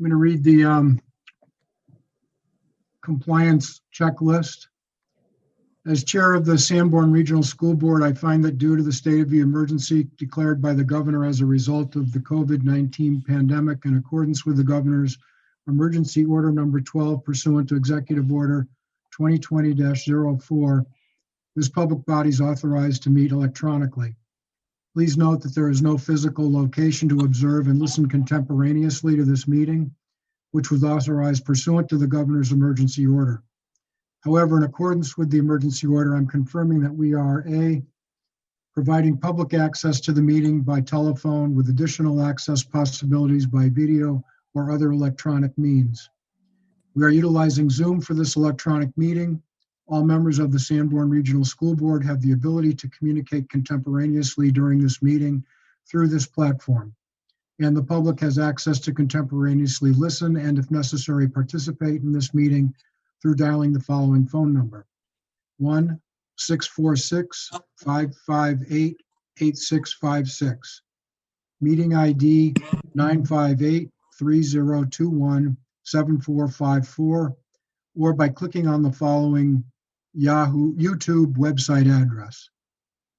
I'm going to read the compliance checklist. As chair of the Sanborn Regional School Board, I find that due to the state of the emergency declared by the governor as a result of the COVID-19 pandemic, in accordance with the governor's emergency order number 12 pursuant to Executive Order 2020-04, this public body is authorized to meet electronically. Please note that there is no physical location to observe and listen contemporaneously to this meeting, which was authorized pursuant to the governor's emergency order. However, in accordance with the emergency order, I'm confirming that we are A, providing public access to the meeting by telephone with additional access possibilities by video or other electronic means. We are utilizing Zoom for this electronic meeting. All members of the Sanborn Regional School Board have the ability to communicate contemporaneously during this meeting through this platform. And the public has access to contemporaneously listen and, if necessary, participate in this meeting through dialing the following phone number: 1-646-558-8656. Meeting ID 958-3021-7454, or by clicking on the following YouTube website address: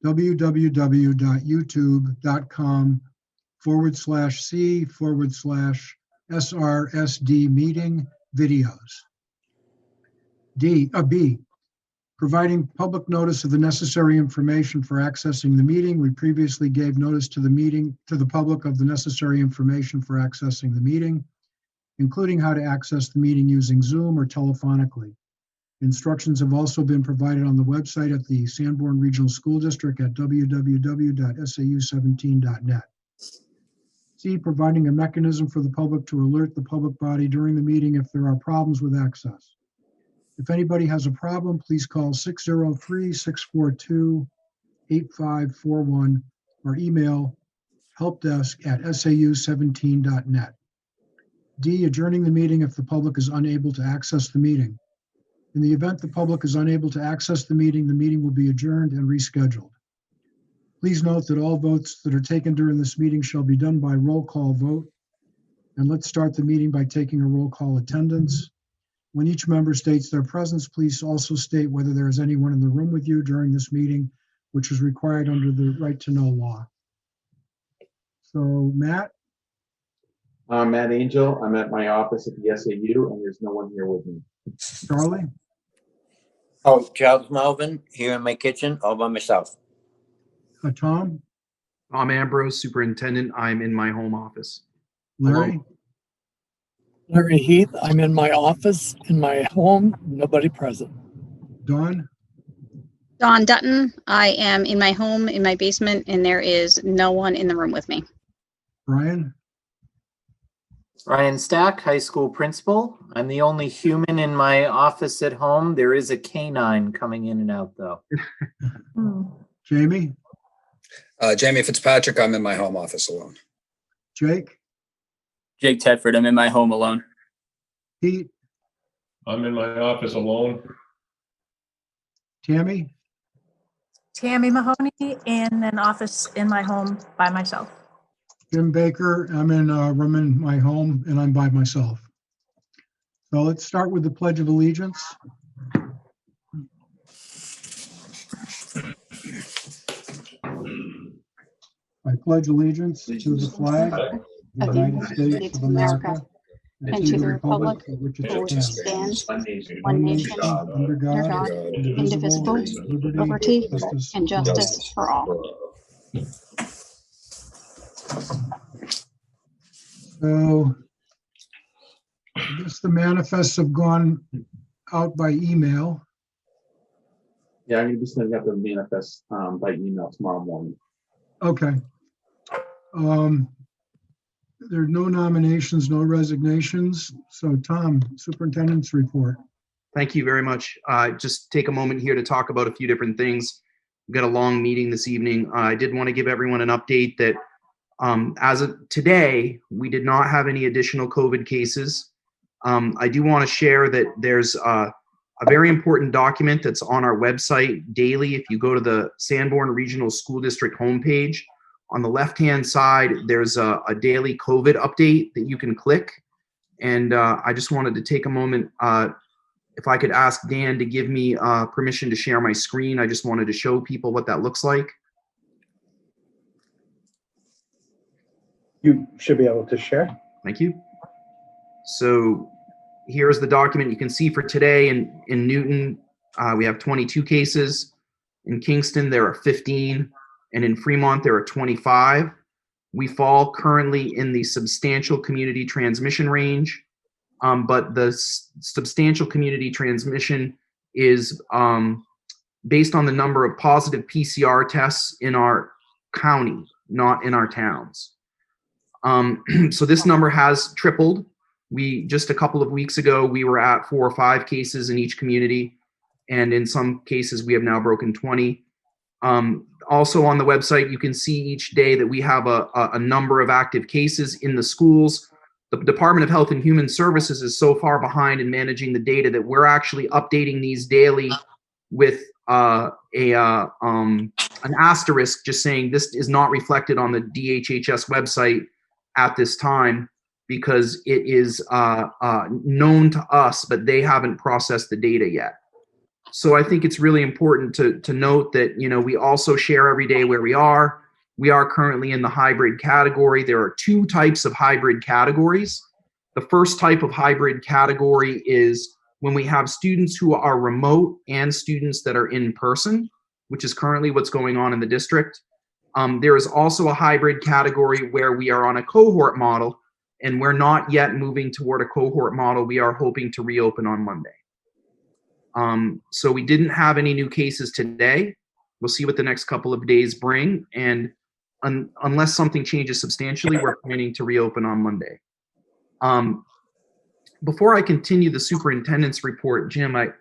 www.youtube.com/C/SRSD meeting videos. B, providing public notice of the necessary information for accessing the meeting. We previously gave notice to the public of the necessary information for accessing the meeting, including how to access the meeting using Zoom or telephonically. Instructions have also been provided on the website at the Sanborn Regional School District at www.sau17.net. C, providing a mechanism for the public to alert the public body during the meeting if there are problems with access. If anybody has a problem, please call 603-642-8541 or email helpdesk@sau17.net. D, adjourning the meeting if the public is unable to access the meeting. In the event the public is unable to access the meeting will be adjourned and rescheduled. Please note that all votes that are taken during this meeting shall be done by roll call vote. And let's start the meeting by taking a roll call attendance. When each member states their presence, please also state whether there is anyone in the room with you during this meeting, which is required under the right to know law. So, Matt? I'm Matt Angel. I'm at my office at the SAU, and there's no one here with me. Charlie? Oh, Charles Melvin, here in my kitchen, all by myself. Tom? I'm Ambrose, Superintendent. I'm in my home office. Larry? Hello. Larry Heath, I'm in my office, in my home, nobody present. Dawn? Dawn Dutton, I am in my home, in my basement, and there is no one in the room with me. Brian? Ryan Stack, high school principal. I'm the only human in my office at home. There is a canine coming in and out, though. Jamie? Jamie Fitzpatrick, I'm in my home office alone. Jake? Jake Tedford, I'm in my home alone. Pete? I'm in my office alone. Tammy? Tammy Mahoney, in an office in my home by myself. Jim Baker, I'm in a room in my home and I'm by myself. So let's start with the Pledge of Allegiance. I pledge allegiance to the flag of the United States of America and to the republic for which it stands, one nation, under God, indivisible, with liberty and justice for all. So I guess the manifests have gone out by email. Yeah, I'm going to be sending out the manifest by email tomorrow morning. Okay. There are no nominations, no resignations. So Tom, Superintendent's Report. Thank you very much. Just take a moment here to talk about a few different things. We've got a long meeting this evening. I did want to give everyone an update that as of today, we did not have any additional COVID cases. I do want to share that there's a very important document that's on our website daily. If you go to the Sanborn Regional School District homepage, on the left-hand side, there's a daily COVID update that you can click. And I just wanted to take a moment, if I could ask Dan to give me permission to share my screen. I just wanted to show people what that looks like. You should be able to share. Thank you. So here's the document. You can see for today in Newton, we have 22 cases. In Kingston, there are 15. And in Fremont, there are 25. We fall currently in the substantial community transmission range, but the substantial community transmission is based on the number of positive PCR tests in our county, not in our towns. So this number has tripled. Just a couple of weeks ago, we were at 4 or 5 cases in each community, and in some cases, we have now broken 20. Also on the website, you can see each day that we have a number of active cases in the schools. The Department of Health and Human Services is so far behind in managing the data that we're actually updating these daily with an asterisk just saying this is not reflected on the DHHS website at this time because it is known to us, but they haven't processed the data yet. So I think it's really important to note that, you know, we also share every day where we are. We are currently in the hybrid category. There are 2 types of hybrid categories. The first type of hybrid category is when we have students who are remote and students that are in person, which is currently what's going on in the district. There is also a hybrid category where we are on a cohort model, and we're not yet moving toward a cohort model. We are hoping to reopen on Monday. So we didn't have any new cases today. We'll see what the next couple of days bring. And unless something changes substantially, we're planning to reopen on Monday. Before I continue the superintendent's report, Jim, I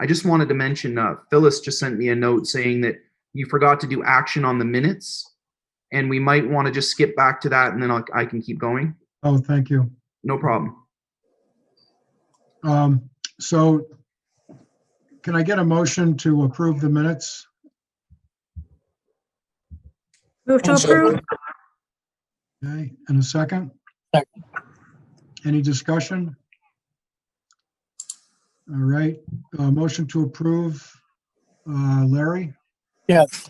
just wanted to mention, Phyllis just sent me a note saying that you forgot to do action on the minutes, and we might want to just skip back to that, and then I can keep going. Oh, thank you. No problem. So can I get a motion to approve the minutes? Move to approve. Okay, and a second? Second. Any discussion? All right, motion to approve. Larry? Yes.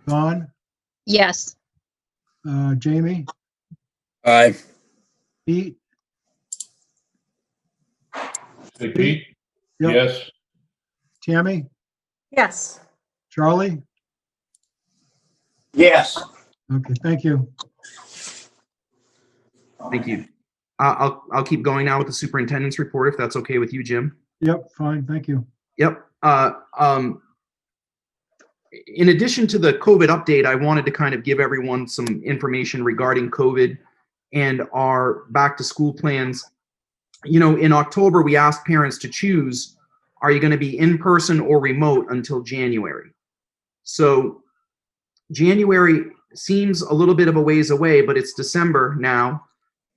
Dawn? Yes. Jamie? Aye. Pete? Say Pete? Yep. Yes. Tammy? Yes. Charlie? Yes. Okay, thank you. Thank you. I'll keep going now with the superintendent's report, if that's okay with you, Jim. Yep, fine, thank you. Yep. In addition to the COVID update, I wanted to kind of give everyone some information regarding COVID and our back to school plans. You know, in October, we asked parents to choose, are you going to be in person or remote until January? So January seems a little bit of a ways away, but it's December now,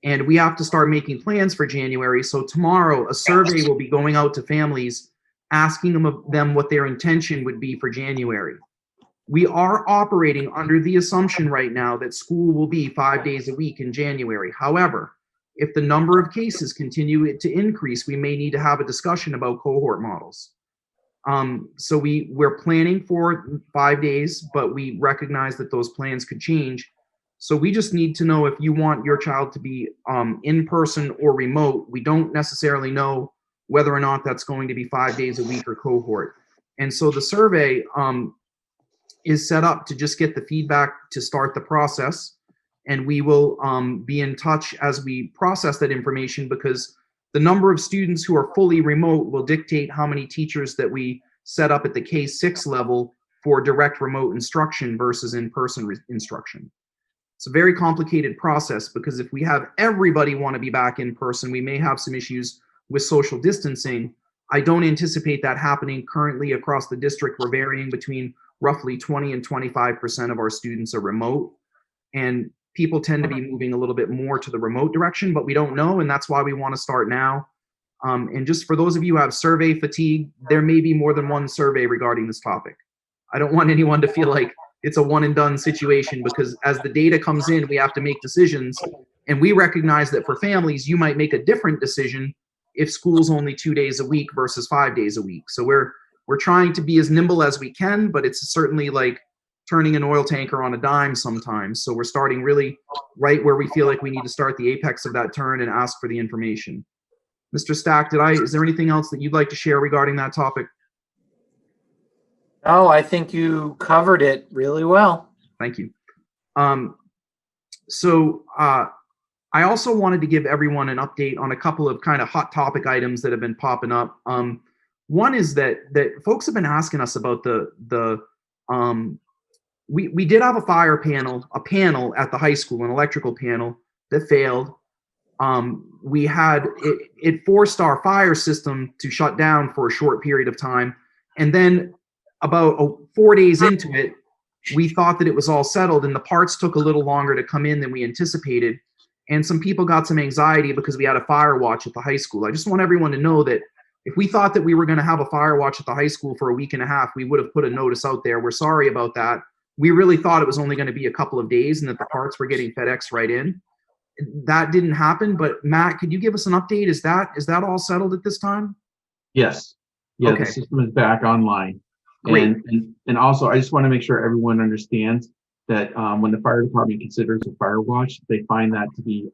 and we have to start making plans for January. So tomorrow, a survey will be going out to families, asking them what their intention would be for January. We are operating under the assumption right now that school will be 5 days a week in January. However, if the number of cases continue to increase, we may need to have a discussion about cohort models. So we're planning for 5 days, but we recognize that those plans could change. So we just need to know if you want your child to be in person or remote. We don't necessarily know whether or not that's going to be 5 days a week or cohort. And so the survey is set up to just get the feedback to start the process. And we will be in touch as we process that information, because the number of students who are fully remote will dictate how many teachers that we set up at the K-6 level for direct remote instruction versus in-person instruction. It's a very complicated process, because if we have everybody want to be back in person, we may have some issues with social distancing. I don't anticipate that happening currently across the district. We're varying between roughly 20 and 25% of our students are remote, and people tend to be moving a little bit more to the remote direction, but we don't know, and that's why we want to start now. And just for those of you who have survey fatigue, there may be more than one survey regarding this topic. I don't want anyone to feel like it's a one and done situation, because as the data comes in, we have to make decisions. And we recognize that for families, you might make a different decision if school's only 2 days a week versus 5 days a week. So we're trying to be as nimble as we can, but it's certainly like turning an oil tanker on a dime sometimes. So we're starting really right where we feel like we need to start the apex of that turn and ask for the information. Mr. Stack, is there anything else that you'd like to share regarding that topic? Oh, I think you covered it really well. Thank you. I also wanted to give everyone an update on a couple of kind of hot topic items that have been popping up. One is that folks have been asking us about we did have a panel at the high school, an electrical panel that failed. We had it forced our fire system to shut down for a short period of time, and then about 4 days into it, we thought that it was all settled, and the parts took a little longer to come in than we anticipated. And some people got some anxiety because we had a fire watch at the high school. I just want everyone to know that if we thought that we were going to have a fire watch at the high school for a week and a half, we would have put a notice out there. We're sorry about that. We really thought it was only going to be a couple of days and that the parts were getting FedEx right in. That didn't happen. But Matt, could you give us an update? Is that all settled at this time? Yes. Yeah, Okay. The system is back online. Great. And also, I just want to make sure everyone understands that when the fire department considers a fire watch, they find that to be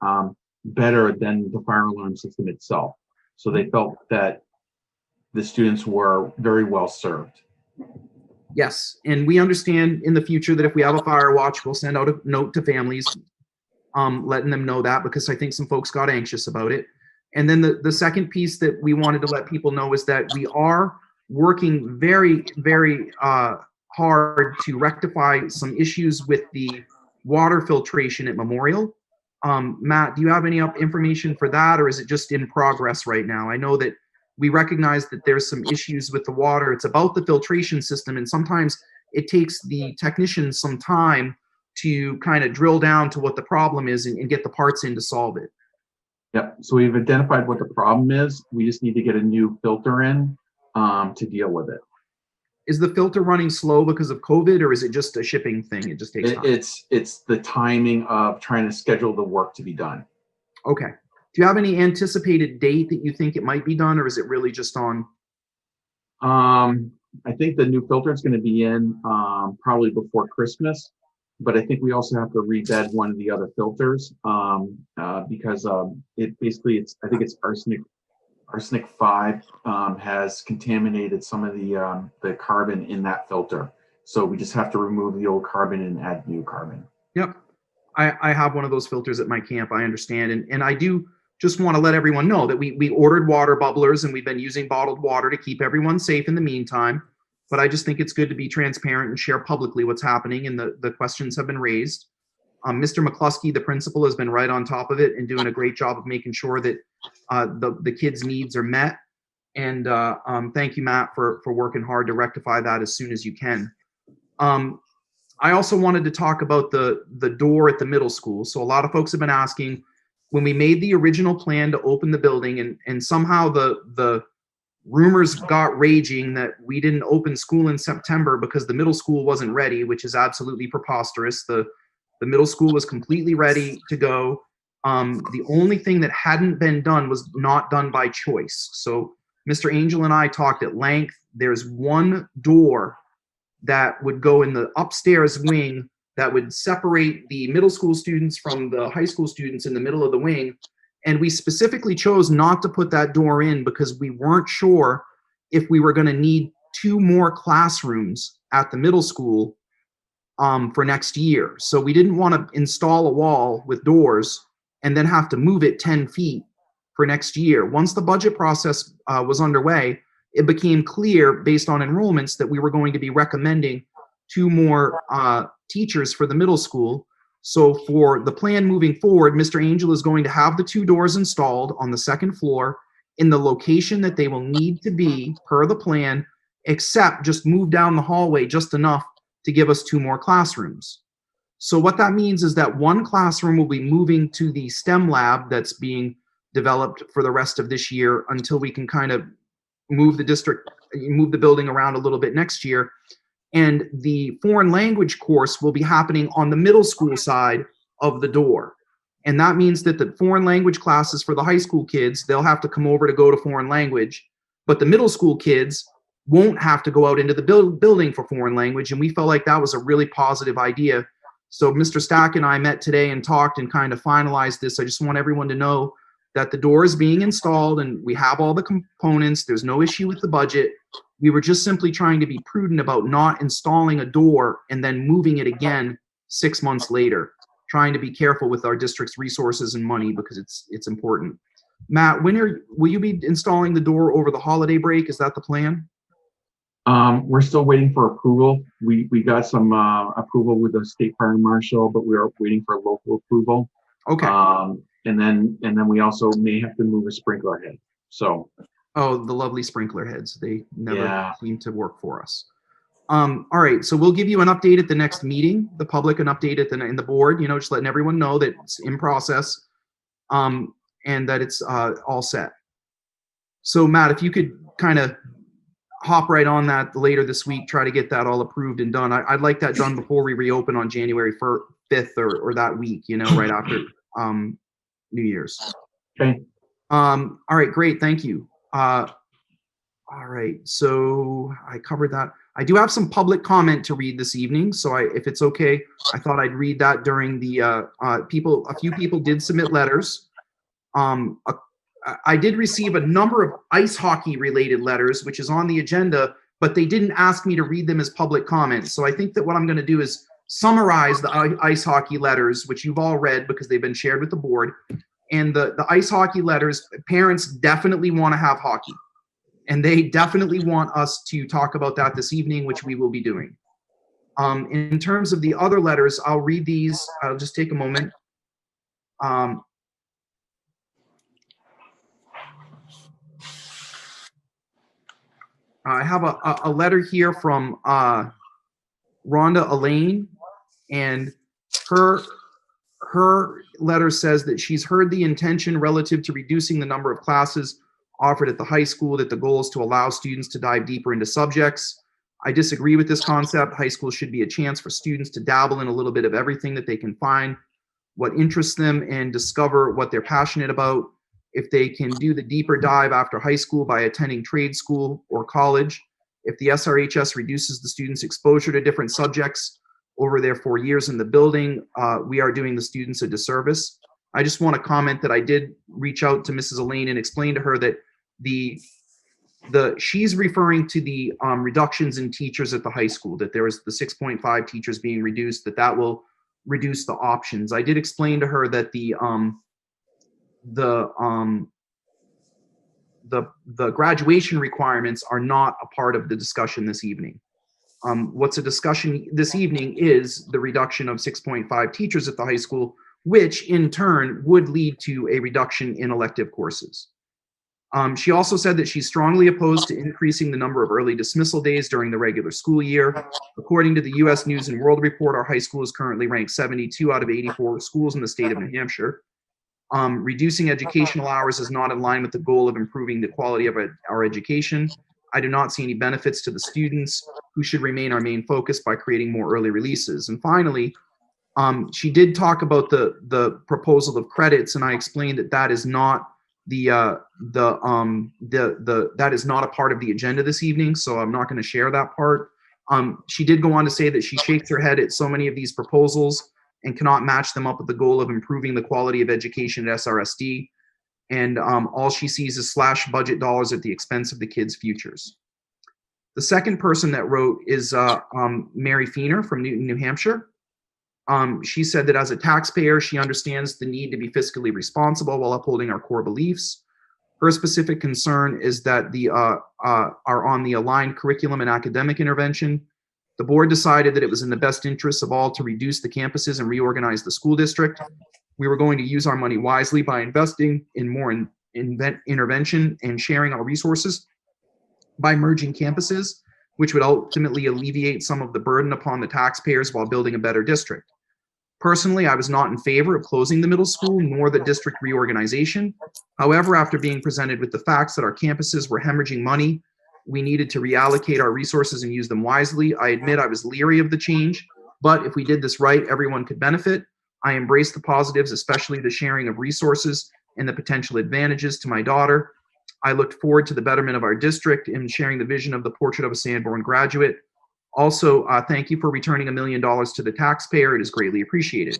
better than the fire alarm system itself. So they felt that the students were very well served. Yes, and we understand in the future that if we have a fire watch, we'll send out a note to families, letting them know that, because I think some folks got anxious about it. And then the second piece that we wanted to let people know is that we are working very, very hard to rectify some issues with the water filtration at Memorial. Matt, do you have any information for that, or is it just in progress right now? I know that we recognize that there's some issues with the water. It's about the filtration system, and sometimes it takes the technicians some time to kind of drill down to what the problem is and get the parts in to solve it. Yep. So we've identified what the problem is. We just need to get a new filter in to deal with it. Is the filter running slow because of COVID, or is it just a shipping thing? It just takes time. It's the timing of trying to schedule the work to be done. Okay. Do you have any anticipated date that you think it might be done, or is it really just on? I think the new filter is going to be in probably before Christmas, but I think we also have to rebed one of the other filters because I think it's arsenic 5 has contaminated some of the carbon in that filter. So we just have to remove the old carbon and add new carbon. Yep. I have one of those filters at my camp. I understand. And I do just want to let everyone know that we ordered water bubblers, and we've been using bottled water to keep everyone safe in the meantime. But I just think it's good to be transparent and share publicly what's happening, and the questions have been raised. Mr. McCluskey, the principal, has been right on top of it and doing a great job of making sure that the kids' needs are met. And thank you, Matt, for working hard to rectify that as soon as you can. I also wanted to talk about the door at the middle school. So a lot of folks have been asking, when we made the original plan to open the building, and somehow the rumors got raging that we didn't open school in September because the middle school wasn't ready, which is absolutely preposterous. The middle school was completely ready to go. The only thing that hadn't been done was not done by choice. So Mr. Angel and I talked at length. There's one door that would go in the upstairs wing that would separate the middle school students from the high school students in the middle of the wing. And we specifically chose not to put that door in because we weren't sure if we were going to need 2 more classrooms at the middle school for next year. So we didn't want to install a wall with doors and then have to move it 10 feet for next year. Once the budget process was underway, it became clear based on enrollments that we were going to be recommending 2 more teachers for the middle school. So for the plan moving forward, Mr. Angel is going to have the 2 doors installed on the 2nd floor in the location that they will need to be per the plan, except just move down the hallway just enough to give us 2 more classrooms. So what that means is that 1 classroom will be moving to the STEM lab that's being developed for the rest of this year until we can kind of move the building around a little bit next year. And the foreign language course will be happening on the middle school side of the door. And that means that the foreign language classes for the high school kids, they'll have to come over to go to foreign language, but the middle school kids won't have to go out into the building for foreign language. And we felt like that was a really positive idea. So Mr. Stack and I met today and talked and kind of finalized this. I just want everyone to know that the door is being installed and we have all the components. There's no issue with the budget. We were just simply trying to be prudent about not installing a door and then moving it again 6 months later, trying to be careful with our district's resources and money because it's important. Matt, will you be installing the door over the holiday break? Is that the plan? We're still waiting for approval. We got some approval with the state fire marshal, but we're waiting for local approval. Okay. And then we also may have to move a sprinkler head. So. Oh, the lovely sprinkler heads. They never seem to work for us. All right. So we'll give you an update at the next meeting, the public an update in the board, just letting everyone know that it's in process and that it's all set. So Matt, if you could kind of hop right on that later this week, try to get that all approved and done. I'd like that done before we reopen on January 5th or that week, right after New Year's. Okay. All right, great. Thank you. All right. So I covered that. I do have some public comment to read this evening. So if it's okay, I thought I'd read that during the a few people did submit letters. I did receive a number of ice hockey related letters, which is on the agenda, but they didn't ask me to read them as public comments. So I think that what I'm going to do is summarize the ice hockey letters, which you've all read because they've been shared with the board. And the ice hockey letters, parents definitely want to have hockey. And they definitely want us to talk about that this evening, which we will be doing. In terms of the other letters, I'll read these. I'll just take a moment. I have a letter here from Rhonda Elaine, and her letter says that she's heard the intention relative to reducing the number of classes offered at the high school, that the goal is to allow students to dive deeper into subjects. I disagree with this concept. High school should be a chance for students to dabble in a little bit of everything that they can find, what interests them, and discover what they're passionate about. If they can do the deeper dive after high school by attending trade school or college, if the SRHS reduces the students' exposure to different subjects over their 4 years in the building, we are doing the students a disservice. I just want to comment that I did reach out to Mrs. Elaine and explain to her that she's referring to the reductions in teachers at the high school, that there is the 6.5 teachers being reduced, that will reduce the options. I did explain to her that the graduation requirements are not a part of the discussion this evening. What's a discussion this evening is the reduction of 6.5 teachers at the high school, which in turn would lead to a reduction in elective courses. She also said that she's strongly opposed to increasing the number of early dismissal days during the regular school year. According to the U.S. News and World Report, our high school is currently ranked 72 out of 84 schools in the state of New Hampshire. Reducing educational hours is not in line with the goal of improving the quality of our education. I do not see any benefits to the students, who should remain our main focus, by creating more early releases. And finally, she did talk about the proposal of credits, and I explained that that is not that is not a part of the agenda this evening, so I'm not going to share that part. She did go on to say that she shakes her head at so many of these proposals and cannot match them up with the goal of improving the quality of education at SRSD. And all she sees is slash budget dollars at the expense of the kids' futures. The second person that wrote is Mary Feener from Newton, New Hampshire. She said that as a taxpayer, she understands the need to be fiscally responsible while upholding our core beliefs. Her specific concern is that are on the aligned curriculum and academic intervention. The board decided that it was in the best interest of all to reduce the campuses and reorganize the school district. We were going to use our money wisely by investing in more intervention and sharing our resources by merging campuses, which would ultimately alleviate some of the burden upon the taxpayers while building a better district. Personally, I was not in favor of closing the middle school nor the district reorganization. However, after being presented with the facts that our campuses were hemorrhaging money, we needed to reallocate our resources and use them wisely. I admit I was leery of the change, but if we did this right, everyone could benefit. I embrace the positives, especially the sharing of resources and the potential advantages to my daughter. I looked forward to the betterment of our district and sharing the vision of the portrait of a Sanborn graduate. Also, thank you for returning $1 million to the taxpayer. It is greatly appreciated.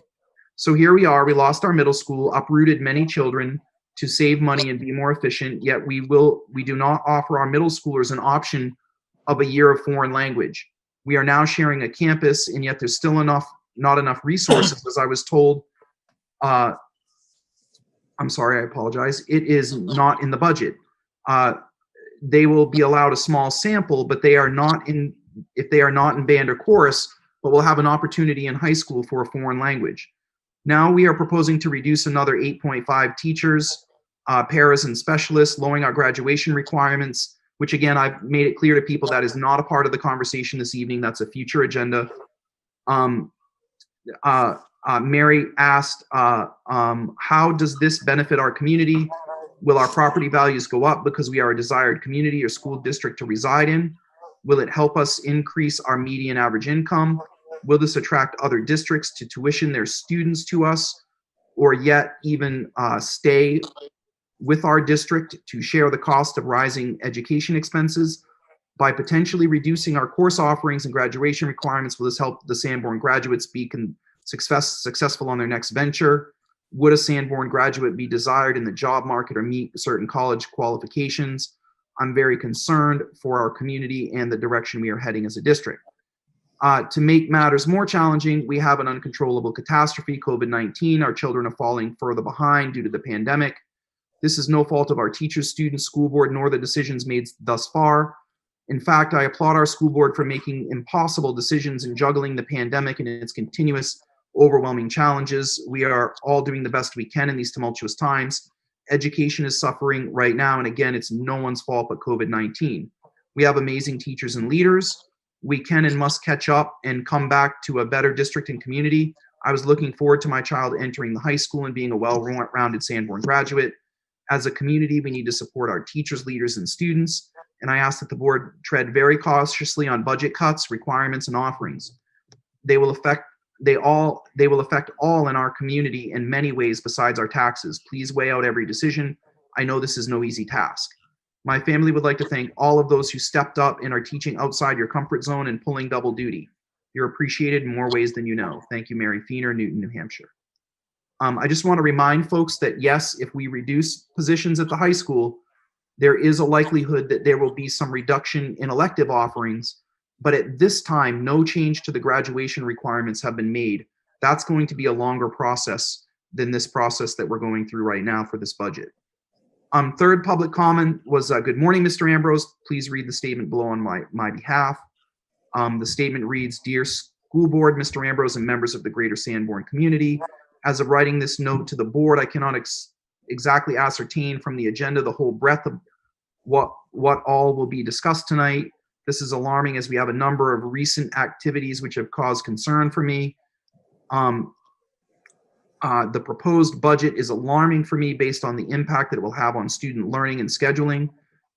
So here we are. We lost our middle school, uprooted many children to save money and be more efficient, yet we do not offer our middle schoolers an option of a year of foreign language. We are now sharing a campus, and yet there's still not enough resources, as I was told. I'm sorry, I apologize. It is not in the budget. They will be allowed a small sample, but if they are not in band or chorus, but will have an opportunity in high school for a foreign language. Now we are proposing to reduce another 8.5 teachers, paras and specialists, lowering our graduation requirements, which again, I've made it clear to people that is not a part of the conversation this evening. That's a future agenda. Mary asked, how does this benefit our community? Will our property values go up because we are a desired community or school district to reside in? Will it help us increase our median average income? Will this attract other districts to tuition their students to us, or yet even stay with our district to share the cost of rising education expenses? By potentially reducing our course offerings and graduation requirements, will this help the Sanborn graduates be successful on their next venture? Would a Sanborn graduate be desired in the job market or meet certain college qualifications? I'm very concerned for our community and the direction we are heading as a district. To make matters more challenging, we have an uncontrollable catastrophe, COVID-19. Our children are falling further behind due to the pandemic. This is no fault of our teachers, students, school board, nor the decisions made thus far. In fact, I applaud our school board for making impossible decisions and juggling the pandemic and its continuous overwhelming challenges. We are all doing the best we can in these tumultuous times. Education is suffering right now, and again, it's no one's fault but COVID-19. We have amazing teachers and leaders. We can and must catch up and come back to a better district and community. I was looking forward to my child entering the high school and being a well-rounded Sanborn graduate. As a community, we need to support our teachers, leaders, and students. And I ask that the board tread very cautiously on budget cuts, requirements, and offerings. They will affect all in our community in many ways besides our taxes. Please weigh out every decision. I know this is no easy task. My family would like to thank all of those who stepped up and are teaching outside your comfort zone and pulling double duty. You're appreciated in more ways than you know. Thank you, Mary Feener, Newton, New Hampshire. I just want to remind folks that yes, if we reduce positions at the high school, there is a likelihood that there will be some reduction in elective offerings, but at this time, no change to the graduation requirements have been made. That's going to be a longer process than this process that we're going through right now for this budget. Third public comment was, good morning, Mr. Ambrose. Please read the statement below on my behalf. The statement reads, Dear School Board, Mr. Ambrose, and members of the Greater Sanborn community, as of writing this note to the board, I cannot exactly ascertain from the agenda the whole breadth of what all will be discussed tonight. This is alarming as we have a number of recent activities which have caused concern for me. The proposed budget is alarming for me based on the impact that it will have on student learning and scheduling.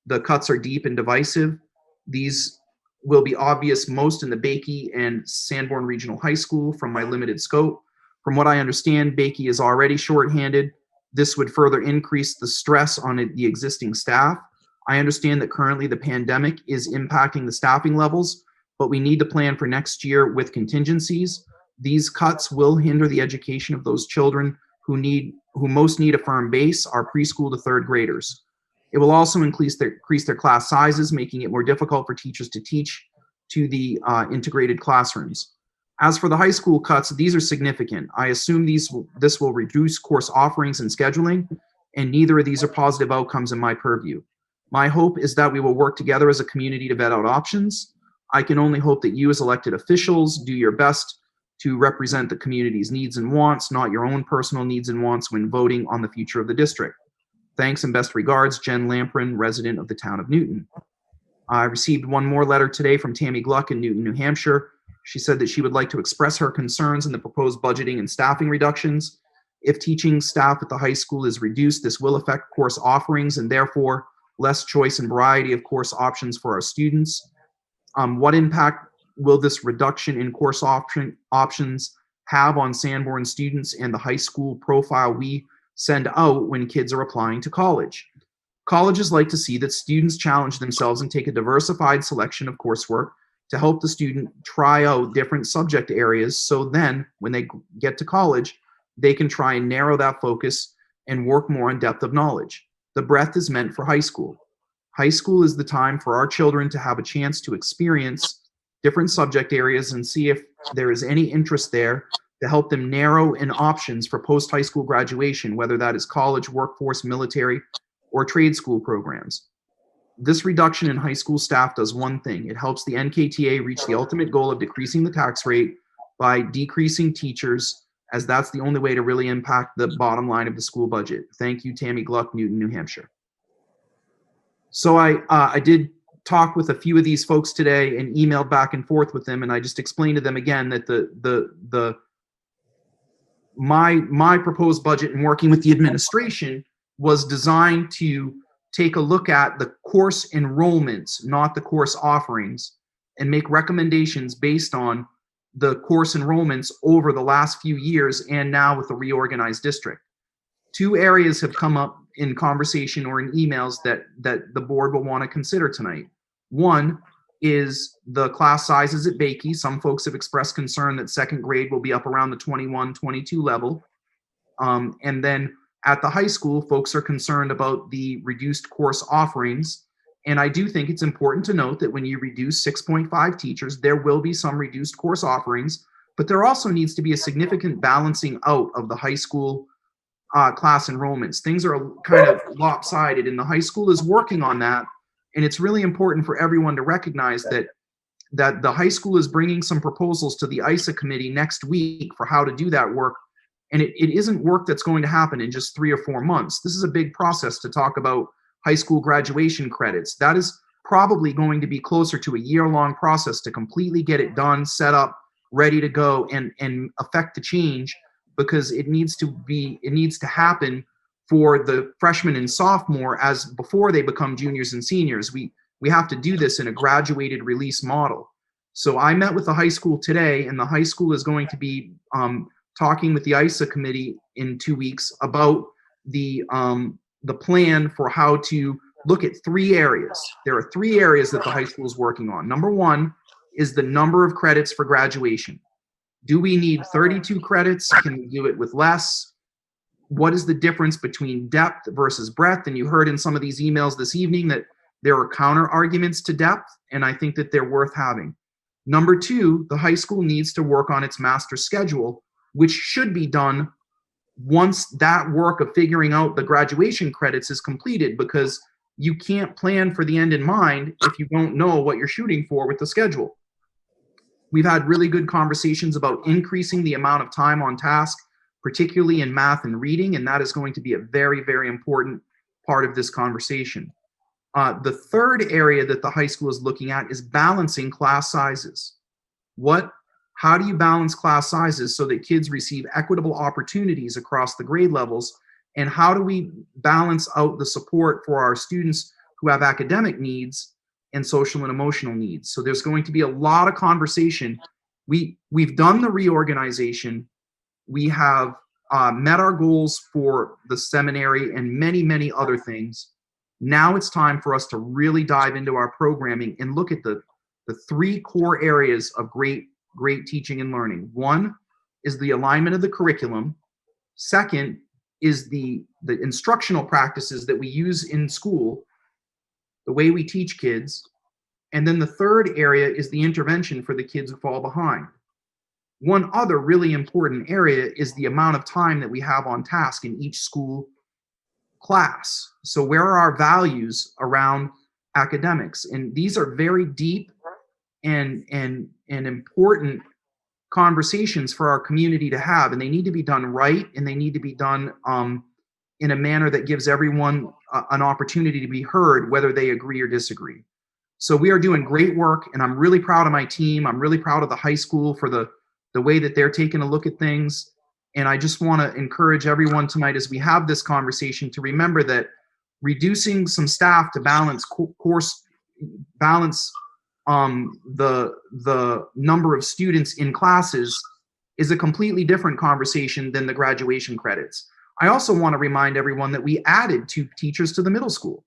The cuts are deep and divisive. These will be obvious most in the Bakey and Sanborn Regional High School from my limited scope. From what I understand, Bakey is already shorthanded. This would further increase the stress on the existing staff. I understand that currently the pandemic is impacting the staffing levels, but we need to plan for next year with contingencies. These cuts will hinder the education of those children who most need a firm base, our preschool to third graders. It will also increase their class sizes, making it more difficult for teachers to teach to the integrated classrooms. As for the high school cuts, these are significant. I assume this will reduce course offerings and scheduling, and neither of these are positive outcomes in my purview. My hope is that we will work together as a community to vet out options. I can only hope that you as elected officials do your best to represent the community's needs and wants, not your own personal needs and wants when voting on the future of the district. Thanks and best regards, Jen Lamprin, resident of the town of Newton. I received one more letter today from Tammy Gluck in Newton, New Hampshire. She said that she would like to express her concerns in the proposed budgeting and staffing reductions. If teaching staff at the high school is reduced, this will affect course offerings and therefore less choice and variety of course options for our students. What impact will this reduction in course options have on Sanborn students and the high school profile we send out when kids are applying to college. Colleges like to see that students challenge themselves and take a diversified selection of coursework to help the student try out different subject areas, so then when they get to college, they can try and narrow that focus and work more on depth of knowledge. The breadth is meant for high school. High school is the time for our children to have a chance to experience different subject areas and see if there is any interest there to help them narrow in options for post-high school graduation, whether that is college, workforce, military, or trade school programs. This reduction in high school staff does one thing. It helps the NKTA reach the ultimate goal of decreasing the tax rate by decreasing teachers, as that's the only way to really impact the bottom line of the school budget. Thank you, Tammy Gluck, Newton, New Hampshire. So I did talk with a few of these folks today and emailed back and forth with them, and I just explained to them again that my proposed budget and working with the administration was designed to take a look at the course enrollments, not the course offerings, and make recommendations based on the course enrollments over the last few years and now with the reorganized district. Two areas have come up in conversation or in emails that the board will want to consider tonight. One is the class sizes at Bakey. Some folks have expressed concern that second grade will be up around the 21, 22 level. And then at the high school, folks are concerned about the reduced course offerings. And I do think it's important to note that when you reduce 6.5 teachers, there will be some reduced course offerings, but there also needs to be a significant balancing out of the high school class enrollments. Things are kind of lopsided, and the high school is working on that. And it's really important for everyone to recognize that the high school is bringing some proposals to the ISA committee next week for how to do that work. And it isn't work that's going to happen in just 3 or 4 months. This is a big process to talk about high school graduation credits. That is probably going to be closer to a year-long process to completely get it done, set up, ready to go, and affect the change, because it needs to happen for the freshmen and sophomore as before they become juniors and seniors. We have to do this in a graduated release model. So I met with the high school today, and the high school is going to be talking with the ISA committee in 2 weeks about the plan for how to look at 3 areas. There are 3 areas that the high school is working on. Number 1 is the number of credits for graduation. Do we need 32 credits? Can we do it with less? What is the difference between depth versus breadth? And you heard in some of these emails this evening that there are counter arguments to depth, and I think that they're worth having. Number 2, the high school needs to work on its master schedule, which should be done once that work of figuring out the graduation credits is completed, because you can't plan for the end in mind if you don't know what you're shooting for with the schedule. We've had really good conversations about increasing the amount of time on task, particularly in math and reading, and that is going to be a very, very important part of this conversation. The third area that the high school is looking at is balancing class sizes. How do you balance class sizes so that kids receive equitable opportunities across the grade levels? And how do we balance out the support for our students who have academic needs and social and emotional needs? So there's going to be a lot of conversation. We've done the reorganization. We have met our goals for the seminary and many, many other things. Now it's time for us to really dive into our programming and look at the 3 core areas of great teaching and learning. 1 is the alignment of the curriculum. 2nd is the instructional practices that we use in school, the way we teach kids. And then the 3rd area is the intervention for the kids who fall behind. One other really important area is the amount of time that we have on task in each school class. So where are our values around academics? And these are very deep and important conversations for our community to have, and they need to be done right, and they need to be done in a manner that gives everyone an opportunity to be heard, whether they agree or disagree. So we are doing great work, and I'm really proud of my team. I'm really proud of the high school for the way that they're taking a look at things. And I just want to encourage everyone tonight, as we have this conversation, to remember that reducing some staff to balance the number of students in classes is a completely different conversation than the graduation credits. I also want to remind everyone that we added 2 teachers to the middle school.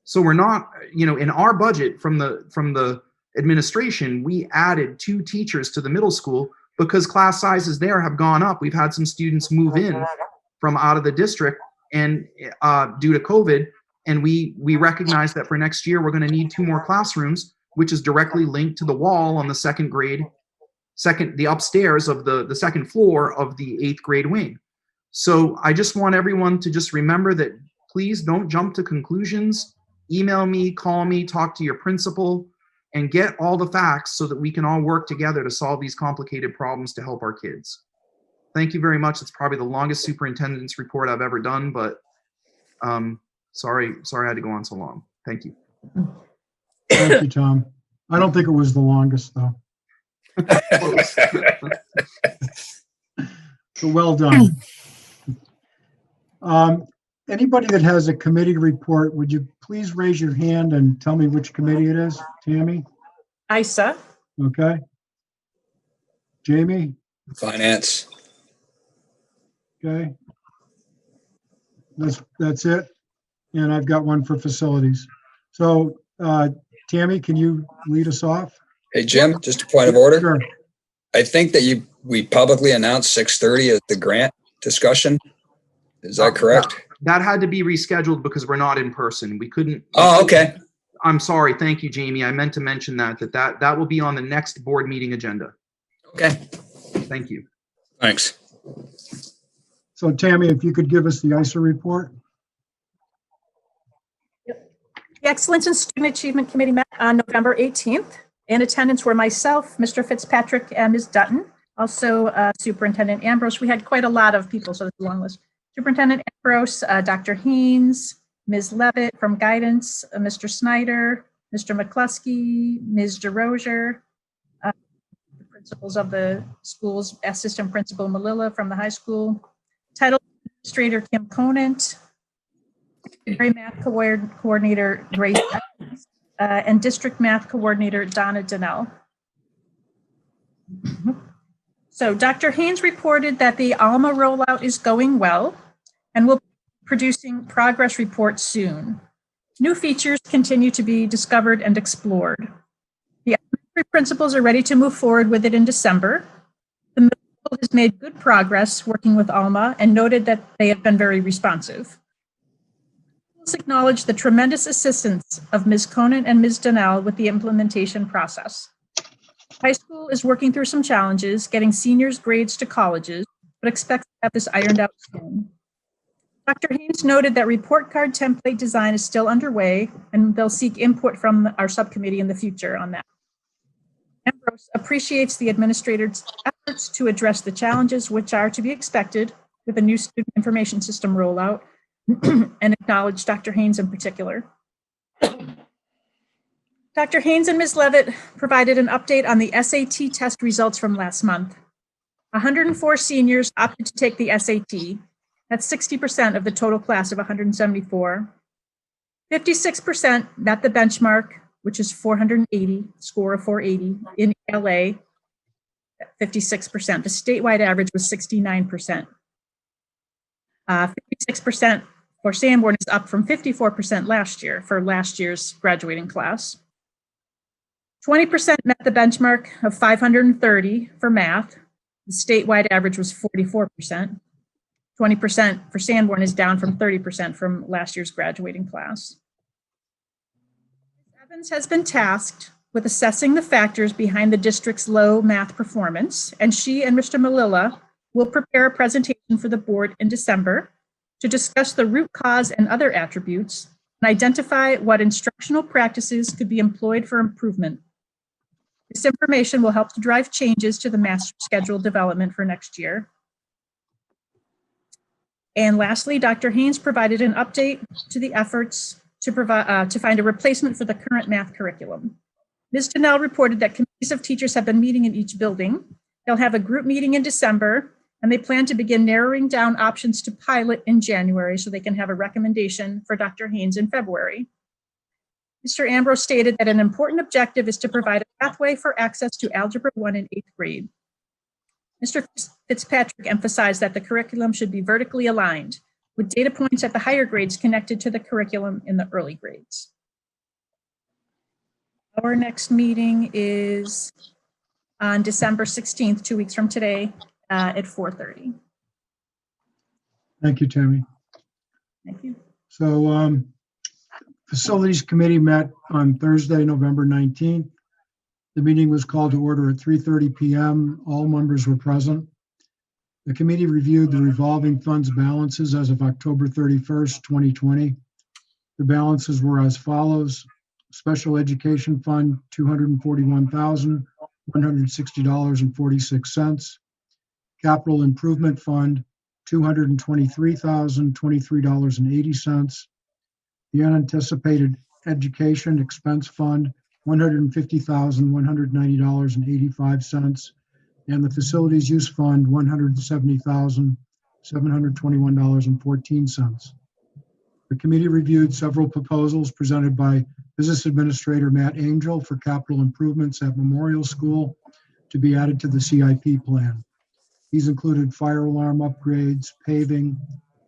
So we're not, in our budget from the administration, we added 2 teachers to the middle school because class sizes there have gone up. We've had some students move in from out of the district and due to COVID, and we recognize that for next year, we're going to need 2 more classrooms, which is directly linked to the wall on the the upstairs of the second floor of the 8th grade wing. So I just want everyone to just remember that please don't jump to conclusions. Email me, call me, talk to your principal, and get all the facts so that we can all work together to solve these complicated problems to help our kids. Thank you very much. It's probably the longest superintendent's report I've ever done, but sorry I had to go on so long. Thank you. Thank you, Tom. I don't think it was the longest, though. So well done. Anybody that has a committee report, would you please raise your hand and tell me which committee it is? Tammy? ISA. Okay. Jamie? Finance. Okay. That's it. And I've got one for facilities. So Tammy, can you lead us off? Hey, Jim, just a point of order. Sure. I think that we publicly announced 6:30 as the grant discussion. Is that correct? That had to be rescheduled because we're not in person. We couldn't. Oh, okay. I'm sorry. Thank you, Jamie. I meant to mention that will be on the next board meeting agenda. Okay. Thank you. Thanks. So Tammy, if you could give us the ISA report. The Excellence in Student Achievement Committee met on November 18th. In attendance were myself, Mr. Fitzpatrick, and Ms. Dutton. Also, Superintendent Ambrose. We had quite a lot of people, so it's a long list. Superintendent Ambrose, Dr. Haynes, Ms. Levitt from Guidance, Mr. Snyder, Mr. McCluskey, Ms. DeRozier, the principals of the schools, Assistant Principal Malilla from the high school, Title Administrator Kim Conant, Primary Math Coordinator Grace Evans, and District Math Coordinator Donna Donnell. So Dr. Haynes reported that the ALMA rollout is going well and will be producing progress reports soon. New features continue to be discovered and explored. The elementary principals are ready to move forward with it in December. The middle school has made good progress working with ALMA and noted that they have been very responsive. Let's acknowledge the tremendous assistance of Ms. Conant and Ms. Donnell with the implementation process. High school is working through some challenges, getting seniors' grades to colleges, but expects to have this ironed out soon. Dr. Haynes noted that report card template design is still underway, and they'll seek input from our subcommittee in the future on that. Ambrose appreciates the administrator's efforts to address the challenges which are to be expected with a new student information system rollout, and acknowledge Dr. Haynes in particular. Dr. Haynes and Ms. Levitt provided an update on the SAT test results from last month. 104 seniors opted to take the SAT. That's 60% of the total class of 174. 56% met the benchmark, which is 480, score of 480 in LA, 56%. The statewide average was 69%. 56% for Sanborn is up from 54% last year for last year's graduating class. 20% met the benchmark of 530 for math. The statewide average was 44%. 20% for Sanborn is down from 30% from last year's graduating class. Ms. Evans has been tasked with assessing the factors behind the district's low math performance, and she and Mr. Malilla will prepare a presentation for the board in December to discuss the root cause and other attributes and identify what instructional practices could be employed for improvement. This information will help to drive changes to the master schedule development for next year. And lastly, Dr. Haynes provided an update to the efforts to find a replacement for the current math curriculum. Ms. Donnell reported that committees of teachers have been meeting in each building. They'll have a group meeting in December, and they plan to begin narrowing down options to pilot in January so they can have a recommendation for Dr. Haynes in February. Mr. Ambrose stated that an important objective is to provide a pathway for access to Algebra 1 in 8th grade. Mr. Fitzpatrick emphasized that the curriculum should be vertically aligned, with data points at the higher grades connected to the curriculum in the early grades. Our next meeting is on December 16th, 2 weeks from today, at 4:30. Thank you, Tammy. Thank you. So Facilities Committee met on Thursday, November 19th. The meeting was called to order at 3:30 p.m. All members were present. The committee reviewed the revolving funds balances as of October 31st, 2020. The balances were as follows. Special Education Fund, $241,160.46. Capital Improvement Fund, $223,023.80. The Unanticipated Education Expense Fund, $150,190.85. And the Facilities Use Fund, $170,721.14. The committee reviewed several proposals presented by Business Administrator Matt Angel for capital improvements at Memorial School to be added to the CIP plan. These included fire alarm upgrades, paving,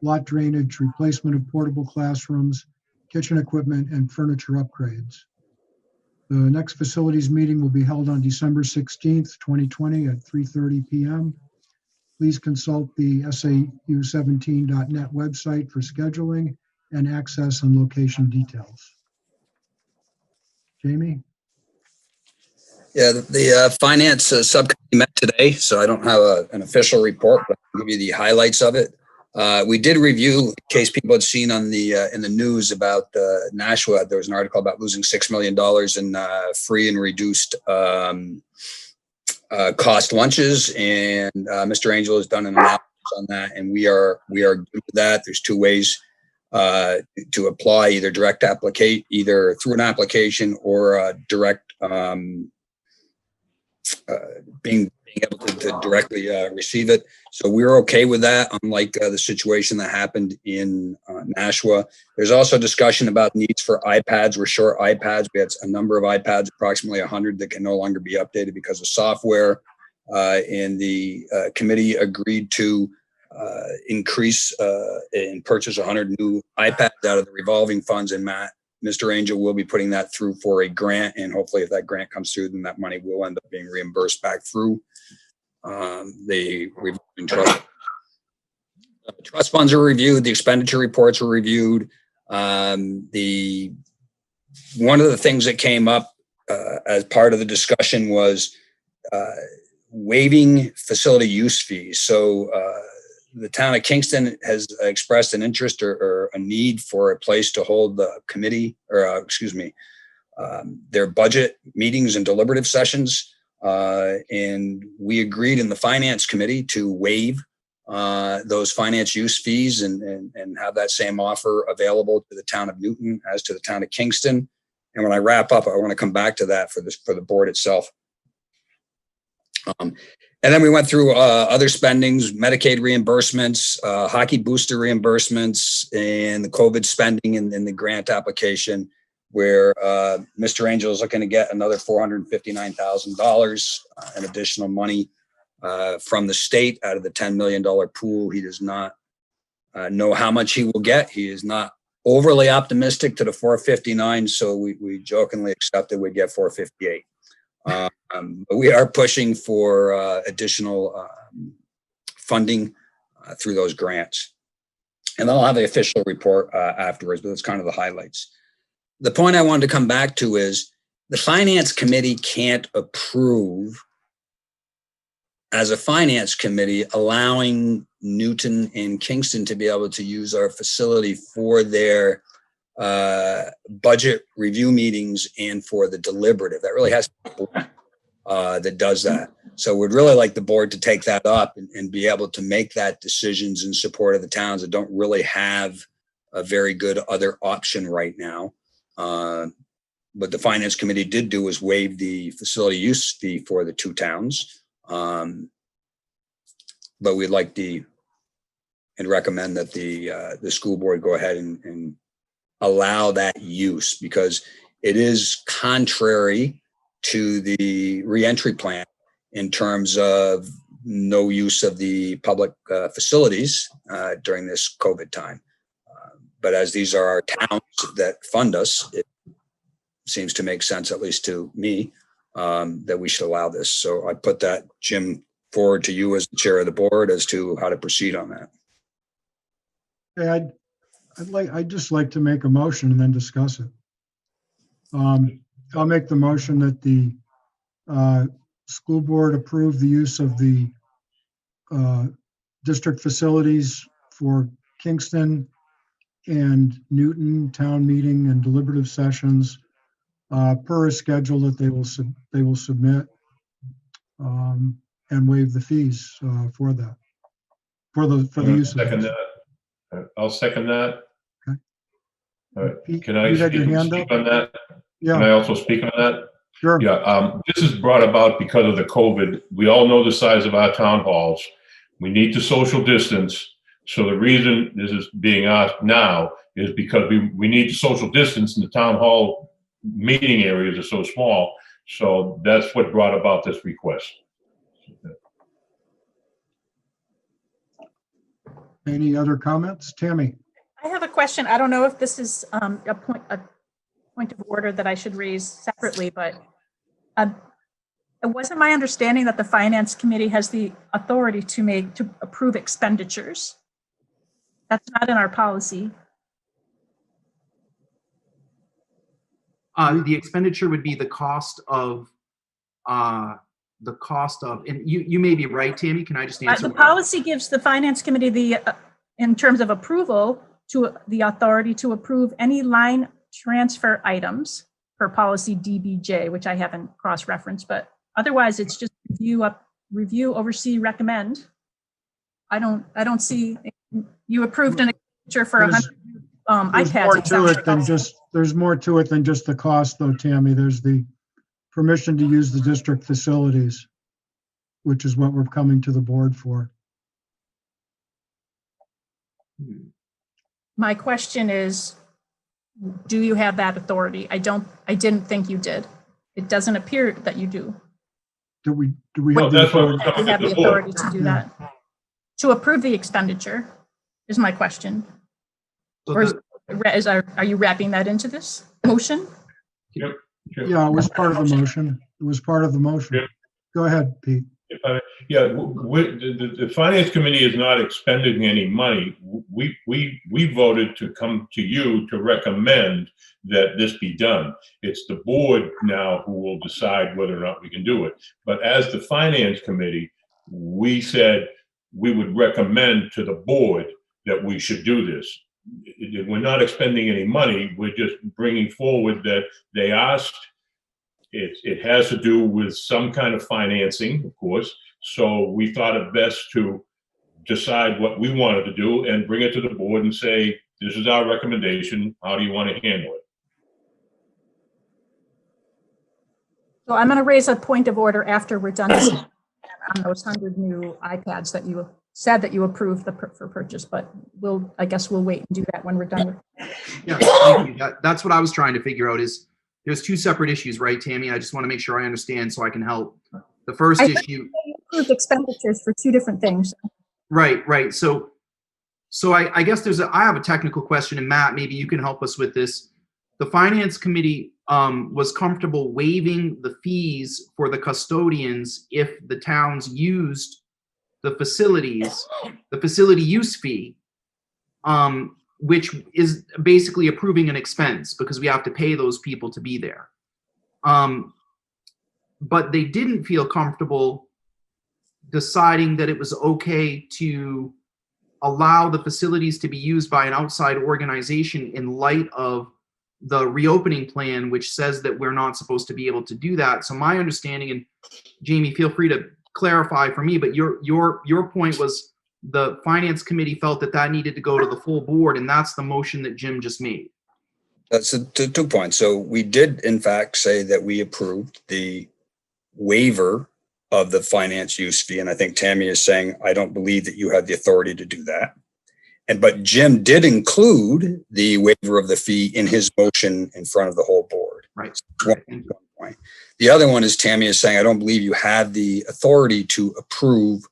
lot drainage, replacement of portable classrooms, kitchen equipment, and furniture upgrades. The next facilities meeting will be held on December 16th, 2020 at 3:30 p.m. Please consult the SAU17.net website for scheduling and access and location details. Jamie? Yeah, the Finance Subcommittee met today, so I don't have an official report, but I'll give you the highlights of it. We did review, in case people had seen on the in the news about Nashua, there was an article about losing $6 million in free and reduced cost lunches, and Mr. Angel has done an analysis on that, and we are good with that. There's two ways to apply, either direct applicate, either through an application or direct being able to directly receive it. So we're okay with that, unlike the situation that happened in Nashua. There's also discussion about needs for iPads. We're short iPads. We had a number of iPads, approximately 100, that can no longer be updated because of software. And the committee agreed to increase and purchase 100 new iPads out of the revolving funds, and Mr. Angel will be putting that through for a grant, and hopefully if that grant comes through, then that money will end up being reimbursed back through the revolving trust. Trust funds are reviewed, the expenditure reports were reviewed. One of the things that came up as part of the discussion was waiving facility use fees. So the town of Kingston has expressed an interest or a need for a place to hold the committee, or their budget meetings and deliberative sessions. And we agreed in the finance committee to waive those finance use fees and have that same offer available to the town of Newton as to the town of Kingston. And when I wrap up, I want to come back to that for the board itself. And then we went through other spendings, Medicaid reimbursements, hockey booster reimbursements, and the COVID spending and the grant application, where Mr. Angel is looking to get another $459,000 in additional money from the state out of the $10 million pool. He does not know how much he will get. He is not overly optimistic to the 459, so we jokingly accepted we'd get 458. But we are pushing for additional funding through those grants. And then I'll have the official report afterwards, but that's kind of the highlights. The point I wanted to come back to is the finance committee can't approve, as a finance committee, allowing Newton and Kingston to be able to use our facility for their budget review meetings and for the deliberative. That really has to be a board that does that. So we'd really like the board to take that up and be able to make that decisions in support of the towns that don't really have a very good other option right now. But the finance committee did do is waive the facility use fee for the two towns. But we'd like and recommend that the school board go ahead and allow that use, because it is contrary to the reentry plan in terms of no use of the public facilities during this COVID time. But as these are our towns that fund us, it seems to make sense, at least to me, that we should allow this. So I put that, Jim, forward to you as the chair of the board as to how to proceed on that. Okay, I'd just like to make a motion and then discuss it. I'll make the motion that the school board approve the use of the district facilities for Kingston and Newton town meeting and deliberative sessions per a schedule that they will submit, and waive the fees for that, for the use of Second those. that. I'll second that. Okay. All right. Pete, Can I you had your hand speak up? on that? Yeah. Can I also speak on that? Sure. Yeah, this is brought about because of the COVID. We all know the size of our town halls. We need to social distance. So the reason this is being asked now is because we need to social distance, and the town hall meeting areas are so small. So that's what brought about this request. Any other comments? Tammy? I have a question. I don't know if this is a point of order that I should raise separately, but it wasn't my understanding that the Finance Committee has the authority to approve expenditures. That's not in our policy. The expenditure would be the cost of, and you may be right, Tammy. Can I just answer? The policy gives the Finance Committee in terms of approval, to the authority to approve any line transfer items per policy DBJ, which I haven't cross-referenced, but otherwise it's just review, oversee, recommend. I don't see, you approved an expenditure for 100 iPads. There's more to it than just the cost, though, Tammy. There's the permission to use the district facilities, which is what we're coming to the board for. My question is, do you have that authority? I didn't think you did. It doesn't appear that you do. Do we No, have the that's what we're authority? You have the authority to do that. To approve the expenditure is my question. Or are you wrapping that into this motion? Yep. Sure. Yeah, it was part of the motion. It was part of the motion. Yep. Go ahead, Pete. Yeah, the Finance Committee is not expending any money. We voted to come to you to recommend that this be done. It's the board now who will decide whether or not we can do it. But as the Finance Committee, we said we would recommend to the board that we should do this. We're not expending any money. We're just bringing forward that they asked. It has to do with some kind of financing, of course. So we thought it best to decide what we wanted to do and bring it to the board and say, this is our recommendation. How do you want to handle it? So I'm going to raise a point of order after we're done on those 100 new iPads that you said that you approved for purchase, but I guess we'll wait and do that when we're done. Yeah, thank you. That's what I was trying to figure out is there's two separate issues, right, Tammy? I just want to make sure I understand so I can help. The first issue. You approved expenditures for two different things. Right. So I guess I have a technical question, and Matt, maybe you can help us with this. The Finance Committee was comfortable waiving the fees for the custodians if the towns used the facilities, the facility use fee, which is basically approving an expense because we have to pay those people to be there. But they didn't feel comfortable deciding that it was okay to allow the facilities to be used by an outside organization in light of the reopening plan, which says that we're not supposed to be able to do that. So my understanding, and Jamie, feel free to clarify for me, but your point was the Finance Committee felt that needed to go to the full board, and that's the motion that Jim just made. That's 2 points. So we did, in fact, say that we approved the waiver of the finance use fee. And I think Tammy is saying, I don't believe that you have the authority to do that. But Jim did include the waiver of the fee in his motion in front of the whole board. Right. One point. The other one is Tammy is saying, I don't believe you have the authority to approve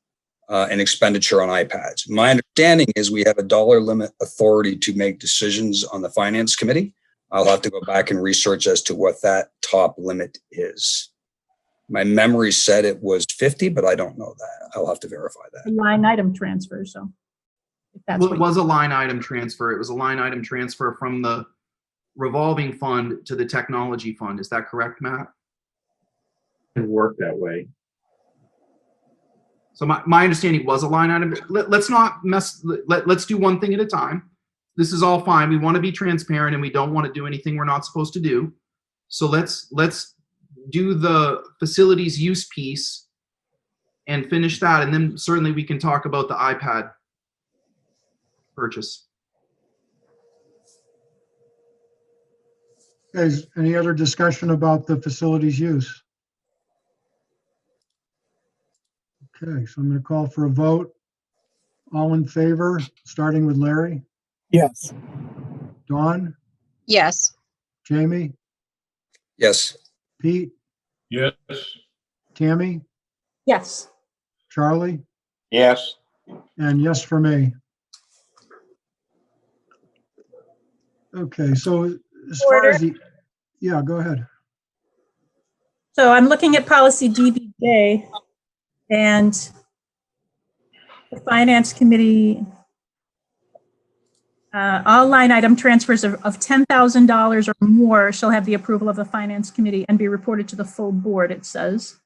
and expenditure on iPads. My understanding is we have a dollar limit authority to make decisions on the finance committee. I'll have to go back and research as to what that top limit is. My memory said it was 50, but I don't know that. I'll have to verify that. Line item transfer, so. If that's Well, what it was a line item transfer. It was a line item transfer from the revolving fund to the technology fund. Is that correct, Matt? It worked that way. So my understanding was a line item. Let's not mess, let's do one thing at a time. This is all fine. We want to be transparent and we don't want to do anything we're not supposed to do. So let's do the facilities use piece and finish that. And then certainly we can talk about the iPad purchase. Guys, any other discussion about the facilities use? Okay, so I'm going to call for a vote. All in favor, starting with Larry? Yes. Dawn? Yes. Jamie? Yes. Pete? Yes. Tammy? Yes. Yes. Charlie? And yes for me. Okay, so as far as the, yeah, go ahead. So I'm looking at policy DBJ, and the finance committee, all line item transfers of $10,000 or more shall have the approval of the finance committee and be reported to the full board, it says.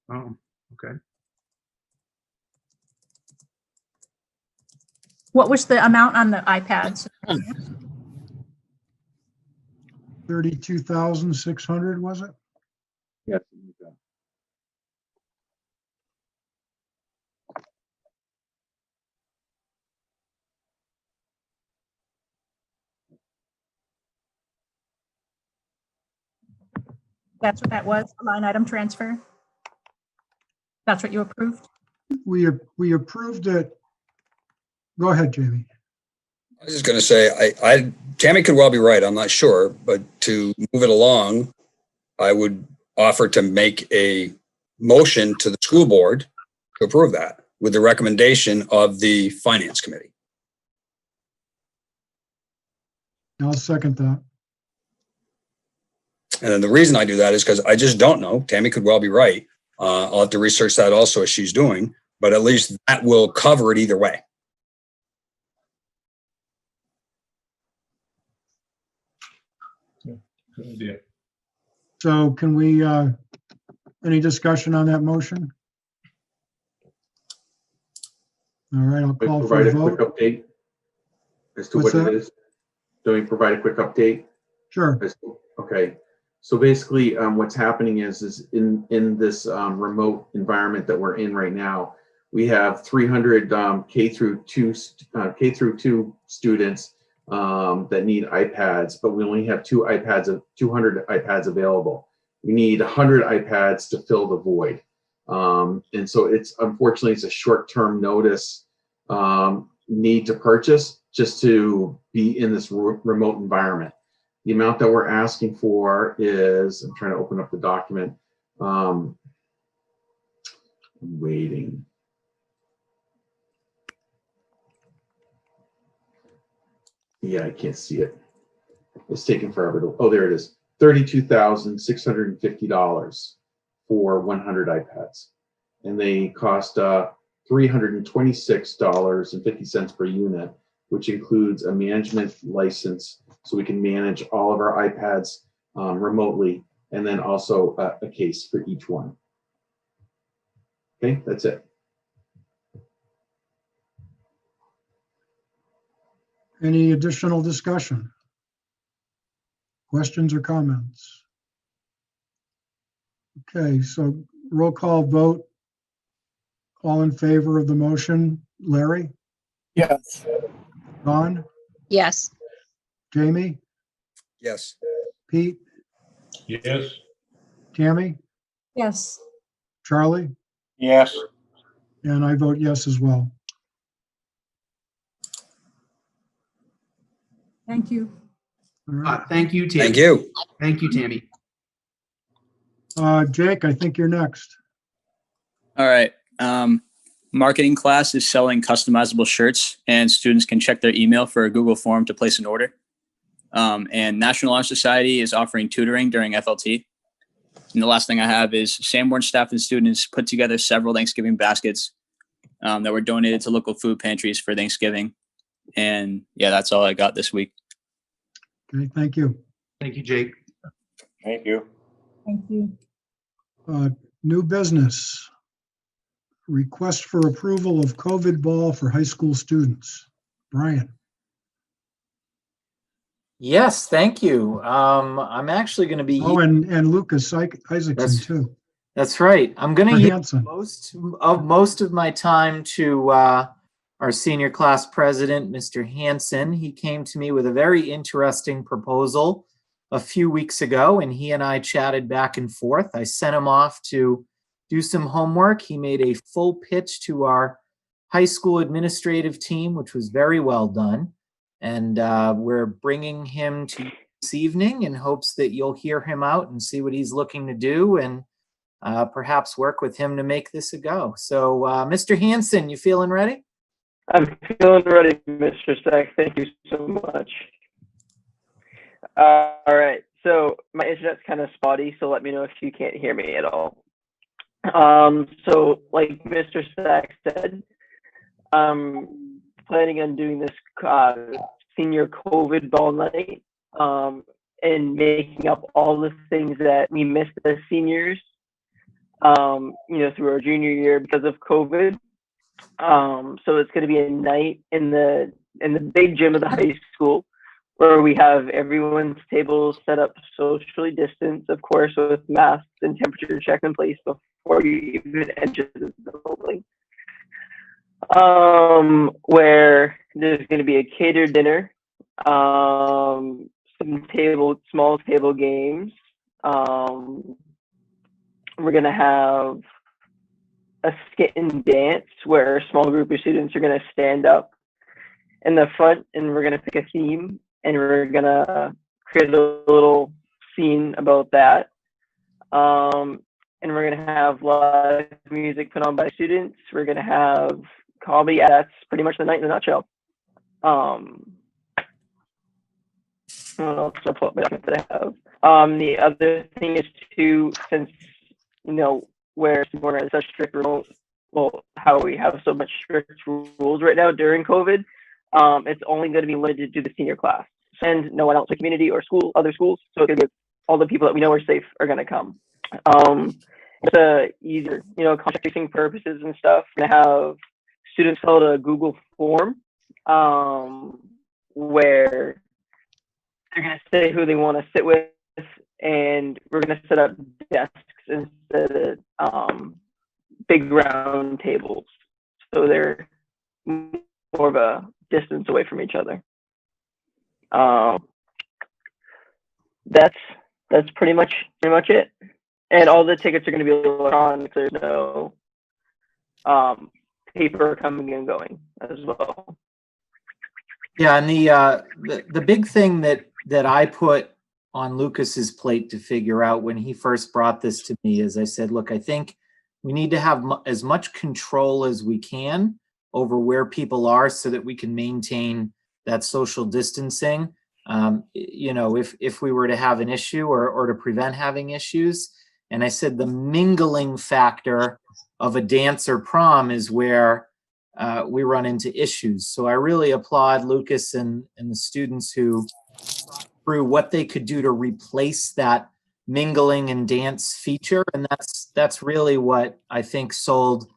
Oh, okay. What was the amount on the iPads? 32,600, was it? Yes. That's what that was, a line item transfer? That's what you approved? We approved it. Go ahead, Jamie. I was just going to say, Tammy could well be right. I'm not sure, but to move it along, I would offer to make a motion to the school board to approve that with the recommendation of the finance committee. I'll second that. And then the reason I do that is because I just don't know. Tammy could well be right. I'll have to research that also as she's doing, but at least that will cover it either way. Good idea. So can we, any discussion on that motion? All right, I'll call for Provide a a quick vote. update as to What's what that? it is. Do we provide a quick update? Sure. Okay. So basically, what's happening is in this remote environment that we're in right now, we have 300 K through 2 students that need iPads, but we only have 200 iPads available. We need 100 iPads to fill the void. And so unfortunately, it's a short-term notice need to purchase just to be in this remote environment. The amount that we're asking for is, I'm trying to open up the document. I'm waiting. Yeah, I can't see it. It's taking forever to, oh, there it is. $32,650 for 100 iPads. And they cost $326.50 per unit, which includes a management license so we can manage all of our iPads remotely, and then also a case for each one. Okay, that's it. Any additional discussion? Questions or comments? Okay, so roll call vote. All in favor of the motion, Larry? Yes. Dawn? Yes. Jamie? Yes. Pete? Yes. Tammy? Yes. Charlie? Yes. And I vote yes as well. Thank you. All right. Thank you, Tammy. Thank you. Thank you, Tammy. Jake, I think you're next. All right. Marketing class is selling customizable shirts, and students can check their email for a Google form to place an order. And National Honor Society is offering tutoring during FLT. And the last thing I have is Sanborn staff and students put together several Thanksgiving baskets that were donated to local food pantries for Thanksgiving. And yeah, that's all I got this week. Okay, thank you. Thank you, Jake. Thank you. Thank you. New business. Request for approval of COVID ball for high school students. Brian. Yes, thank you. I'm actually going to be. Oh, and Lucas Isaacson too. That's right. I'm going to use Hanson. most of my time to our senior class president, Mr. Hanson. He came to me with a very interesting proposal a few weeks ago, and he and I chatted back and forth. I sent him off to do some homework. He made a full pitch to our high school administrative team, which was very well done. And we're bringing him to you this evening in hopes that you'll hear him out and see what he's looking to do, and perhaps work with him to make this a go. So, Mr. Hanson, you feeling ready? I'm feeling ready, Mr. Stack. Thank you so much. All right. So my internet's kind of spotty, so let me know if you can't hear me at all. So like Mr. Stack said, planning on doing this senior COVID ball night and making up all the things that we missed as seniors, through our junior year because of COVID. So it's going to be a night in the big gym of the high school where we have everyone's tables set up socially distanced, of course, with masks and temperature checks in place before you even enter the building. Where there's going to be a catered dinner, some small table games. We're going to have a skit and dance where a small group of students are going to stand up in the front, and we're going to pick a theme, and we're going to create a little scene about that. And we're going to have live music put on by students. We're going to have comedy. That's pretty much the night in a nutshell. What else I'll put my document that I have. The other thing is too, since where Sanborn has such strict remote, how we have so much strict rules right now during COVID, it's only going to be limited to the senior class and no one else in the community or other schools. So it's going to be all the people that we know are safe are going to come. It's easier, contact tracing purposes and stuff. We're going to have students fill out a Google form where they're going to say who they want to sit with, and we're going to set up desks instead of big round tables, so they're more of a distance away from each other. That's pretty much it. And all the tickets are going to be electronic. There's no paper coming and going as well. Yeah, and the big thing that I put on Lucas's plate to figure out when he first brought this to me is I said, look, I think we need to have as much control as we can over where people are so that we can maintain that social distancing. If we were to have an issue or to prevent having issues. And I said the mingling factor of a dance or prom is where we run into issues. So I really applaud Lucas and the students who through what they could do to replace that mingling and dance feature. And that's really what I think sold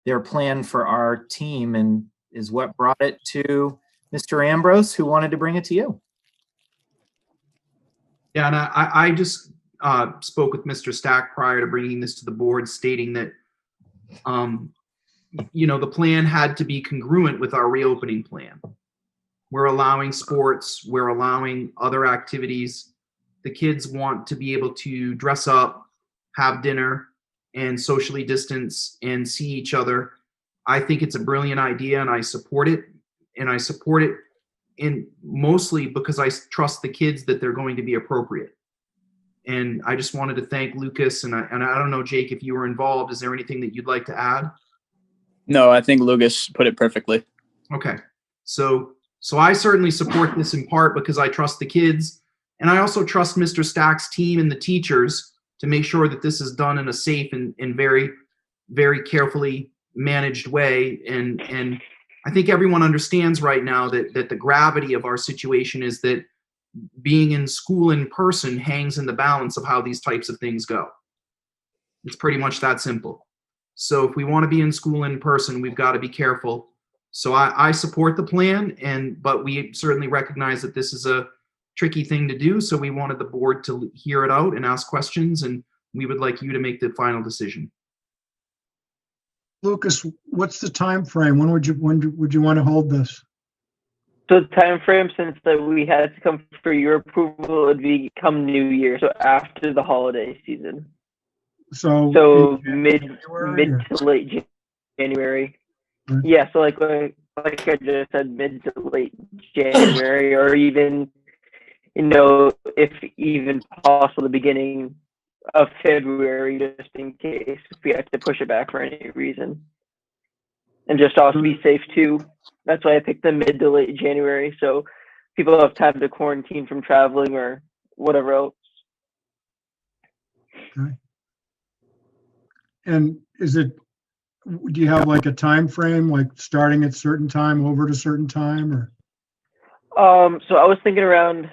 their plan for our team and is what brought it to Mr. Ambrose, who wanted to bring it to you. Yeah, and I just spoke with Mr. Stack prior to bringing this to the board, stating that, the plan had to be congruent with our reopening plan. We're allowing sports, we're allowing other activities. The kids want to be able to dress up, have dinner, and socially distance and see each other. I think it's a brilliant idea, and I support it. And I support it mostly because I trust the kids that they're going to be appropriate. And I just wanted to thank Lucas, and I don't know, Jake, if you were involved, is there anything that you'd like to add? No, I think Lucas put it perfectly. Okay. So I certainly support this in part because I trust the kids, and I also trust Mr. Stack's team and the teachers to make sure that this is done in a safe and very, very carefully managed way. And I think everyone understands right now that the gravity of our situation is that being in school in person hangs in the balance of how these types of things go. It's pretty much that simple. So if we want to be in school in person, we've got to be careful. So I support the plan, but we certainly recognize that this is a tricky thing to do. So we wanted the board to hear it out and ask questions, and we would like you to make the final decision. Lucas, what's the time frame? When would you want to hold this? So the time frame, since that we had to come for your approval, would be come New Year, so after the holiday season. So mid to late January. Right. Yeah, so like I just said, mid to late January, or even, if even possible, the beginning of February, just in case if we have to push it back for any reason. And just also be safe too. That's why I picked the mid to late January, so people have time to quarantine from traveling or whatever else. Okay. And do you have like a time frame, like starting at certain time, over to certain time, or? So I was thinking around,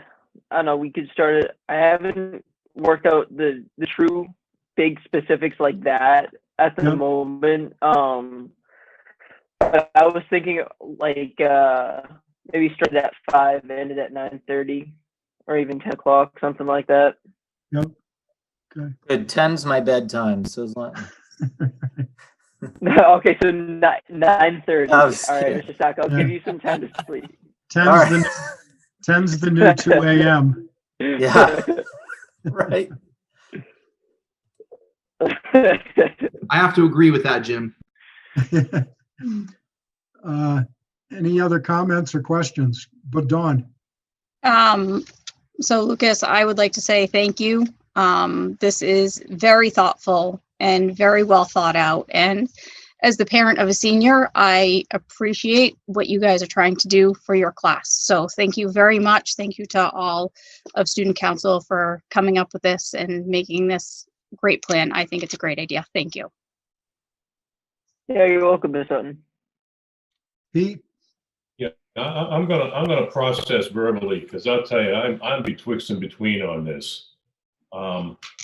I don't know, we could start it. I haven't worked out the true big specifics like that at the moment. But I was thinking like maybe start at 5, ended at 9:30, or even 10 o'clock, something like that. Yep. Okay. Good. 10's my bedtime, so as long. Okay, so 9:30. All right, Mr. Stack, I'll give you some time to sleep. 10's the new 2 a.m. Yeah. Right. I have to agree with that, Jim. Any other comments or questions? But Dawn. So Lucas, I would like to say thank you. This is very thoughtful and very well thought out. And as the parent of a senior, I appreciate what you guys are trying to do for your class. So thank you very much. Thank you to all of Student Council for coming up with this and making this great plan. I think it's a great idea. Thank you. Yeah, you're welcome, Ms. Sutton. Pete? Yeah, I'm gonna process verbally, because I'll tell you, I'm betwixt and between on this.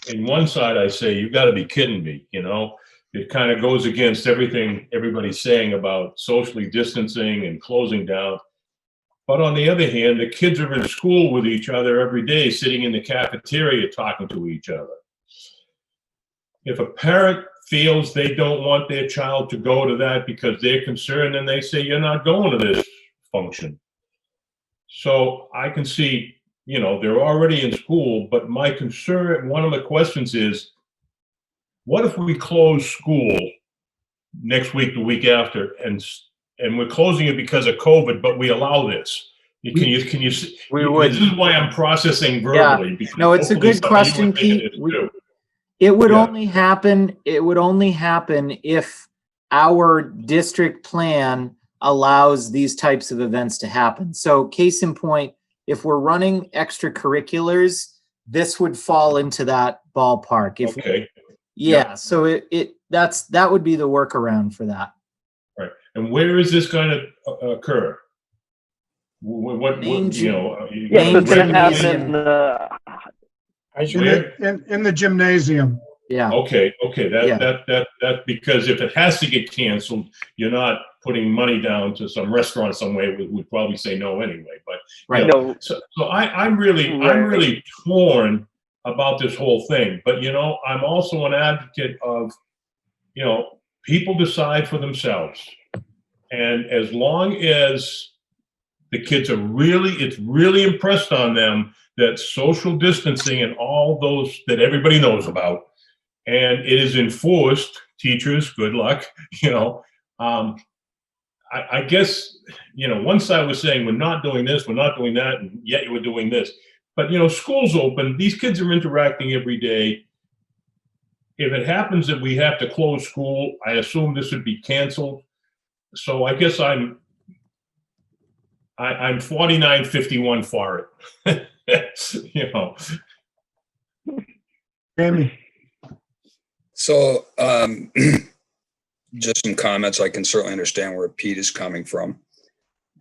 In one side, I say, you got to be kidding me. It kind of goes against everything everybody's saying about socially distancing and closing down. But on the other hand, the kids are in school with each other every day, sitting in the cafeteria talking to each other. If a parent feels they don't want their child to go to that because they're concerned, and they say, you're not going to this function. So I can see, they're already in school, but my concern, one of the questions is, what if we close school next week, the week after, and we're closing it because of COVID, but we allow this? Can you? We would. This is why I'm processing verbally. Yeah. No, it's a good question, Pete. It would only happen. It would only happen if our district plan allows these types of events to happen. So, case in point, if we're running extracurriculars, this would fall into that ballpark. Okay. So that would be the workaround for that. Right. And where is this going to occur? What it's going to happen in the gymnasium. Yeah. Okay. That because if it has to get canceled, you're not putting money down to some restaurant somewhere. We'd probably say no anyway. But right. So I'm really torn about this whole thing. But I'm also an advocate of, people decide for themselves, and as long as the kids are it's really impressed on them that social distancing and all those that everybody knows about, and it is enforced. Teachers, good luck. I guess one side was saying we're not doing this, we're not doing that, and yet you were doing this. But school's open. These kids are interacting every day. If it happens that we have to close school, I assume this would be canceled. So I guess I'm 49-51 for it. You know. Jamie, So just some comments. I can certainly understand where Pete is coming from.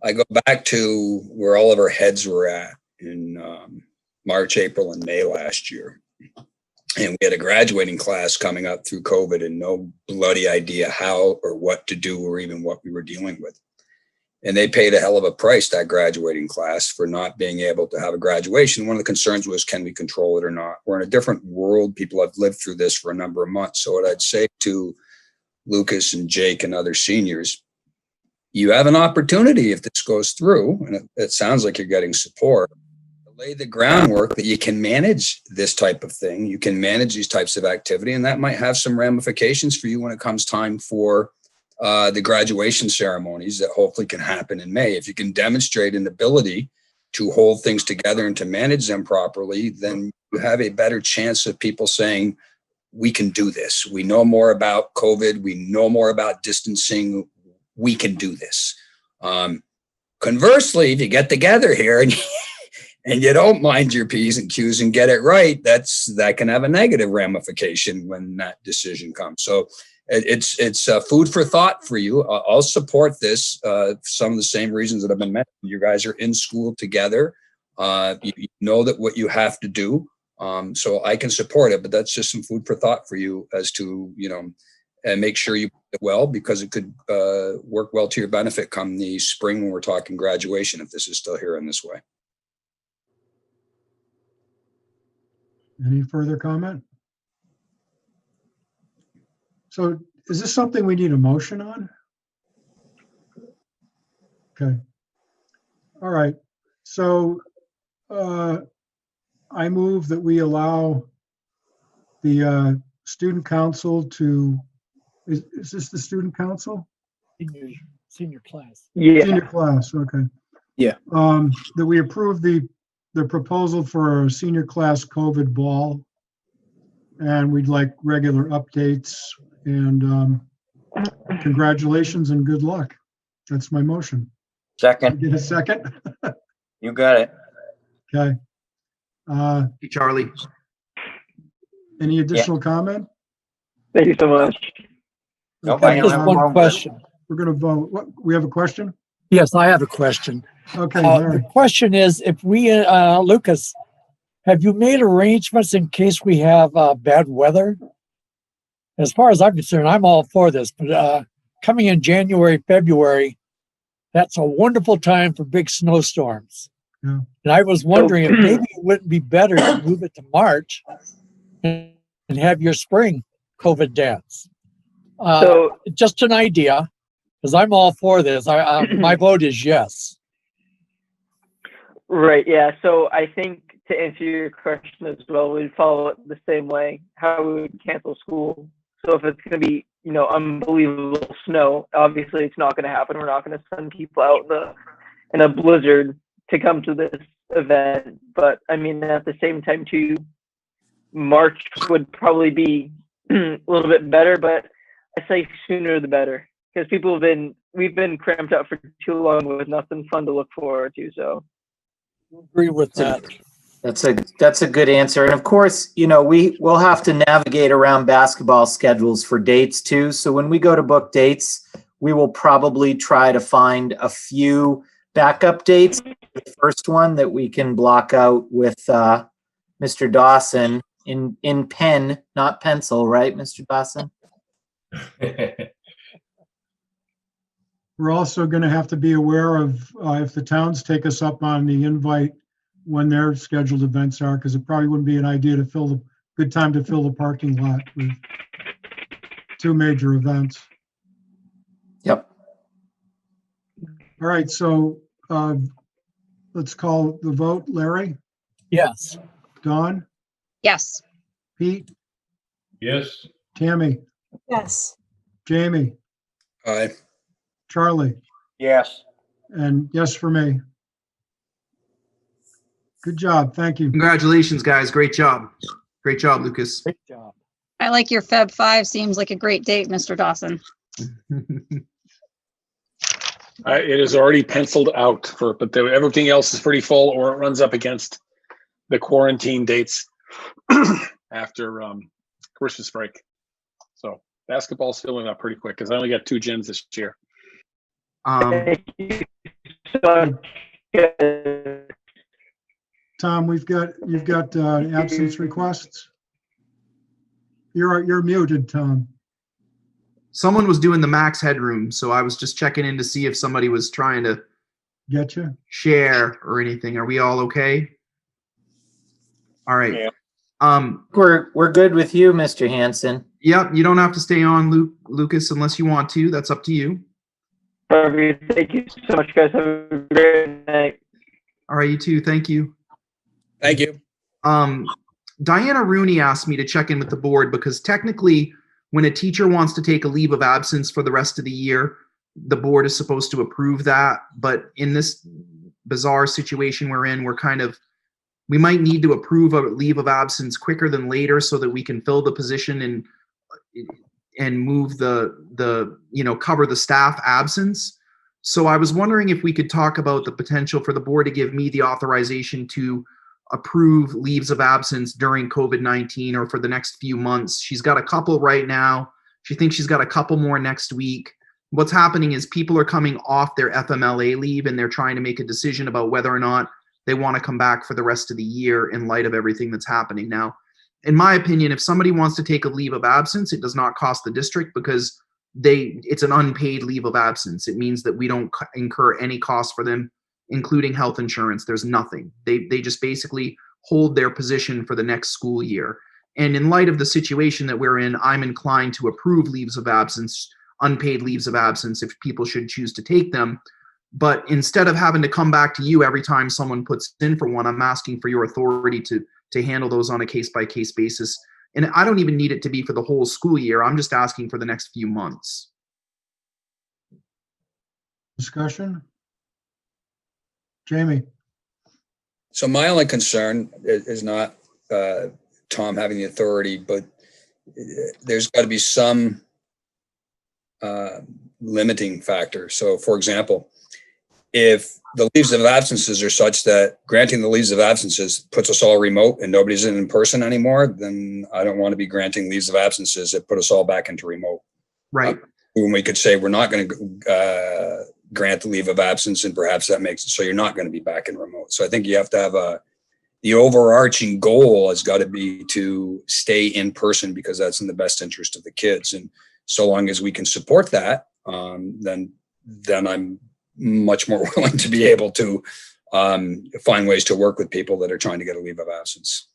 I go back to where all of our heads were at in March, April, and May last year. And we had a graduating class coming up through COVID and no bloody idea how or what to do or even what we were dealing with. And they paid a hell of a price, that graduating class, for not being able to have a graduation. One of the concerns was, can we control it or not? We're in a different world. People have lived through this for a number of months. So what I'd say to Lucas and Jake and other seniors, you have an opportunity if this goes through, and it sounds like you're getting support, to lay the groundwork that you can manage this type of thing. You can manage these types of activity, and that might have some ramifications for you when it comes time for the graduation ceremonies that hopefully can happen in May. If you can demonstrate an ability to hold things together and to manage them properly, then you have a better chance of people saying, we can do this. We know more about COVID. We know more about distancing. We can do this. Conversely, if you get together here and you don't mind your P's and Q's and get it right, that can have a negative ramification when that decision comes. So it's food for thought for you. I'll support this. Some of the same reasons that have been mentioned. You guys are in school together. You know that what you have to do. So I can support it, but that's just some food for thought for you as to, and make sure you do it well, because it could work well to your benefit come the spring when we're talking graduation, if this is still here in this way. any further comment? So is this something we need a motion on? Okay. All right. So I move that we allow the student council to, is this the student council? Senior class. Yeah. Senior class, okay. Yeah. That we approve the proposal for a senior class COVID ball. And we'd like regular updates, and congratulations and good luck. That's my motion. Second, Get a second? you got it. Okay. Hey, Charlie. Any additional comment? Thank you so much. Nope, Okay, I don't Just have a one problem with it. question. we're going to vote. What, we have a question? Yes, I have a question. Okay, The Larry. question is, if we, Lucas, have you made arrangements in case we have bad weather? As far as I'm concerned, I'm all for this, but coming in January, February, that's a wonderful time for big snowstorms. Yeah. And I was wondering if maybe it wouldn't be better to move it to March and have your spring COVID dance. So Just an idea, because I'm all for this. My vote is yes. right, yeah. So I think to answer your question as well, we'd follow it the same way, how we would cancel school. So if it's going to be, unbelievable snow, obviously it's not going to happen. We're not going to send people out in a blizzard to come to this event. But I mean, at the same time too, March would probably be a little bit better, but I say sooner the better, because we've been cramped out for too long with nothing fun to look forward to. So Agree with that. That's a good answer. And of course, we'll have to navigate around basketball schedules for dates too. So when we go to book dates, we will probably try to find a few backup dates. The first one that we can block out with Mr. Dawson in pen, not pencil, right, Mr. Dawson? We're also going to have to be aware of if the towns take us up on the invite when their scheduled events are, because it probably wouldn't be an idea to good time to fill the parking lot with two major events. Yep. All right, so let's call the vote. Larry, Yes. Dawn, Yes. Pete, Yes. Tammy, Yes. Jamie, Aye. Charlie, Yes. and yes for me. Good job. Thank you. Congratulations, guys. Great job. Great job, Lucas. Great job. I like your Feb 5. Seems like a great date, Mr. Dawson. It is already penciled out but everything else is pretty full, or it runs up against the quarantine dates after Christmas break. So basketball's filling up pretty quick because I only got 2 gyms this year. Thank you so much. Tom, you've got absence requests. You're muted, Tom. Someone was doing the max headroom, so I was just checking in to see if somebody was trying to Get you? share or anything. Are we all okay? All right. Yeah. We're good with you, Mr. Hanson. Yep, you don't have to stay on, Lucas, unless you want to. That's up to you. Perfect. Thank you so much, guys. Have a great night. All right, you too. Thank you. Thank you. Diana Rooney asked me to check in with the board because technically when a teacher wants to take a leave of absence for the rest of the year, the board is supposed to approve that. But in this bizarre situation we're in, we might need to approve a leave of absence quicker than later so that we can fill the position and move cover the staff absence. So I was wondering if we could talk about the potential for the board to give me the authorization to approve leaves of absence during COVID-19 or for the next few months. She's got a couple right now. She thinks she's got a couple more next week. What's happening is people are coming off their FMLA leave and they're trying to make a decision about whether or not they want to come back for the rest of the year in light of everything that's happening now. In my opinion, if somebody wants to take a leave of absence, it does not cost the district because it's an unpaid leave of absence. It means that we don't incur any cost for them, including health insurance. There's nothing. They just basically hold their position for the next school year. And in light of the situation that we're in, I'm inclined to approve leaves of absence, unpaid leaves of absence, if people should choose to take them. But instead of having to come back to you every time someone puts in for one, I'm asking for your authority to handle those on a case-by-case basis. And I don't even need it to be for the whole school year. I'm just asking for the next few months. Discussion? Jamie? So my only concern is not Tom having the authority, but there's got to be some limiting factor. So for example, if the leaves of absences are such that granting the leaves of absences puts us all remote and nobody's in person anymore, then I don't want to be granting leaves of absences that put us all back into remote. Right. When we could say we're not going to grant the leave of absence, and perhaps that makes it so you're not going to be back in remote. So I think you have to have the overarching goal has got to be to stay in person because that's in the best interest of the kids. And so long as we can support that, then I'm much more willing to be able to find ways to work with people that are trying to get a leave of absence.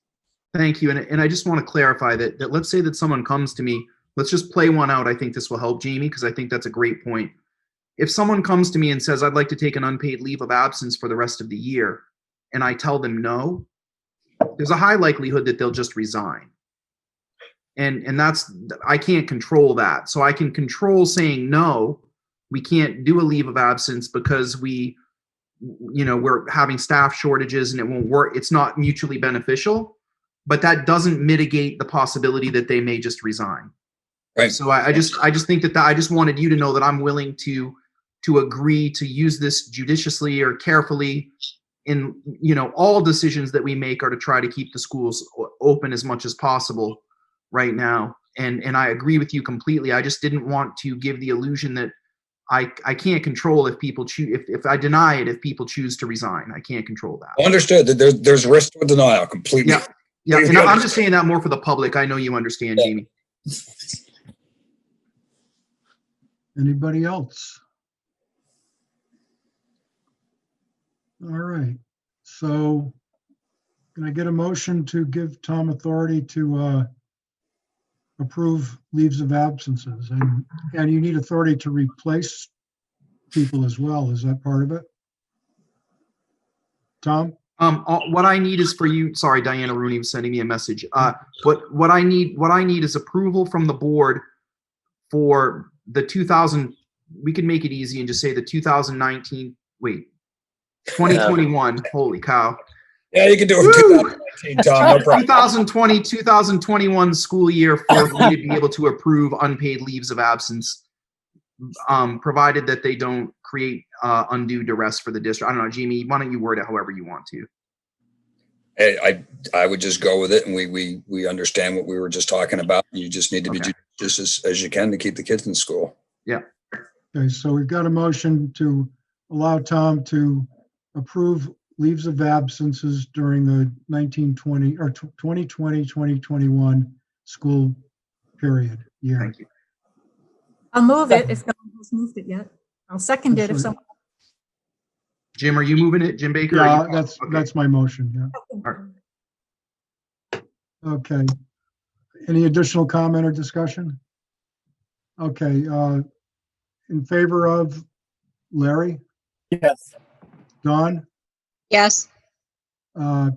Thank you. And I just want to clarify that let's say that someone comes to me, let's just play one out. I think this will help Jamie, because I think that's a great point. If someone comes to me and says, I'd like to take an unpaid leave of absence for the rest of the year, and I tell them no, there's a high likelihood that they'll just resign. And that's, I can't control that. So I can control saying, no, we can't do a leave of absence because we're having staff shortages and it won't work. It's not mutually beneficial, but that doesn't mitigate the possibility that they may just resign. Right. So I just think that I just wanted you to know that I'm willing to agree to use this judiciously or carefully. In all decisions that we make are to try to keep the schools open as much as possible right now. And I agree with you completely. I just didn't want to give the illusion that I can't control if people choose, if I deny it, if people choose to resign. I can't control that. Understood. There's risk to denial completely. Yeah. And I'm just saying that more for the public. I know you understand, Jamie. Anybody else? All right. So can I get a motion to give Tom authority to approve leaves of absences? And you need authority to replace people as well. Is that part of it? Tom? What I need is for you. Sorry, Diana Rooney was sending me a message. What I need is approval from the board for the 2000. We can make it easy and just say the 2019. Wait, 2021. Holy cow! Yeah, you can do it. 2019, Tom. No problem. 2020, 2021 school year for me to be able to approve unpaid leaves of absence provided that they don't create undue duress for the district. I don't know, Jamie, why don't you word it however you want to? I would just go with it, and we understand what we were just talking about. You just need to be Okay. judicious as you can to keep the kids in school. Yeah. Okay, so we've got a motion to allow Tom to approve leaves of absences during the 2020, 2021 school period year. Thank you. I'll move it if no one has moved it yet. I'll second it if That's someone. Jim, are you moving it? Jim Baker? Yeah, Are you- okay. that's my motion, yeah. All right. Okay. Any additional comment or discussion? Okay, in favor of Larry, Yes. Don, Yes.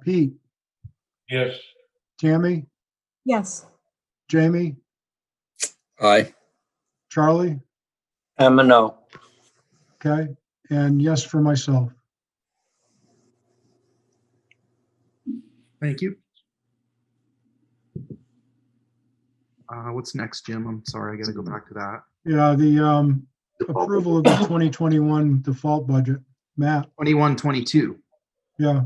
Pete, Yes. Tammy, Yes. Jamie, Aye. Charlie, I'm a no. okay, and yes for myself. Thank you. What's next, Jim? I'm sorry, I got to go back to that. Yeah, the approval of the 2021 default budget. Matt, 21-22. yeah.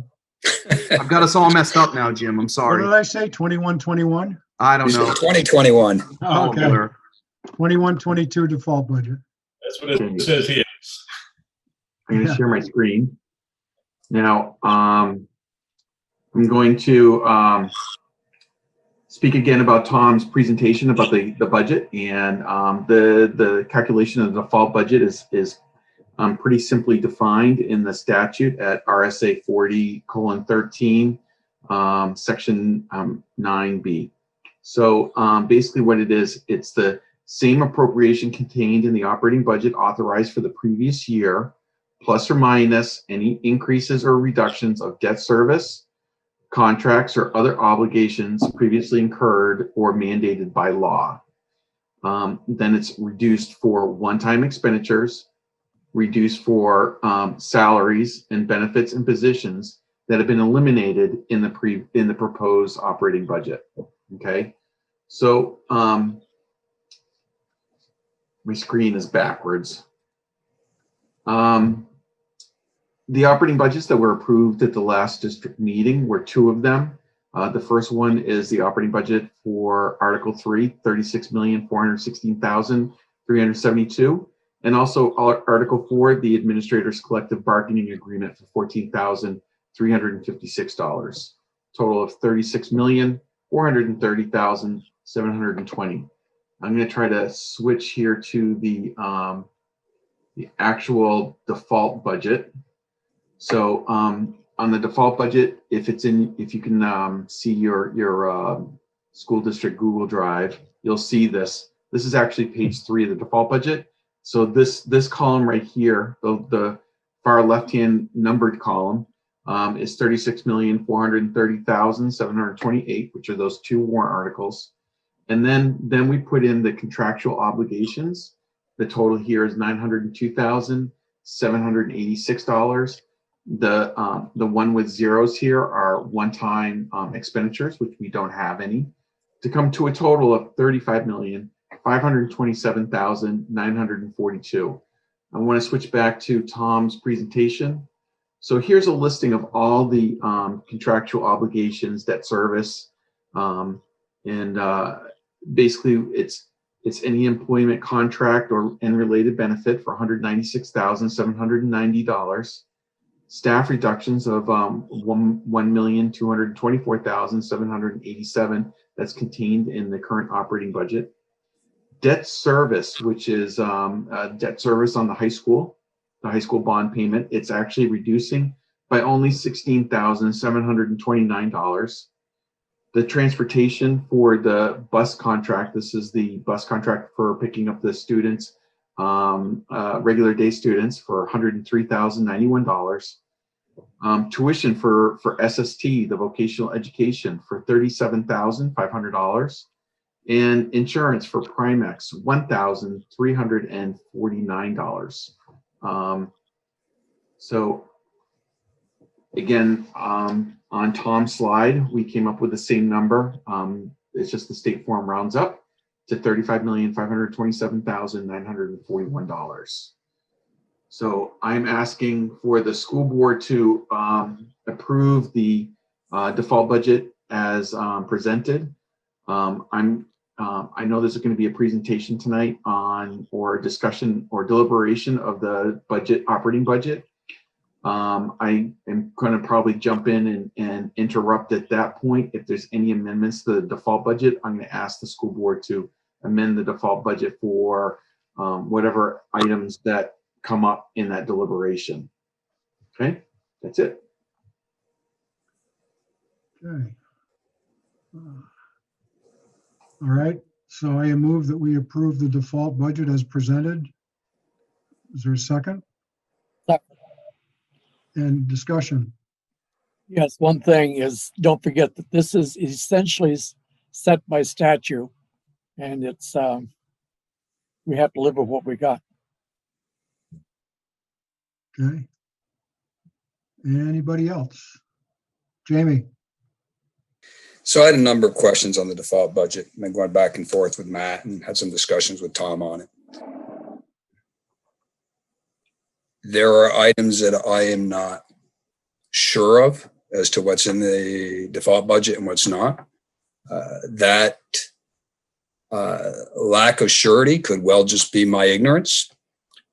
I've got us all messed up now, Jim. I'm What sorry. did I say, 21-21? I don't know. 2021. All Okay, blur. 21-22 default budget. That's what it says here. I'm going to Yeah. share my screen. Now, I'm going to speak again about Tom's presentation about the budget, and the calculation of the default budget is pretty simply defined in the statute at RSA 40:13, section 9B. So basically what it is, it's the same appropriation contained in the operating budget authorized for the previous year, plus or minus any increases or reductions of debt service, contracts, or other obligations previously incurred or mandated by law. Then it's reduced for one-time expenditures, reduced for salaries and benefits and positions that have been eliminated in the proposed operating budget. Okay, so my screen is backwards. The operating budgets that were approved at the last district meeting were two of them. The first one is the operating budget for Article 3, $36,416,372. And also Article 4, the Administrator's Collective Bargaining Agreement for $14,356. Total of $36,430,720. I'm going to try to switch here to the actual default budget. So on the default budget, if you can see your school district Google Drive, you'll see this. This is actually page 3 of the default budget. So this column right here, the far left-hand numbered column, is $36,430,728, which are those two warrant articles. And then we put in the contractual obligations. The total here is $902,786. The one with zeros here are one-time expenditures, which we don't have any, to come to a total of $35,527,942. I want to switch back to Tom's presentation. So here's a listing of all the contractual obligations, debt service, and basically it's any employment contract and related benefit for $196,790. Staff reductions of $1,224,787. That's contained in the current operating budget. Debt service, which is debt service on the high school bond payment, it's actually reducing by only $16,729. The transportation for the bus contract, this is the bus contract for picking up the students, regular day students, for $103,091. Tuition for SST, the vocational education, for $37,500. And insurance for Primex, $1,349. So again, on Tom's slide, we came up with the same number. It's just the state form rounds up. to $35,527,941. So I'm asking for the school board to approve the default budget as presented. I know there's going to be a presentation tonight or discussion or deliberation of the operating budget. I am going to probably jump in and interrupt at that point. If there's any amendments to the default budget, I'm going to ask the school board to amend the default budget for whatever items that come up in that deliberation. Okay, that's it. Okay. All right, so I move that we approve the default budget as presented. Is there a second? Second. And discussion? Yes, one thing is, don't forget that this is essentially set by statute, and it's, we have to live with what we got. Okay. Anybody else? Jamie? So I had a number of questions on the default budget. I've been going back and forth with Matt and had some discussions with Tom on it. There are items that I am not sure of as to what's in the default budget and what's not. That lack of surety could well just be my ignorance.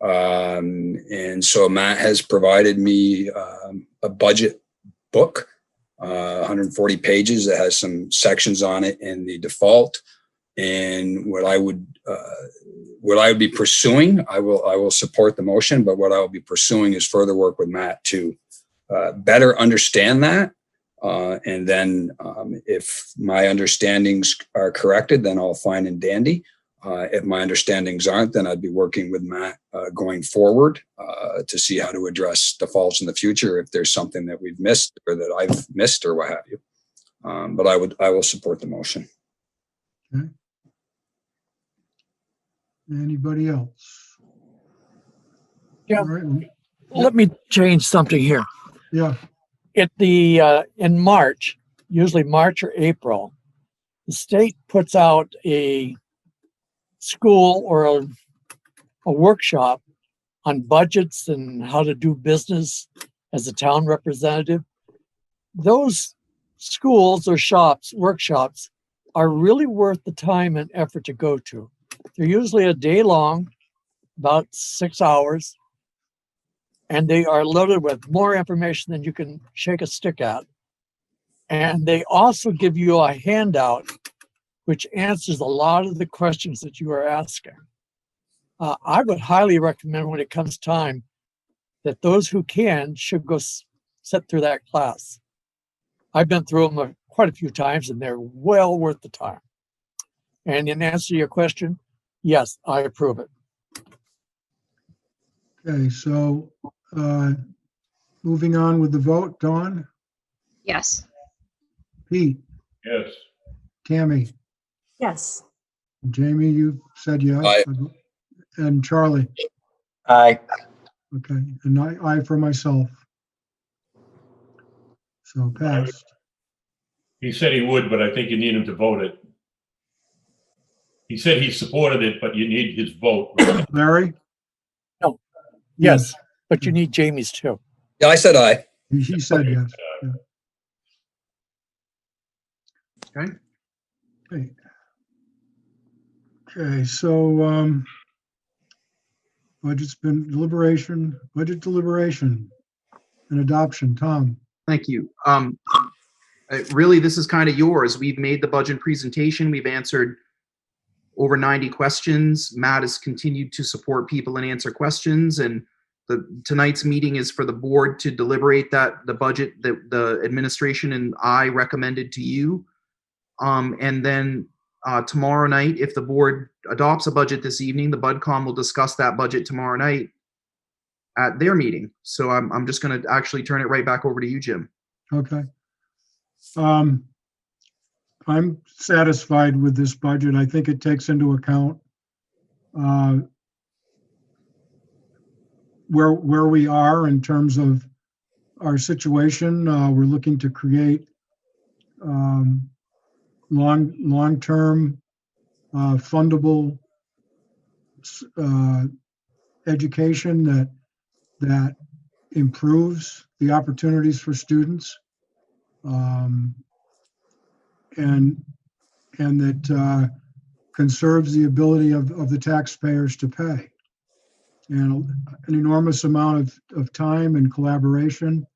And so Matt has provided me a budget book, 140 pages that has some sections on it in the default. And what I would be pursuing, I will support the motion, but what I will be pursuing is further work with Matt to better understand that. And then if my understandings are corrected, then all fine and dandy. If my understandings aren't, then I'd be working with Matt going forward to see how to address defaults in the future if there's something that we've missed or that I've missed or what have you. But I will support the motion. Okay. Anybody else? Yeah. All right. Let me change something here. Yeah. In March, usually March or April, the state puts out a school or a workshop on budgets and how to do business as a town representative. Those schools or workshops are really worth the time and effort to go to. They're usually a day long, about 6 hours, and they are loaded with more information than you can shake a stick at. And they also give you a handout which answers a lot of the questions that you are asking. I would highly recommend when it comes time that those who can should go sit through that class. I've been through them quite a few times and they're well worth the time. And in answer to your question, yes, I approve it. Okay, so moving on with the vote, Dawn? Yes. Pete? Yes. Tammy? Yes. Jamie, you said yes. Aye. And Charlie? Aye. Okay, and I for myself. So passed. He said he would, but I think you need him to vote it. He said he supported it, but you need his vote. Larry? No. Yes, but you need Jamie's too. Yeah, I said aye. He said yes. Yeah. Okay. Okay. Okay, so budget deliberation and adoption. Tom? Thank you. Really, this is kind of yours. We've made the budget presentation. We've answered over 90 questions. Matt has continued to support people and answer questions. And tonight's meeting is for the board to deliberate the budget that the administration and I recommended to you. And then tomorrow night, if the board adopts a budget this evening, the BudCom will discuss that budget tomorrow night at their meeting. So I'm just going to actually turn it right back over to you, Jim. Okay. I'm satisfied with this budget. I think it takes into account where we are in terms of our situation. We're looking to create long-term fundable education that improves the opportunities for students, and that conserves the ability of the taxpayers to pay. And an enormous amount of time and collaboration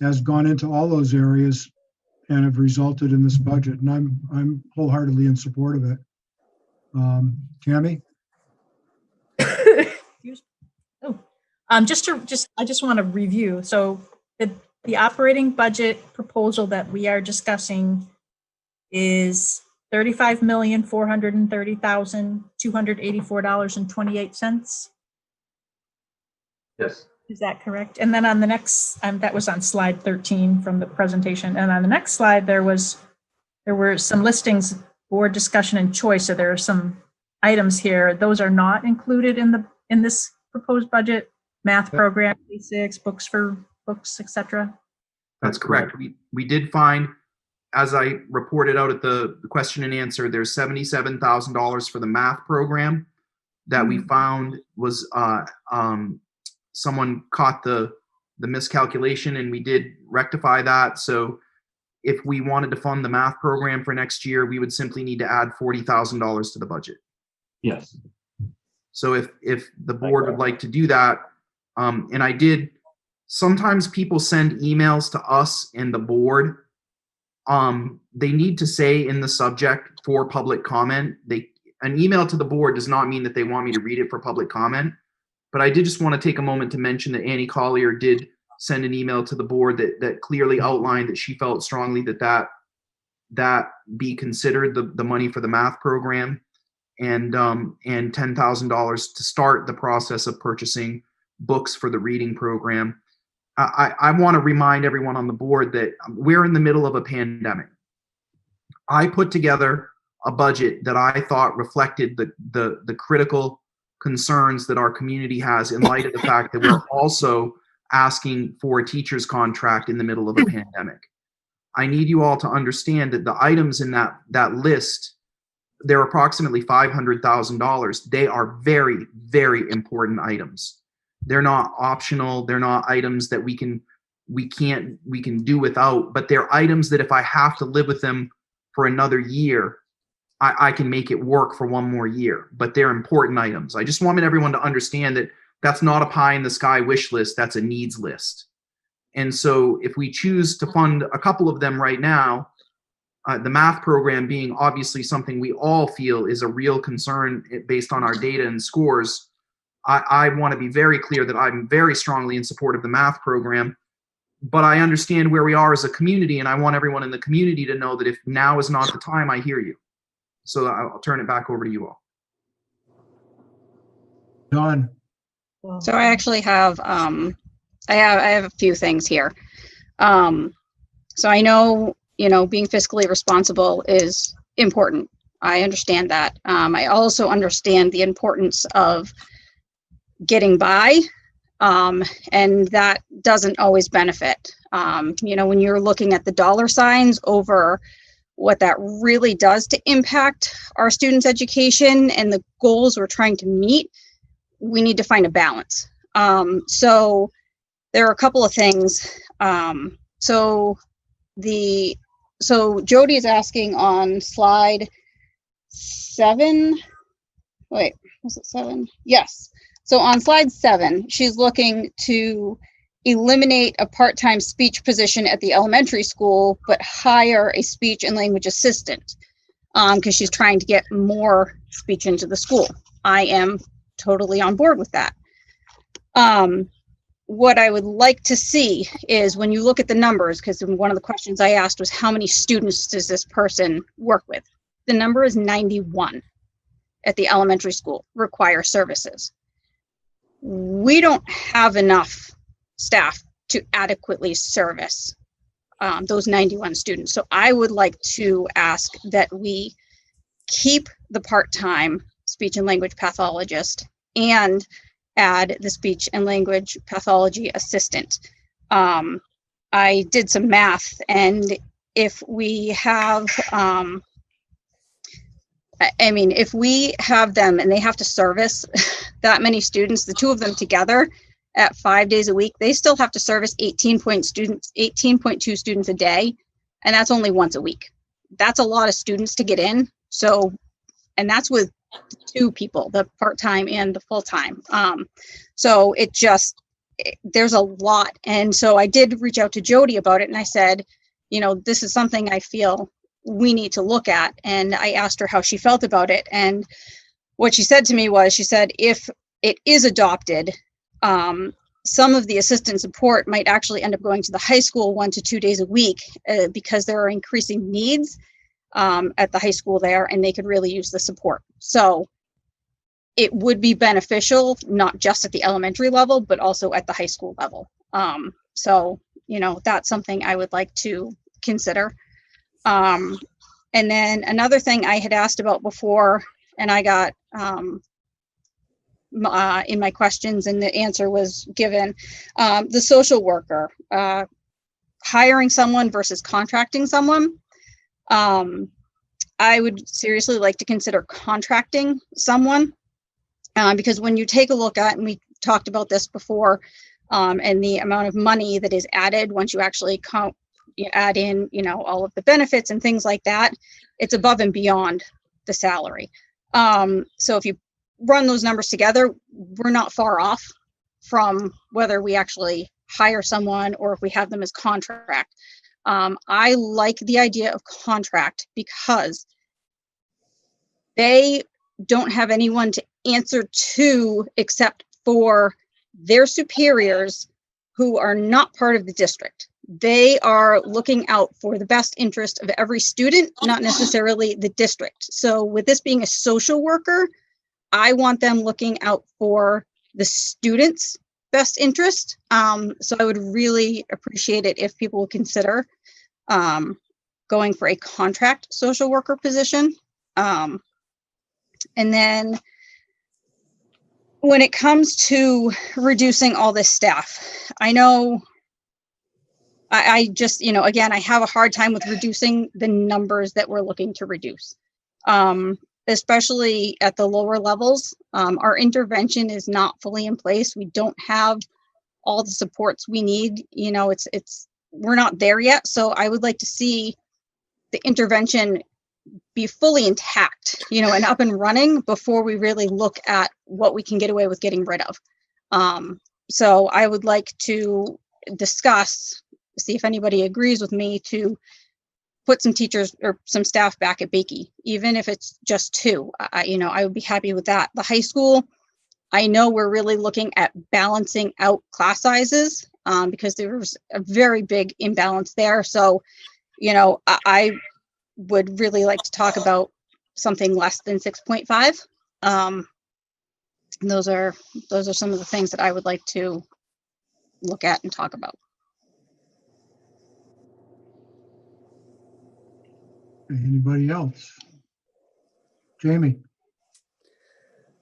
has gone into all those areas and have resulted in this budget. And I'm wholeheartedly in support of it. Tammy? I just want to review. So the operating budget proposal that we are discussing is $35,430,284.28. Yes. Is that correct? And then on the next, that was on slide 13 from the presentation. And on the next slide, there were some listings, board discussion and choice. So there are some items here. Those are not included in this proposed budget. Math program, basics, books, etc. That's correct. We did find, as I reported out at the question and answer, there's $77,000 for the math program that we found was someone caught the miscalculation, and we did rectify that. So if we wanted to fund the math program for next year, we would simply need to add $40,000 to the budget. Yes. So if the board would like to do that, and I did, sometimes people send emails to us and the board. They need to say in the subject for public comment. An email to the board does not mean that they want me to read it for public comment. But I did just want to take a moment to mention that Annie Collier did send an email to the board that clearly outlined that she felt strongly that be considered the money for the math program, and $10,000 to start the process of purchasing books for the reading program. I want to remind everyone on the board that we're in the middle of a pandemic. I put together a budget that I thought reflected the critical concerns that our community has in light of the fact that we're also asking for a teacher's contract in the middle of a pandemic. I need you all to understand that the items in that list, they're approximately $500,000. They are very, very important items. They're not optional. They're not items that we can do without, but they're items that if I have to live with them for another year, I can make it work for one more year, but they're important items. I just wanted everyone to understand that that's not a pie in the sky wish list. That's a needs list. And so if we choose to fund a couple of them right now, the math program being obviously something we all feel is a real concern based on our data and scores, I want to be very clear that I'm very strongly in support of the math program, but I understand where we are as a community, and I want everyone in the community to know that if now is not the time, I hear you. So I'll turn it back over to you all. Dawn. So I actually have, I have a few things here. So I know, being fiscally responsible is important. I understand that. I also understand the importance of getting by, and that doesn't always benefit. When you're looking at the dollar signs over what that really does to impact our students' education and the goals we're trying to meet, we need to find a balance. So there are a couple of things. So Jody is asking on slide 7. Wait, was it 7? Yes. So on slide 7, she's looking to eliminate a part-time speech position at the elementary school, but hire a speech and language assistant, because she's trying to get more speech into the school. I am totally on board with that. What I would like to see is when you look at the numbers, because one of the questions I asked was how many students does this person work with? The number is 91 at the elementary school, require services. We don't have enough staff to adequately service those 91 students. So I would like to ask that we keep the part-time speech and language pathologist and add the speech and language pathology assistant. I did some math, and if we have I mean, if we have them and they have to service that many students, the two of them together at 5 days a week, they still have to service 18.2 students a day. And that's only once a week. That's a lot of students to get in. So, and that's with two people, the part-time and the full-time. So there's a lot. And so I did reach out to Jody about it, and I said, you know, this is something I feel we need to look at. And I asked her how she felt about it. And what she said to me was, she said, if it is adopted, some of the assistant support might actually end up going to the high school 1 to 2 days a week because there are increasing needs at the high school there, and they could really use the support. So it would be beneficial, not just at the elementary level, but also at the high school level. So, you know, that's something I would like to consider. And then another thing I had asked about before, and I got in my questions, and the answer was given, the social worker, hiring someone versus contracting someone. I would seriously like to consider contracting someone, because when you take a look at, and we talked about this before, and the amount of money that is added once you actually you add in, you know, all of the benefits and things like that, it's above and beyond the salary. So if you run those numbers together, we're not far off from whether we actually hire someone or if we have them as contract. I like the idea of contract because they don't have anyone to answer to except for their superiors who are not part of the district. They are looking out for the best interest of every student, not necessarily the district. So with this being a social worker, I want them looking out for the students' best interest. So I would really appreciate it if people would consider going for a contract social worker position. And then when it comes to reducing all this staff, I know I just, you know, again, I have a hard time with reducing the numbers that we're looking to reduce, especially at the lower levels. Our intervention is not fully in place. We don't have all the supports we need. You know, we're not there yet. So I would like to see the intervention be fully intact, you know, and up and running before we really look at what we can get away with getting rid of. So I would like to discuss, see if anybody agrees with me, to put some teachers or some staff back at Bakey, even if it's just 2. You know, I would be happy with that. The high school, I know we're really looking at balancing out class sizes because there was a very big imbalance there. So, you know, I would really like to talk about something less than 6.5. Those are some of the things that I would like to look at and talk about. Anybody else? Jamie?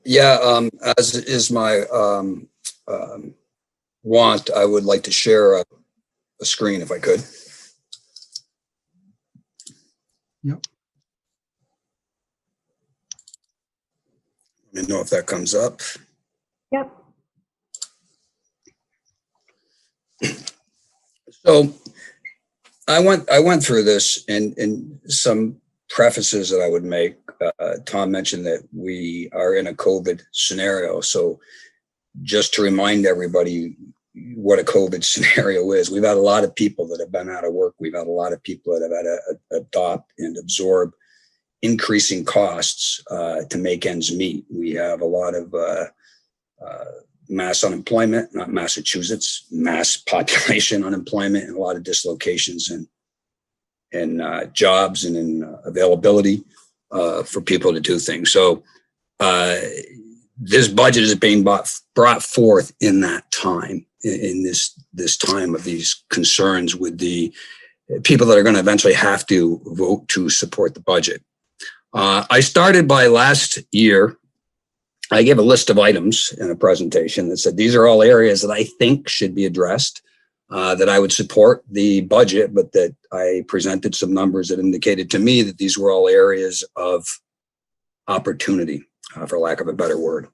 Yeah, as is my want, I would like to share a screen if I could. Yep. Let me know if that comes up. Yep. So I went through this and some prefaces that I would make. Tom mentioned that we are in a COVID scenario. So just to remind everybody what a COVID scenario is, we've had a lot of people that have been out of work. We've had a lot of people that have had to adopt and absorb increasing costs to make ends meet. We have a lot of mass unemployment, not Massachusetts, mass population unemployment, and a lot of dislocations in jobs and in availability for people to do things. So this budget is being brought forth in that time, in this time of these concerns with the people that are going to eventually have to vote to support the budget. I started by last year. I gave a list of items in a presentation that said, these are all areas that I think should be addressed, that I would support the budget, but that I presented some numbers that indicated to me that these were all areas of opportunity, for lack of a better word.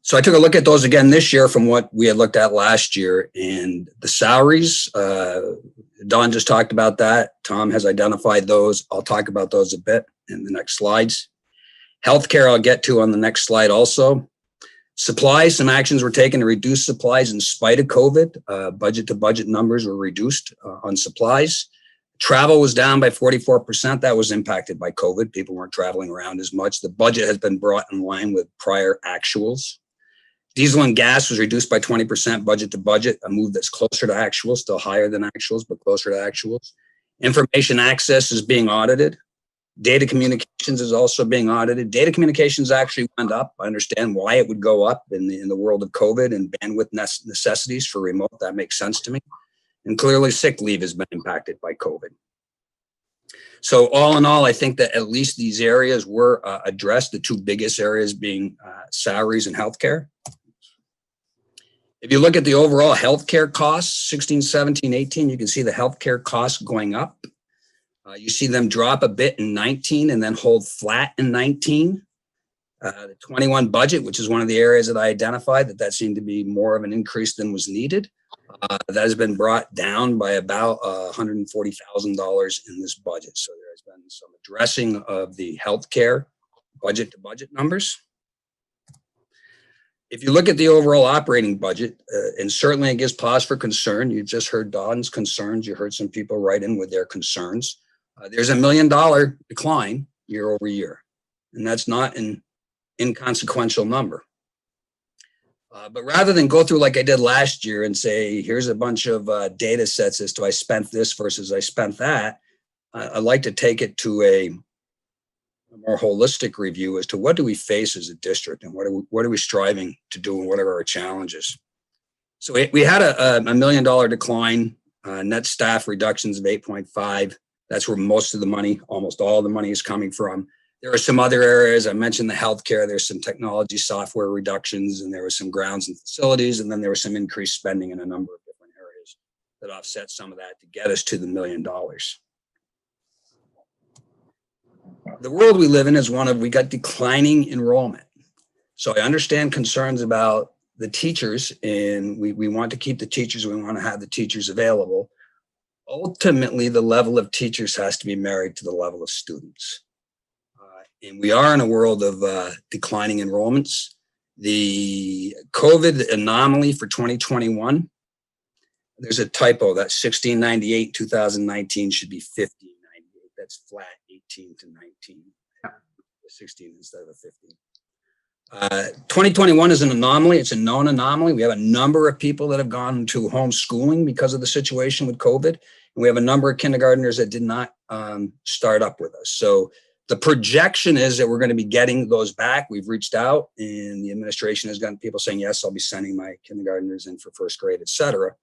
So I took a look at those again this year from what we had looked at last year, and the salaries, Don just talked about that. Tom has identified those. I'll talk about those a bit in the next slides. Healthcare I'll get to on the next slide also. Supplies, some actions were taken to reduce supplies in spite of COVID. Budget to budget numbers were reduced on supplies. Travel was down by 44%. That was impacted by COVID. People weren't traveling around as much. The budget has been brought in line with prior actuals. Diesel and gas was reduced by 20% budget to budget, a move that's closer to actuals, still higher than actuals, but closer to actuals. Information access is being audited. Data communications is also being audited. Data communications actually went up. I understand why it would go up in the world of COVID and bandwidth necessities for remote. That makes sense to me. And clearly sick leave has been impacted by COVID. So all in all, I think that at least these areas were addressed, the two biggest areas being salaries and healthcare. If you look at the overall healthcare costs, 16, 17, 18, you can see the healthcare costs going up. You see them drop a bit in 19 and then hold flat in 19. The 21 budget, which is one of the areas that I identified that seemed to be more of an increase than was needed. That has been brought down by about $140,000 in this budget. So there has been some addressing of the healthcare budget to budget numbers. If you look at the overall operating budget, and certainly it gives pause for concern. You just heard Don's concerns. You heard some people write in with their concerns. There's $1 million decline year over year, and that's not an inconsequential number. But rather than go through like I did last year and say, here's a bunch of data sets as to I spent this versus I spent that, I'd like to take it to a more holistic review as to what do we face as a district and what are we striving to do and what are our challenges. So we had a $1 million decline, net staff reductions of 8.5. That's where most of the money, almost all the money is coming from. There are some other areas. I mentioned the healthcare. There's some technology software reductions, and there was some grounds and facilities, and then there was some increased spending in a number of different areas that offset some of that to get us to the $1 million. The world we live in is one of, we got declining enrollment. So I understand concerns about the teachers, and we want to keep the teachers. We want to have the teachers available. Ultimately, the level of teachers has to be married to the level of students. And we are in a world of declining enrollments. The COVID anomaly for 2021, there's a typo. That 1698 2019 should be 1598. That's flat 18 to 19. 16 instead of a 15. 2021 is an anomaly. It's a known anomaly. We have a number of people that have gone to homeschooling because of the situation with COVID. And we have a number of kindergartners that did not start up with us. So the projection is that we're going to be getting those back. We've reached out, and the administration has gotten people saying, yes, I'll be sending my kindergartners in for first grade, et cetera.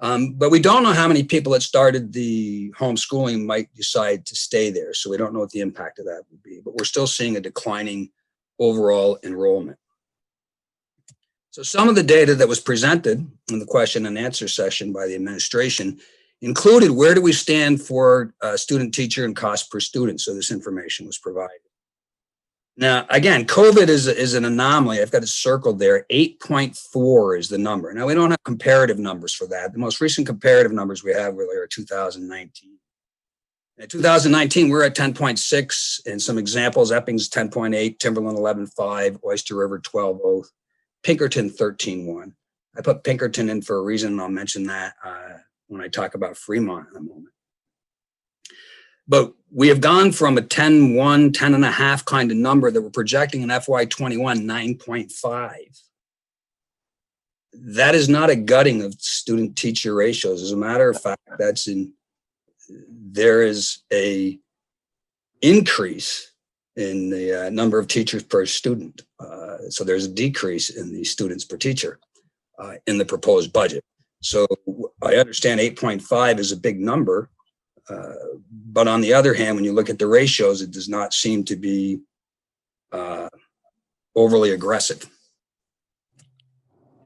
But we don't know how many people that started the homeschooling might decide to stay there. So we don't know what the impact of that would be. But we're still seeing a declining overall enrollment. So some of the data that was presented in the question and answer session by the administration included where do we stand for student teacher and cost per student. So this information was provided. Now, again, COVID is an anomaly. I've got it circled there. 8.4 is the number. Now, we don't have comparative numbers for that. The most recent comparative numbers we have really are 2019. In 2019, we're at 10.6, and some examples, Epping's 10.8, Timberland 11.5, Oyster River 12.0, Pinkerton 13.1. I put Pinkerton in for a reason, and I'll mention that when I talk about Fremont in a moment. But we have gone from a 10.1, 10.5 kind of number that we're projecting in FY21, 9.5. That is not a gutting of student teacher ratios. As a matter of fact, there is a increase in the number of teachers per student. So there's a decrease in the students per teacher in the proposed budget. So I understand 8.5 is a big number, but on the other hand, when you look at the ratios, it does not seem to be overly aggressive.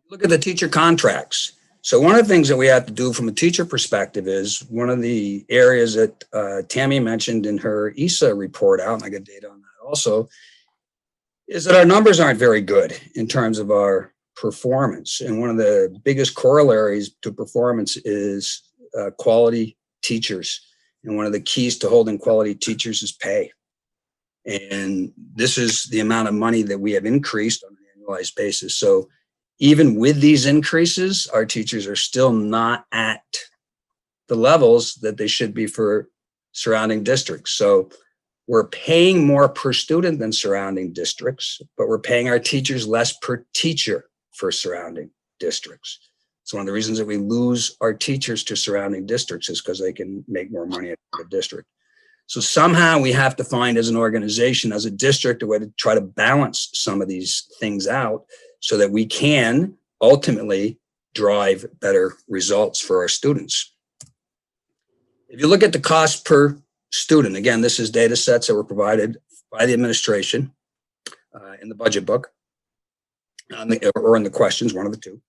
Look at the teacher contracts. So one of the things that we have to do from a teacher perspective is one of the areas that Tammy mentioned in her ESA report out, and I got data on that also, is that our numbers aren't very good in terms of our performance. And one of the biggest corollaries to performance is quality teachers. And one of the keys to holding quality teachers is pay. And this is the amount of money that we have increased on an annualized basis. So even with these increases, our teachers are still not at the levels that they should be for surrounding districts. So we're paying more per student than surrounding districts, but we're paying our teachers less per teacher for surrounding districts. It's one of the reasons that we lose our teachers to surrounding districts is because they can make more money at the district. So somehow we have to find as an organization, as a district, a way to try to balance some of these things out so that we can ultimately drive better results for our students. If you look at the cost per student, again, this is data sets that were provided by the administration in the budget book or in the questions, one of the two.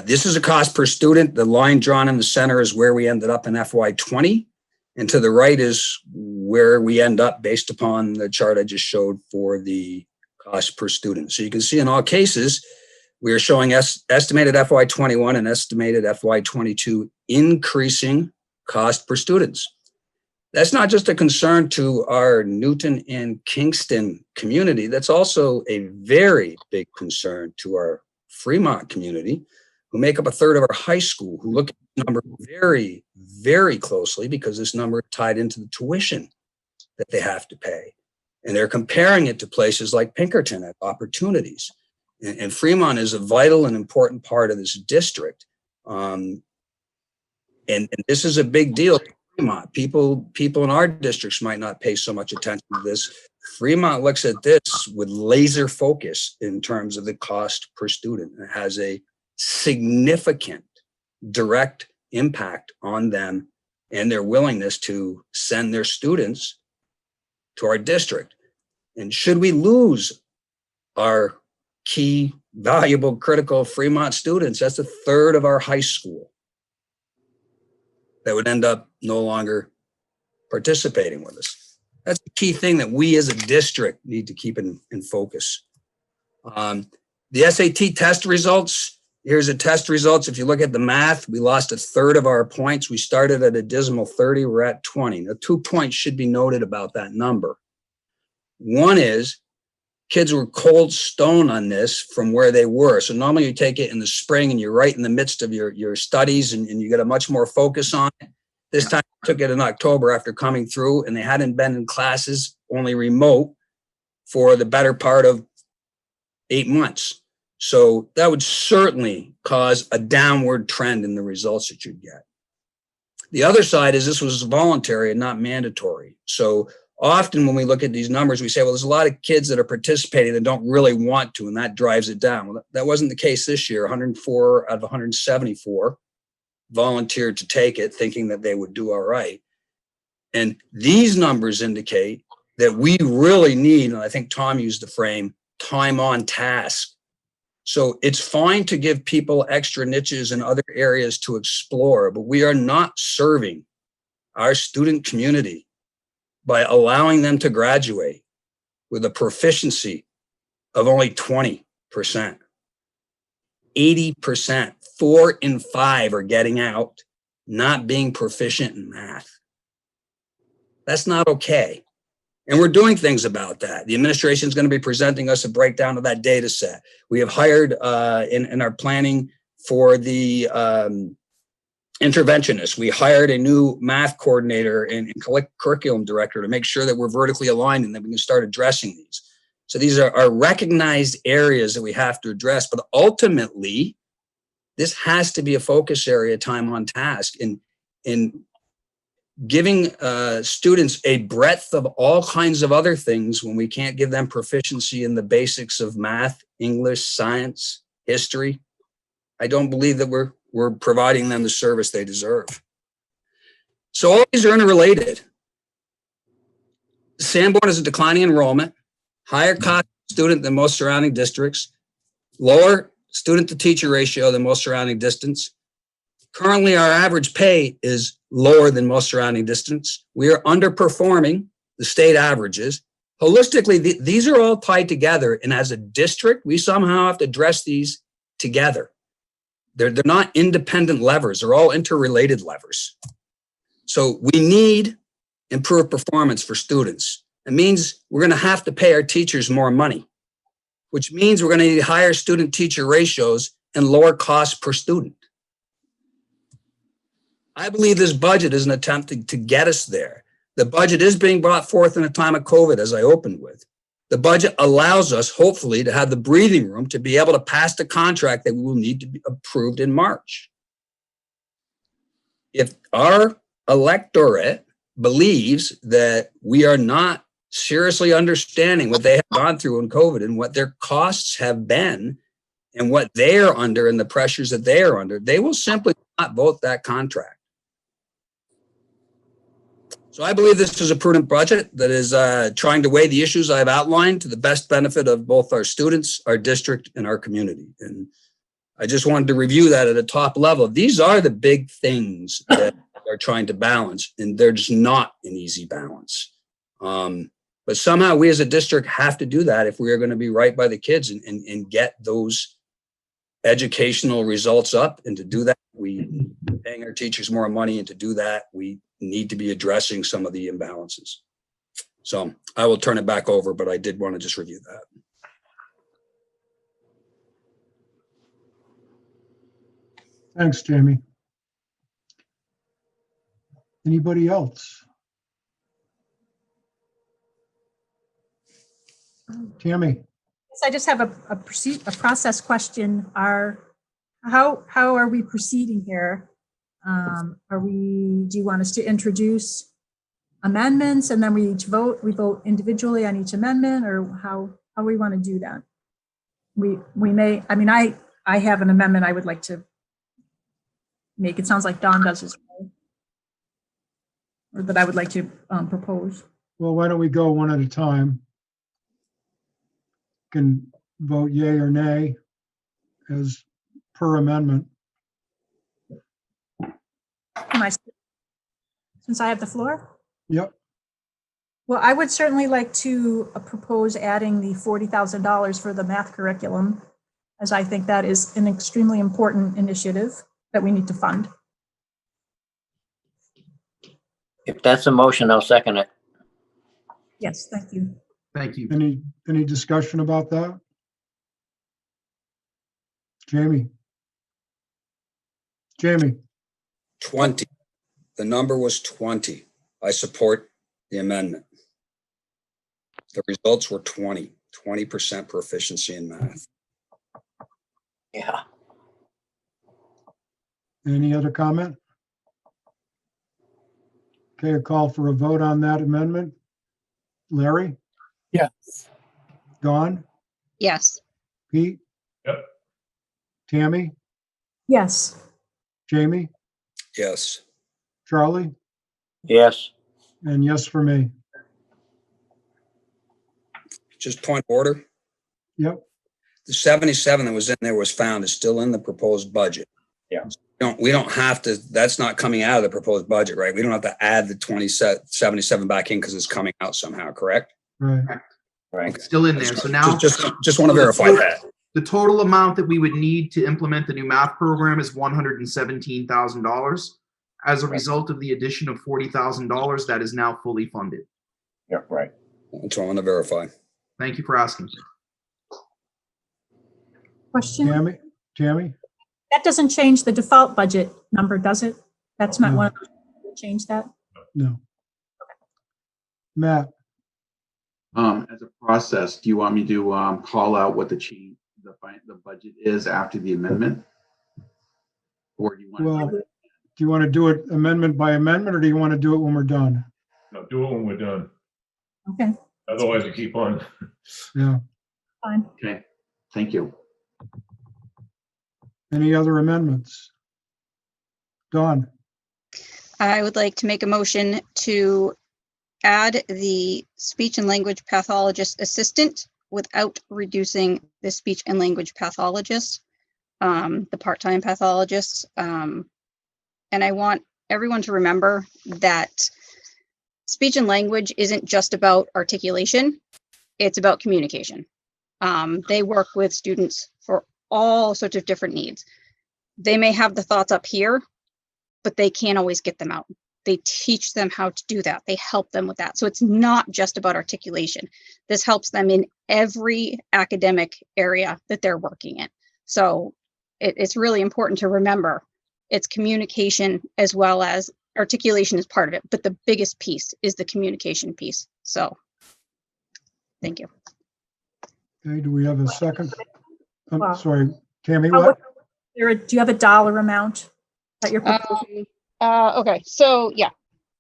This is a cost per student. The line drawn in the center is where we ended up in FY20. And to the right is where we end up based upon the chart I just showed for the cost per student. So you can see in all cases, we are showing estimated FY21 and estimated FY22 increasing cost per students. That's not just a concern to our Newton and Kingston community. That's also a very big concern to our Fremont community, who make up a third of our high school, who look at the number very, very closely because this number is tied into the tuition that they have to pay. And they're comparing it to places like Pinkerton at opportunities. And Fremont is a vital and important part of this district. And this is a big deal. Fremont, people in our districts might not pay so much attention to this. Fremont looks at this with laser focus in terms of the cost per student. It has a significant direct impact on them and their willingness to send their students to our district. And should we lose our key, valuable, critical Fremont students, that's a third of our high school that would end up no longer participating with us. That's the key thing that we as a district need to keep in focus. The SAT test results, here's the test results. If you look at the math, we lost a third of our points. We started at a dismal 30, we're at 20. Now, 2 points should be noted about that number. One is kids were cold stone on this from where they were. So normally you take it in the spring and you're right in the midst of your studies and you get a much more focus on it. This time I took it in October after coming through and they hadn't been in classes, only remote, for the better part of 8 months. So that would certainly cause a downward trend in the results that you'd get. The other side is this was voluntary and not mandatory. So often when we look at these numbers, we say, well, there's a lot of kids that are participating that don't really want to, and that drives it down. Well, that wasn't the case this year. 104 out of 174 volunteered to take it, thinking that they would do all right. And these numbers indicate that we really need, and I think Tom used the frame, time on task. So it's fine to give people extra niches in other areas to explore, but we are not serving our student community by allowing them to graduate with a proficiency of only 20%. 80%, 4 in 5 are getting out, not being proficient in math. That's not okay. And we're doing things about that. The administration is going to be presenting us a breakdown of that data set. We have hired in our planning for the interventionist. We hired a new math coordinator and curriculum director to make sure that we're vertically aligned and that we can start addressing these. So these are recognized areas that we have to address, but ultimately, this has to be a focus area, time on task, in giving students a breadth of all kinds of other things when we can't give them proficiency in the basics of math, English, science, history. I don't believe that we're providing them the service they deserve. So all these are interrelated. Sanborn is a declining enrollment, higher cost student than most surrounding districts, lower student to teacher ratio than most surrounding districts, Currently, our average pay is lower than most surrounding districts. We are underperforming the state averages. Holistically, these are all tied together. And as a district, we somehow have to address these together. They're not independent levers. They're all interrelated levers. So we need improved performance for students. It means we're going to have to pay our teachers more money, which means we're going to need higher student-teacher ratios and lower costs per student. I believe this budget is an attempt to get us there. The budget is being brought forth in a time of COVID, as I opened with. The budget allows us, hopefully, to have the breathing room to be able to pass the contract that we will need to be approved in March. If our electorate believes that we are not seriously understanding what they have gone through in COVID and what their costs have been and what they are under and the pressures that they are under, they will simply not vote that contract. So I believe this is a prudent budget that is trying to weigh the issues I've outlined to the best benefit of both our students, our district, and our community. And I just wanted to review that at a top level. These are the big things that are trying to balance, and they're just not an easy balance. But somehow we as a district have to do that if we are going to be right by the kids and get those educational results up. And to do that, we paying our teachers more money, and to do that, we need to be addressing some of the imbalances. So I will turn it back over, but I did want to just review that. Thanks, Jamie. Anybody else? Tammy? Yes, I just have a process question. How are we proceeding here? Do you want us to introduce amendments and then we each vote? We vote individually on each amendment, or how we want to do that? We may, I mean, I have an amendment I would like to make. It sounds like Don does as well, or that I would like to propose. Well, why don't we go one at a time? Can vote yay or nay as per amendment. Since I have the floor? Yep. Well, I would certainly like to propose adding the $40,000 for the math curriculum, as I think that is an extremely important initiative that we need to fund. If that's a motion, I'll second it. Yes, thank you. Thank you. Any discussion about that? Jamie? 20. The number was 20. I support the amendment. The results were 20% proficiency in math. Yeah. Any other comment? Okay, a call for a vote on that amendment. Larry? Yes. Dawn? Yes. Pete? Yep. Tammy? Yes. Jamie? Yes. Charlie? Yes. And yes for me. Just point of order. Yep. The 77 that was in there was found is still in the proposed budget. Yeah. We don't have to, that's not coming out of the proposed budget, right? We don't have to add the 77 back in because it's coming out somehow, correct? Right. Right. It's still in there. So now Just want to verify that. the total amount that we would need to implement the new math program is $117,000. As a result of the addition of $40,000, that is now fully funded. Yeah, right. That's what I want to verify. Thank you for asking. Question? Tammy? That doesn't change the default budget number, does it? That's not No. one of those, change that? No. Matt? As a process, do you want me to call out what the change, the budget is after the amendment? Or do you want Well, do you want to do it amendment by amendment, or do you want to do it when we're done? No, do it when we're done. Okay, Otherwise, we keep on. Yeah. fine. Okay, thank you. Any other amendments? Dawn? I would like to make a motion to add the speech and language pathologist assistant without reducing the speech and language pathologist, the part-time pathologist, And I want everyone to remember that speech and language isn't just about articulation. It's about communication. They work with students for all sorts of different needs. They may have the thoughts up here, but they can't always get them out. They teach them how to do that. They help them with that. So it's not just about articulation. This helps them in every academic area that they're working in. So it's really important to remember it's communication as well as articulation is part of it, but the biggest piece is the communication piece. So thank you. Okay, do we have a second? Wow. Sorry, Tammy, Do what? you have a dollar amount that you're proposing? Okay, so yeah.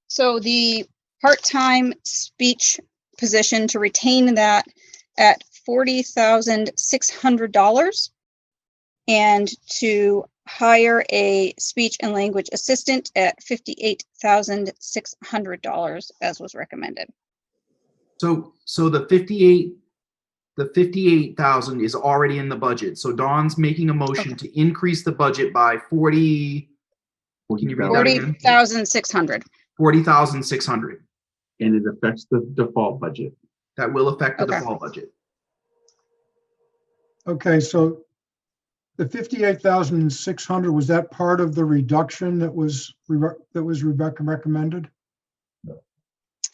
So the part-time speech position, to retain that at $40,600 and to hire a speech and language assistant at $58,600 as was recommended. So the 58,000 is already in the budget. So Dawn's making a motion to increase the budget by 40. Can you read that again? 40,600. 40,600. And it affects the default budget. That will affect the Okay. default budget. Okay, so the 58,600, was that part of the reduction that was Rebecca recommended?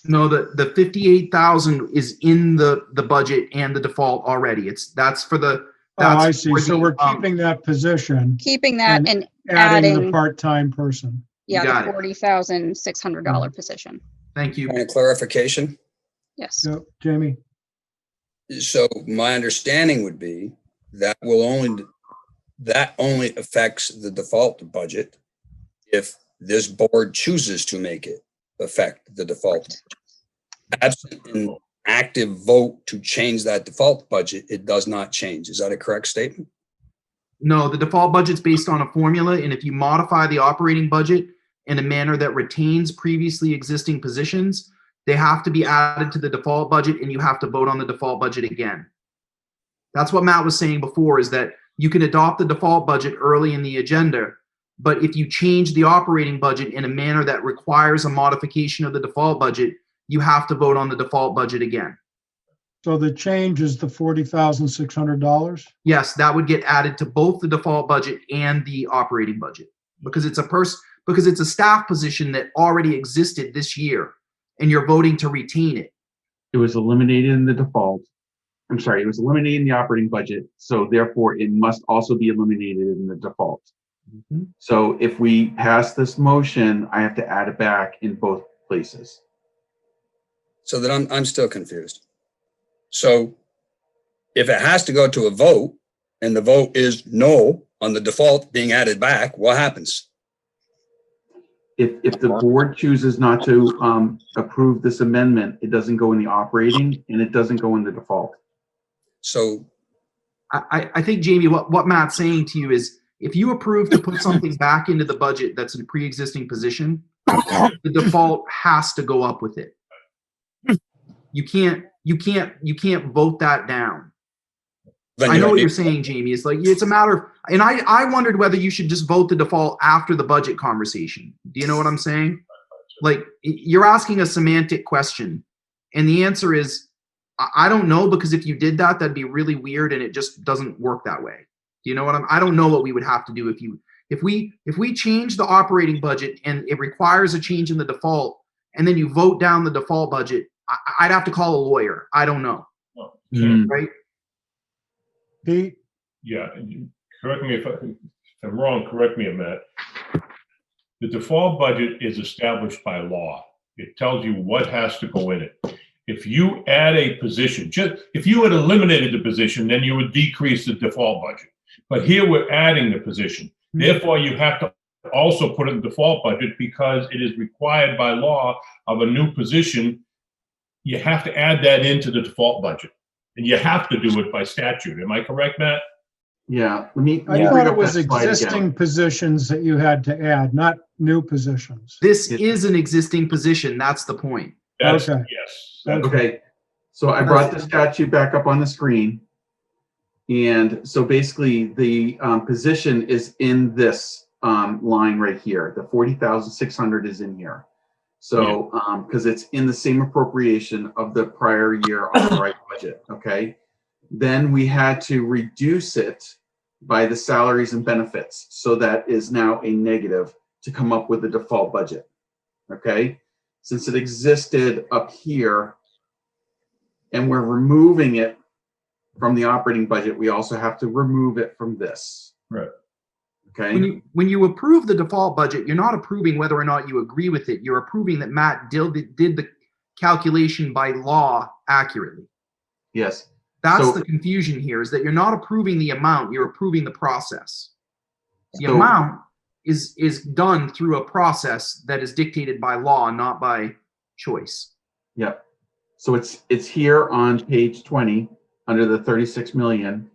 No, the 58,000 is in the budget and the default already. That's for the. That's I see. for So the, we're keeping that position, Keeping that and adding the adding, part-time person. yeah, got the it. $40,600 position. Thank you. Point of clarification. Yes. Yep, Jamie. So my understanding would be that only affects the default budget if this board chooses to make it affect the default budget. Absent an active vote to change that default budget, it does not change. Is that a correct statement? No, the default budget's based on a formula, and if you modify the operating budget in a manner that retains previously existing positions, they have to be added to the default budget, and you have to vote on the default budget again. That's what Matt was saying before, is that you can adopt the default budget early in the agenda, but if you change the operating budget in a manner that requires a modification of the default budget, you have to vote on the default budget again. So the change is the $40,600? Yes, that would get added to both the default budget and the operating budget, because it's a staff position that already existed this year, and you're voting to retain it. It was eliminated in the default. I'm sorry, it was eliminated in the operating budget. So therefore it must also be eliminated in the default. Mm-hmm. So if we pass this motion, I have to add it back in both places. So then I'm still confused. So if it has to go to a vote and the vote is no on the default being added back, what happens? If the board chooses not to approve this amendment, it doesn't go in the operating and it doesn't go in the default. So I think, Jamie, what Matt's saying to you is, if you approve to put something back into the budget that's in a pre-existing position, the default has to go up with it. You can't vote that down. then I you know don't what need- you're saying, Jamie. It's like, it's a matter of, and I wondered whether you should just vote the default after the budget conversation. Do you know what I'm saying? Like, you're asking a semantic question, and the answer is, I don't know, because if you did that, that'd be really weird, and it just doesn't work that way. Do you know what I don't know what we would have to do if we change the operating budget and it requires a change in the default, and then you vote down the default budget. I'd have to call a lawyer. I don't know. Right? Pete? Yeah, correct me if I'm wrong, correct me, Matt. The default budget is established by law. It tells you what has to go in it. If you add a position, if you had eliminated the position, then you would decrease the default budget. But here we're adding the position. Therefore, you have to also put it in the default budget because it is required by law of a new position. You have to add that into the default budget. And you have to do it by statute. Am I correct, Matt? Yeah, let me I bring thought up it was that slide again. existing positions that you had to add, not new positions. This is an existing position. That's the point. That's, Okay. yes. Okay, so I brought the statute back up on the screen. And so basically the position is in this line right here. The 40,600 is in here. So, because it's in the same appropriation of the prior year authorized budget, okay? Then we had to reduce it by the salaries and benefits. So that is now a negative to come up with the default budget, okay? Since it existed up here and we're removing it from the operating budget, we also have to remove it from this. Right. Okay. When you approve the default budget, you're not approving whether or not you agree with it. You're approving that Matt did the calculation by law accurately. Yes. That's the confusion here, is that you're not approving the amount, you're approving the process. The amount is done through a process that is dictated by law, not by choice. Yep. So it's here on page 20 under the 36 million.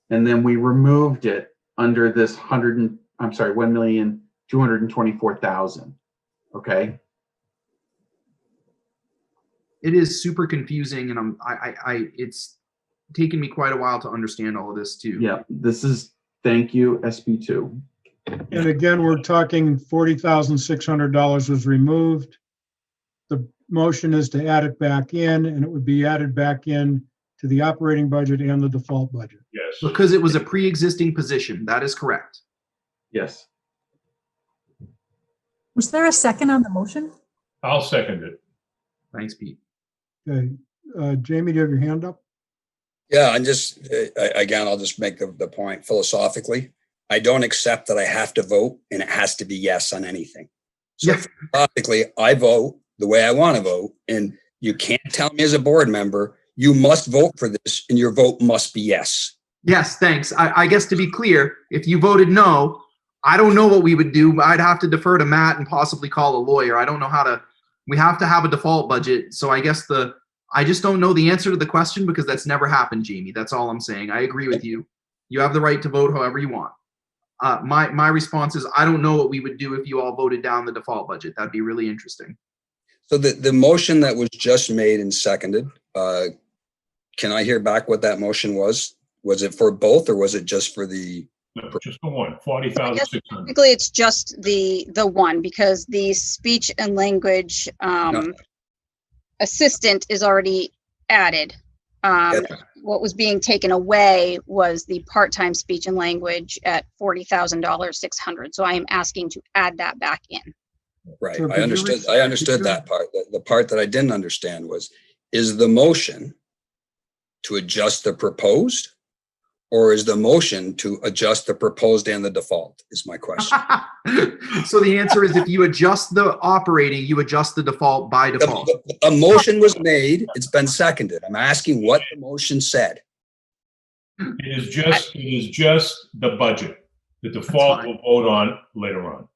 And then we removed it under this 1,224,000. Okay. It is super confusing, and it's taken me quite a while to understand all of this too. Yeah, this is, thank you, SB2. And again, we're talking $40,600 was removed. The motion is to add it back in, and it would be added back in to the operating budget and the default budget. Yes. Because it was a pre-existing position. That is correct. Yes. Was there a second on the motion? I'll second it. Thanks, Pete. Okay, Jamie, do you have your hand up? Yeah, and just, again, I'll just make the point philosophically. I don't accept that I have to vote and it has to be yes on anything. So philosophically, I vote the way I want to vote, and you can't tell me as a board member, you must vote for this and your vote must be yes. Yes, thanks. I guess to be clear, if you voted no, I don't know what we would do. I'd have to defer to Matt and possibly call a lawyer. I don't know how to, we have to have a default budget. So I guess I just don't know the answer to the question because that's never happened, Jamie. That's all I'm saying. I agree with you. You have the right to vote however you want. My response is, I don't know what we would do if you all voted down the default budget. That'd be really interesting. So the motion that was just made and seconded, can I hear back what that motion was? Was it for both or was it just for the? No, just for one, 40,600. Typically, it's just the one because the speech and language assistant is already added. What was being taken away was the part-time speech and language at $40,600. So I am asking to add that back in. Right. So I understood that part. The part that I didn't understand was, is the motion to adjust the proposed, or is the motion to adjust the proposed and the default is my question. So the answer is, if you adjust the operating, you adjust the default by default. A motion was made. It's been seconded. I'm asking what the motion said. It is just the budget. The default we'll vote on later on.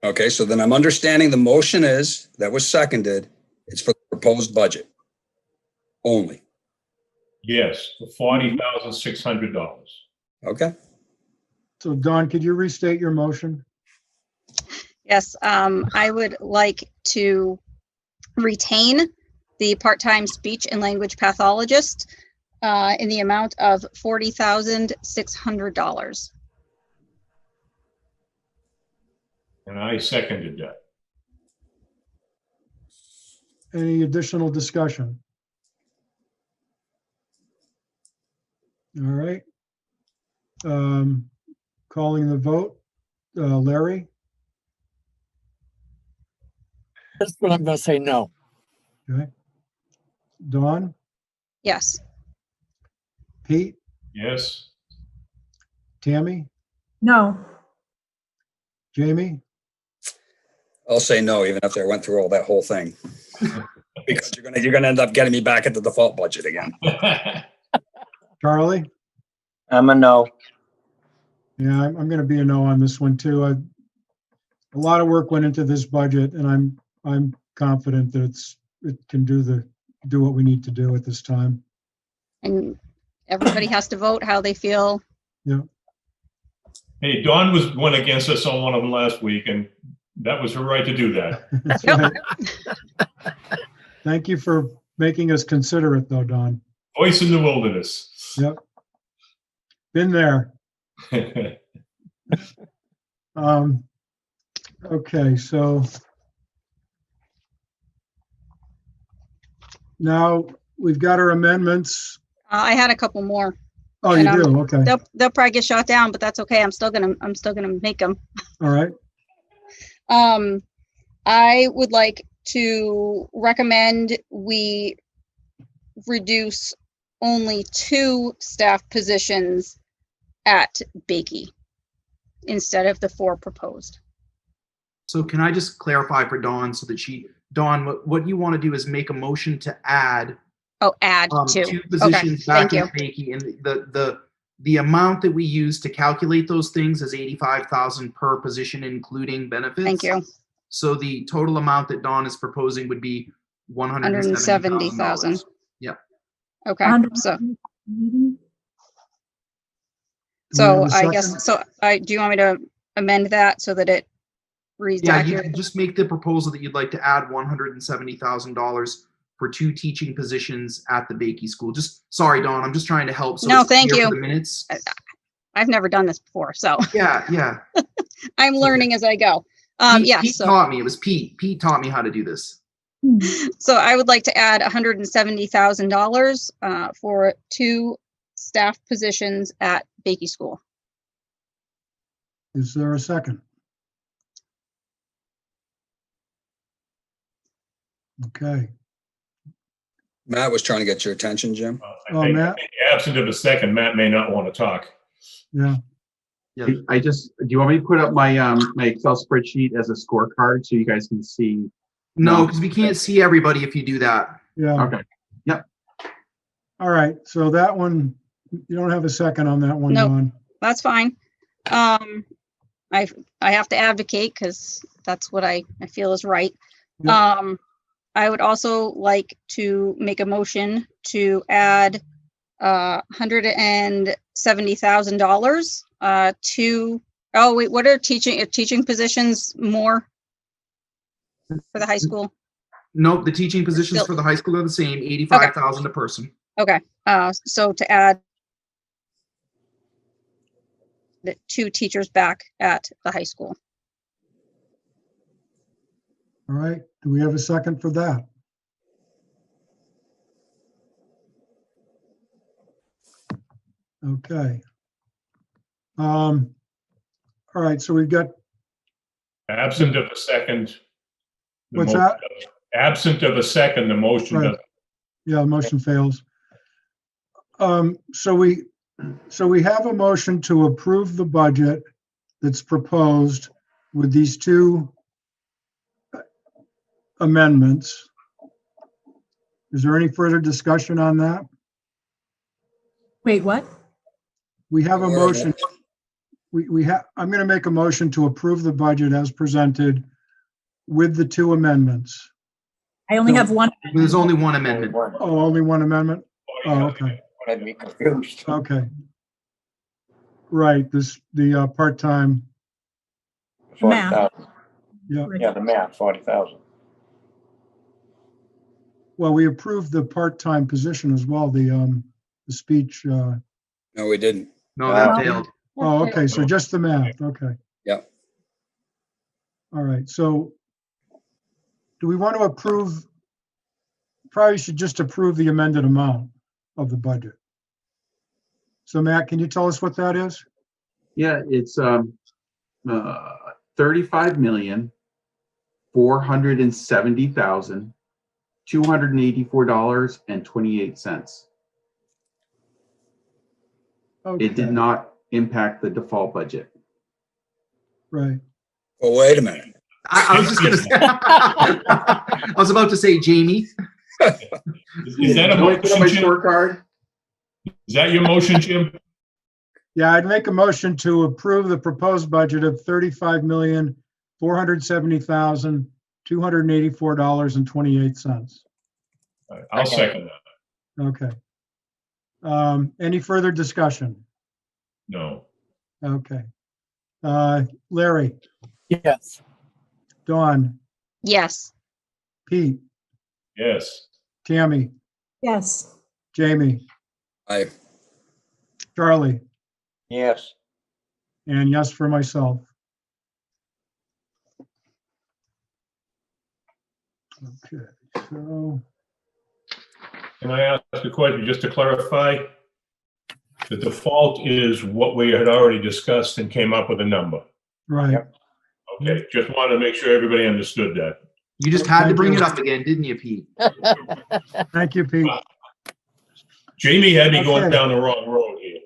Okay, so then I'm understanding the motion is, that was seconded, it's for the proposed budget only. Yes, for $40,600. Okay. So Dawn, could you restate your motion? Yes, I would like to retain the part-time speech and language pathologist in the amount of $40,600. And I seconded that. Any additional discussion? All right. Calling the vote, Larry? That's what I'm going to say no. Okay. Dawn? Yes. Pete? Yes. Tammy? No. Jamie? I'll say no, even after I went through all that whole thing. Because you're gonna end up getting me back at the default budget again. Charlie? I'm a no. Yeah, I'm going to be a no on this one too. A lot of work went into this budget, and I'm confident that it can do what we need to do at this time. And everybody has to vote how they feel. Yeah. Hey, Dawn went against us on one of them last week, and that was her right to do that. That's right. Thank you for making us consider it, though, Dawn. Voice in the wilderness. Yep. Been there. Okay, so now we've got our amendments. I had a couple more. Oh, you And, do? Okay. They'll probably get shot down, but that's okay. I'm still gonna make them. All right. I would like to recommend we reduce only 2 staff positions at Bakey instead of the 4 proposed. So can I just clarify for Dawn so that Dawn, what you want to do is make a motion to add Oh, add 2. 2 Okay, positions thank back in you. Bakey, and the amount that we use to calculate those things is $85,000 per position, including benefits. Thank you. So the total amount that Dawn is proposing would be $170,000. $170,000. Yeah. Okay, so Do we have a I second? guess, do you want me to amend that so that it reads Yeah, you accurate? can just make the proposal that you'd like to add $170,000 for 2 teaching positions at the Bakey School. Sorry, Dawn, I'm just trying to help. So No, it's thank clear you. for the minutes. I've never done this before, so Yeah. I'm learning as I go. Pete taught me. It was Pete. Pete taught me how to do this. So I would like to add $170,000 for 2 staff positions at Bakey School. Is there a second? Okay. Matt was trying to get your attention, Jim. Oh, Matt? Absent of a second, Matt may not want to talk. Yeah. Do you want me to put up my my Excel spreadsheet as a scorecard so you guys can see? No, because we can't see everybody if you do that. Yeah. Okay. Yep. All right. So that one, you don't have a second on that one, Nope. Dawn. That's fine. I have to advocate because that's what I feel is right. Yep. I would also like to make a motion to add $170,000 to, oh wait, what are teaching positions more for the high school? Nope, the teaching positions Still- for the high school are the same, $85,000 a person. Okay, so to add the 2 teachers back at the high school. All right. Do we have a second for that? Okay. All right. So we've got, Absent of a second. the What's motion that? doesn't- Absent of a second, the motion Right. doesn't. yeah, the motion fails. So we have a motion to approve the budget that's proposed with these 2 amendments. Is there any further discussion on that? Wait, what? We have a Where- motion. I'm going to make a motion to approve the budget as presented with the 2 amendments. I only have one. There's only one amendment. Oh, only one amendment? Oh, okay, Had me confused. okay. Right, the part-time, Math. 40,000. yeah. Yeah, the math, 40,000. Well, we approved the part-time position as well, the speech. No, we didn't. No, that Wow. failed. Oh, okay, so just the math, okay. Yeah. All right, so do we want to approve? Probably should just approve the amended amount of the budget. So Matt, can you tell us what that is? Yeah, it's $35,470,284.28. Okay, It did not impact the default budget. right. Well, wait a minute. I was just going to say, I was about to say, Jamie. Is that a Can I put up motion, my Jim? scorecard? Is that your motion, Jim? Yeah, I'd make a motion to approve the proposed budget of $35,470,284.28. I'll second that. Okay. Any further discussion? No. Okay. Larry, Yes. Dawn, Yes. Pete, Yes. Tammy, Yes. Jamie, Aye. Charlie, Yes. And yes for myself. Okay, so, Can I ask a question just to clarify? The default is what we had already discussed and came up with a number. right. Yep. Okay, just wanted to make sure everybody understood that. You just had to Thank bring you. it up again, didn't you, Pete? Thank you, Pete. Jamie had me going Okay. down the wrong road here.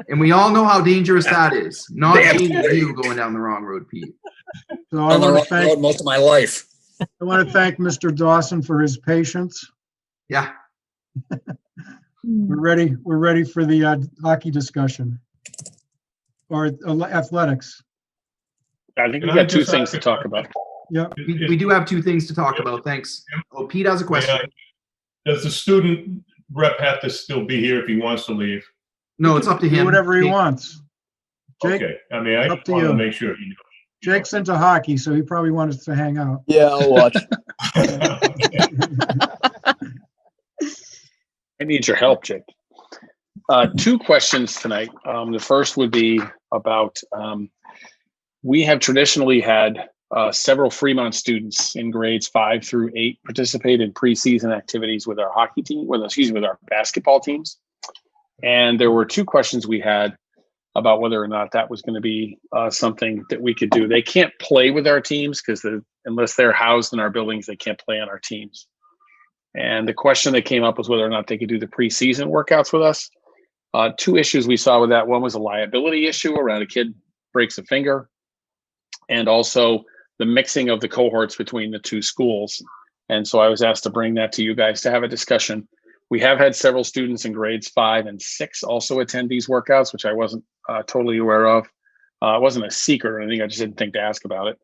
And we all know how dangerous that is. Not Damn. Jamie, you going down the wrong road, Pete. So I On the want wrong to thank, road most of my life. I want to thank Mr. Dawson for his patience. Yeah. We're ready for the hockey discussion. Or athletics. I think we Can I got two just things ask to a talk about. Yep. We do have two things to talk about. Thanks. Oh, Pete has a question. Does the student rep have to still be here if he wants to leave? No, it's up to Do him. whatever he wants. Jake, Okay, I mean, I up just to wanted to you. make sure he Jake's into hockey, so he probably wants to hang out. Yeah, I'll watch. I need your help, Jake. Two questions tonight. The first would be about, we have traditionally had several Fremont students in grades 5 through 8 participate in preseason activities with our hockey team, with our basketball teams. And there were two questions we had about whether or not that was going to be something that we could do. They can't play with our teams because unless they're housed in our buildings, they can't play on our teams. And the question that came up was whether or not they could do the preseason workouts with us. Two issues we saw with that. One was a liability issue around a kid breaks a finger, and also the mixing of the cohorts between the two schools. And so I was asked to bring that to you guys to have a discussion. We have had several students in grades 5 and 6 also attend these workouts, which I wasn't totally aware of. It wasn't a secret or anything. I just didn't think to ask about it.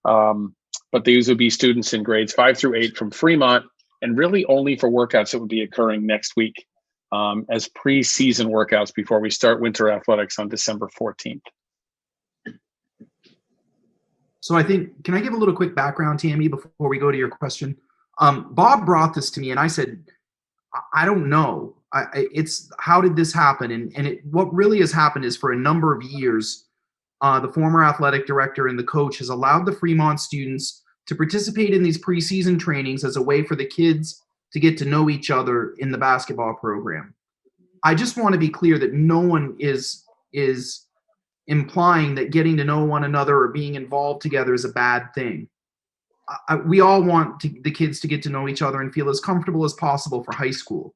But these would be students in grades 5 through 8 from Fremont, and really only for workouts that would be occurring next week as preseason workouts before we start winter athletics on December 14th. So I think, can I give a little quick background, Tammy, before we go to your question? Bob brought this to me and I said, I don't know. It's how did this happen? And what really has happened is for a number of years, the former athletic director and the coach has allowed the Fremont students to participate in these preseason trainings as a way for the kids to get to know each other in the basketball program. I just want to be clear that no one is implying that getting to know one another or being involved together is a bad thing. We all want the kids to get to know each other and feel as comfortable as possible for high school.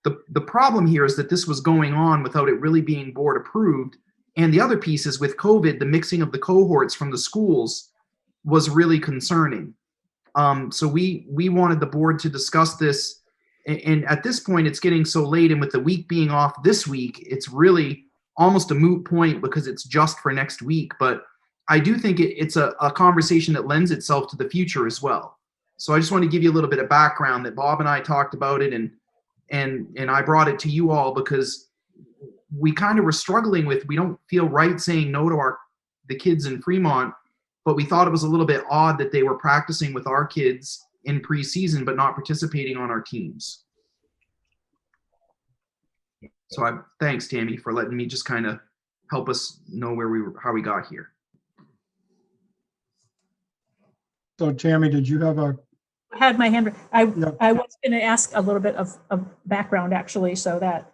The problem here is that this was going on without it really being board approved. And the other piece is with COVID, the mixing of the cohorts from the schools was really concerning. So we wanted the board to discuss this. And at this point, it's getting so late. And with the week being off this week, it's really almost a moot point because it's just for next week. But I do think it's a conversation that lends itself to the future as well. So I just want to give you a little bit of background that Bob and I talked about it, and I brought it to you all because we kind of were struggling with, we don't feel right saying no to the kids in Fremont, but we thought it was a little bit odd that they were practicing with our kids in preseason but not participating on our teams. So thanks, Tammy, for letting me just kind of help us know how we got here. So Tammy, did you have a? I had my hand. I Yep. I was going to ask a little bit of background actually, so that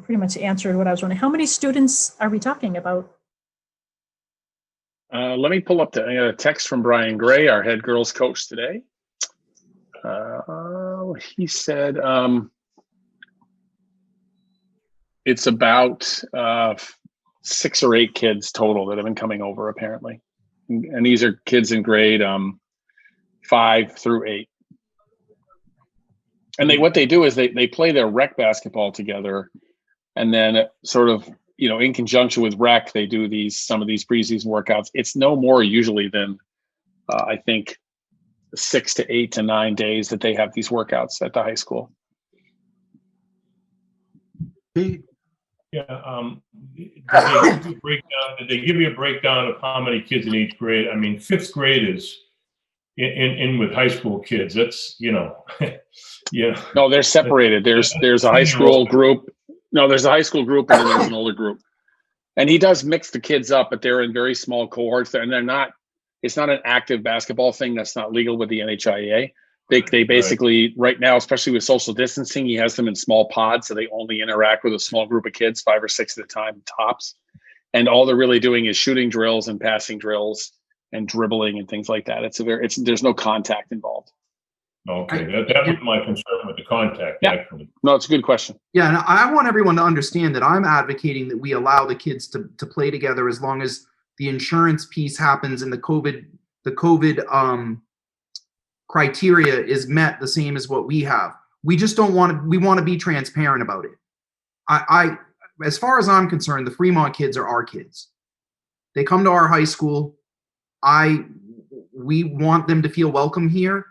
pretty much answered what I was wondering. How many students are we talking about? Let me pull up I got a text from Brian Gray, our head girls coach today. He said it's about 6 or 8 kids total that have been coming over apparently. And these are kids in grade 5 through 8. And what they do is they play their rec basketball together, and then sort of, in conjunction with rec, they do some of these preseason workouts. It's no more usually than I think 6 to 8 to 9 days that they have these workouts at the high school. Yeah. Did they give you a breakdown of how many kids in each grade? I mean, 5th grade is in with high school kids. That's, yeah. No, they're separated. There's a high school group. No, there's a high school group and then there's an older group. And he does mix the kids up, but they're in very small cohorts there, and they're not. It's not an active basketball thing. That's not legal with the NHIA. They basically right now, especially with social distancing, he has them in small pods, so they only interact with a small group of kids, 5 or 6 at a time tops. And all they're really doing is shooting drills and passing drills and dribbling and things like that. There's no contact involved. Okay, that was my concern with the contact, actually. No, it's a good question. Yeah, and I want everyone to understand that I'm advocating that we allow the kids to play together as long as the insurance piece happens and the COVID criteria is met the same as what we have. We just don't want to. We want to be transparent about it. I as far as I'm concerned, the Fremont kids are our kids. They come to our high school. We want them to feel welcome here,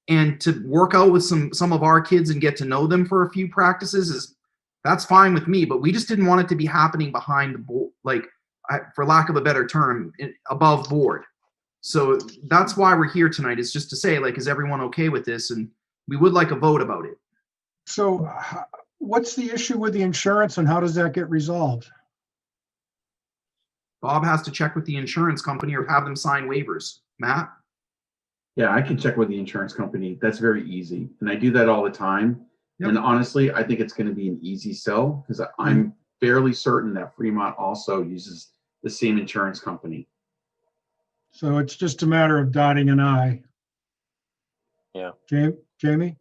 and to work out with some of our kids and get to know them for a few practices that's fine with me. But we just didn't want it to be happening behind the board, like for lack of a better term, above board. So that's why we're here tonight, is just to say, like, is everyone okay with this? And we would like a vote about it. So what's the issue with the insurance and how does that get resolved? Bob has to check with the insurance company or have them sign waivers. Matt? Yeah, I can check with the insurance company. That's very easy. And I do that all the time. Yep. And honestly, I think it's going to be an easy sell because I'm fairly certain that Fremont also uses the same insurance company. So it's just a matter of dotting an I. Yeah. Jamie?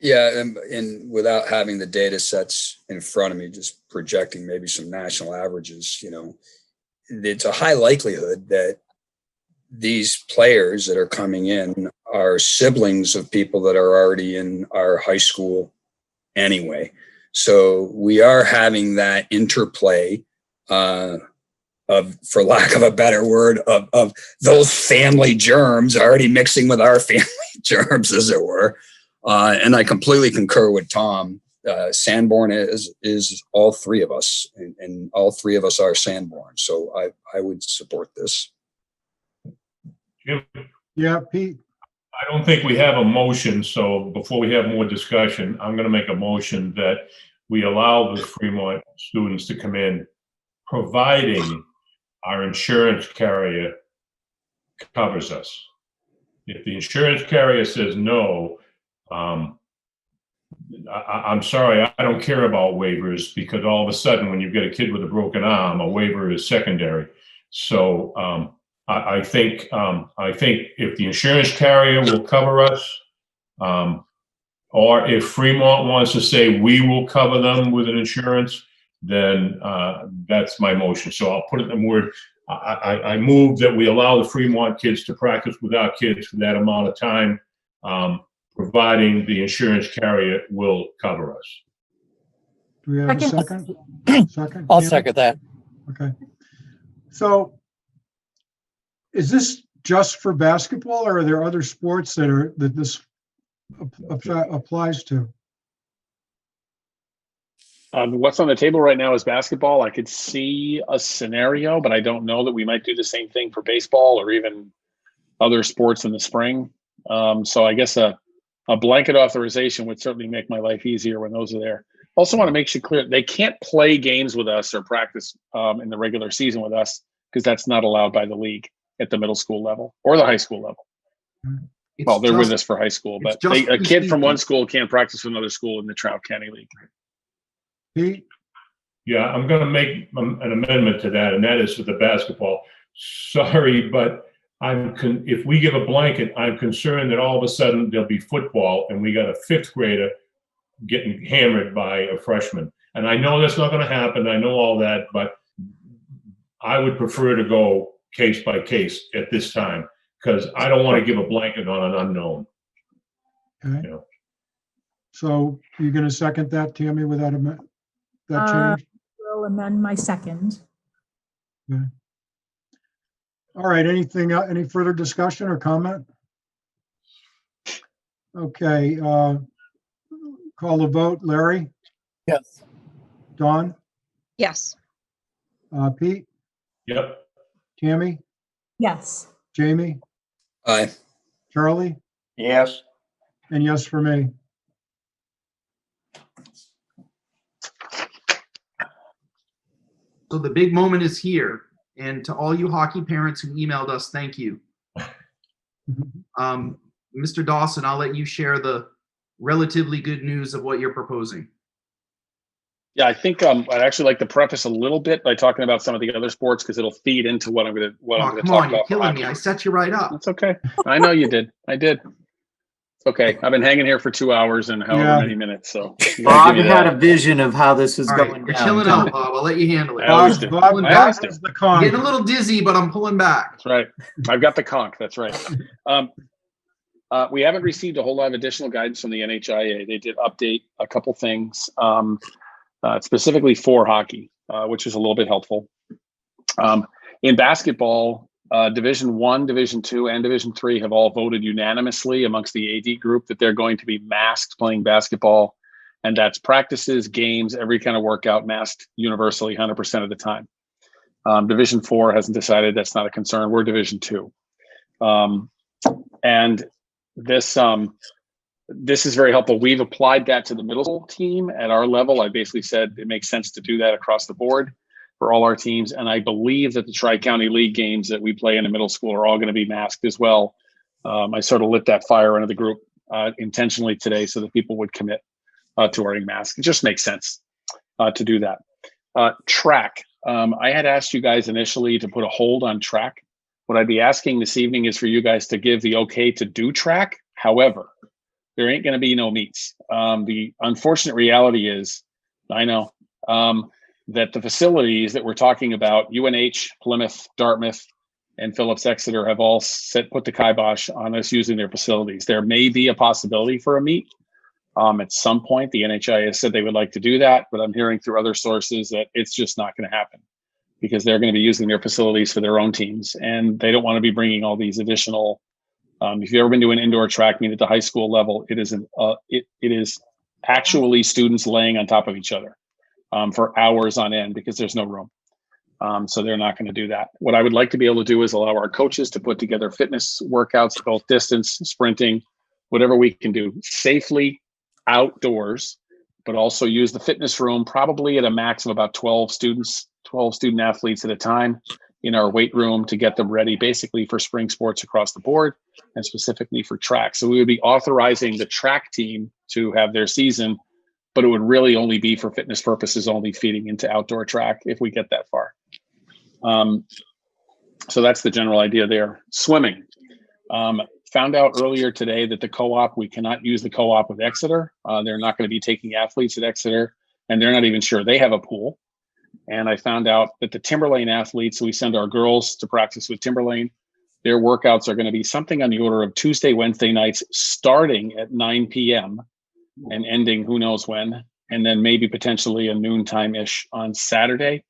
Yeah, and without having the data sets in front of me, just projecting maybe some national averages, it's a high likelihood that these players that are coming in are siblings of people that are already in our high school anyway. So we are having that interplay of, for lack of a better word, of those family germs already mixing with our family germs, as it were. And I completely concur with Tom. Sanborn is all three of us, and all three of us are Sanborn. So I would support this. Jim, Yeah, Pete? I don't think we have a motion, so before we have more discussion, I'm going to make a motion that we allow the Fremont students to come in, providing our insurance carrier covers us. If the insurance carrier says no, I'm sorry, I don't care about waivers, because all of a sudden when you get a kid with a broken arm, a waiver is secondary. So I think if the insurance carrier will cover us, or if Fremont wants to say we will cover them with an insurance, then that's my motion. So I'll put it in word. I move that we allow the Fremont kids to practice with our kids for that amount of time, providing the insurance carrier will cover us. Do we have a second? Second? I'll Tammy? second that. Okay. So is this just for basketball, or are there other sports that this applies to? What's on the table right now is basketball. I could see a scenario, but I don't know that we might do the same thing for baseball or even other sports in the spring. So I guess a blanket authorization would certainly make my life easier when those are there. Also want to make sure clear, they can't play games with us or practice in the regular season with us, because that's not allowed by the league at the middle school level or the high school level. Well, they're with us for high school, but a kid from one school can't practice with another school in the Trout County League. Pete? Yeah, I'm going to make an amendment to that, and that is for the basketball. Sorry, but if we give a blanket, I'm concerned that all of a sudden there'll be football and we got a 5th grader getting hammered by a freshman. And I know that's not going to happen. I know all that, but I would prefer to go case by case at this time, because I don't want to give a blanket on an unknown. Okay. So you're going to second that, Tammy, without that change? Will amend my second. Okay. All right, any further discussion or comment? Okay, call the vote. Larry? Yes. Dawn? Yes. Pete? Yep. Tammy? Yes. Jamie? Aye. Charlie? Yes. And yes for me. So the big moment is here. And to all you hockey parents who emailed us, thank you. Mr. Dawson, I'll let you share the relatively good news of what you're proposing. Yeah, I think I'd actually like to preface a little bit by talking about some of the other sports because it'll feed into what I'm going to Come talk on, you're about. killing me. I set you right up. That's okay. I know you did. I did. It's okay. I've been hanging here for 2 hours and however many minutes. So Bob had a vision of how this was All right, going you're down. chilling out, Bob. I'll let you handle it. I always do. Bob I always do. is the con. Getting a little dizzy, but I'm pulling back. That's right. I've got the conch. That's right. We haven't received a whole lot of additional guidance from the NHIA. They did update a couple things, specifically for hockey, which is a little bit helpful. In basketball, Division I, Division II, and Division III have all voted unanimously amongst the AD group that they're going to be masked playing basketball. And that's practices, games, every kind of workout masked universally 100% of the time. Division IV hasn't decided that's not a concern. We're Division II. And this is very helpful. We've applied that to the middle school team at our level. I basically said it makes sense to do that across the board for all our teams. And I believe that the Tri-County League games that we play in the middle school are all going to be masked as well. I sort of lit that fire under the group intentionally today so that people would commit to wearing masks. It just makes sense to do that. Track. I had asked you guys initially to put a hold on track. What I'd be asking this evening is for you guys to give the okay to do track. However, there ain't going to be no meets. The unfortunate reality is, I know, that the facilities that we're talking about, UNH, Plymouth, Dartmouth, and Phillips Exeter have all put the kibosh on us using their facilities. There may be a possibility for a meet. At some point, the NHIA has said they would like to do that, but I'm hearing through other sources that it's just not going to happen because they're going to be using their facilities for their own teams, and they don't want to be bringing all these additional. If you've ever been to an indoor track meet at the high school level, it is actually students laying on top of each other for hours on end because there's no room. So they're not going to do that. What I would like to be able to do is allow our coaches to put together fitness workouts, both distance, sprinting, whatever we can do safely outdoors, but also use the fitness room probably at a max of about 12 student athletes at a time in our weight room to get them ready basically for spring sports across the board and specifically for track. So we would be authorizing the track team to have their season, but it would really only be for fitness purposes, only feeding into outdoor track if we get that far. So that's the general idea there. Swimming. Found out earlier today that the co-op, we cannot use the co-op with Exeter. They're not going to be taking athletes at Exeter, and they're not even sure they have a pool. And I found out that the Timberlane athletes, we send our girls to practice with Timberlane. Their workouts are going to be something on the order of Tuesday, Wednesday nights, starting at 9 p.m. and ending who knows when, and then maybe potentially a noontime-ish on Saturday,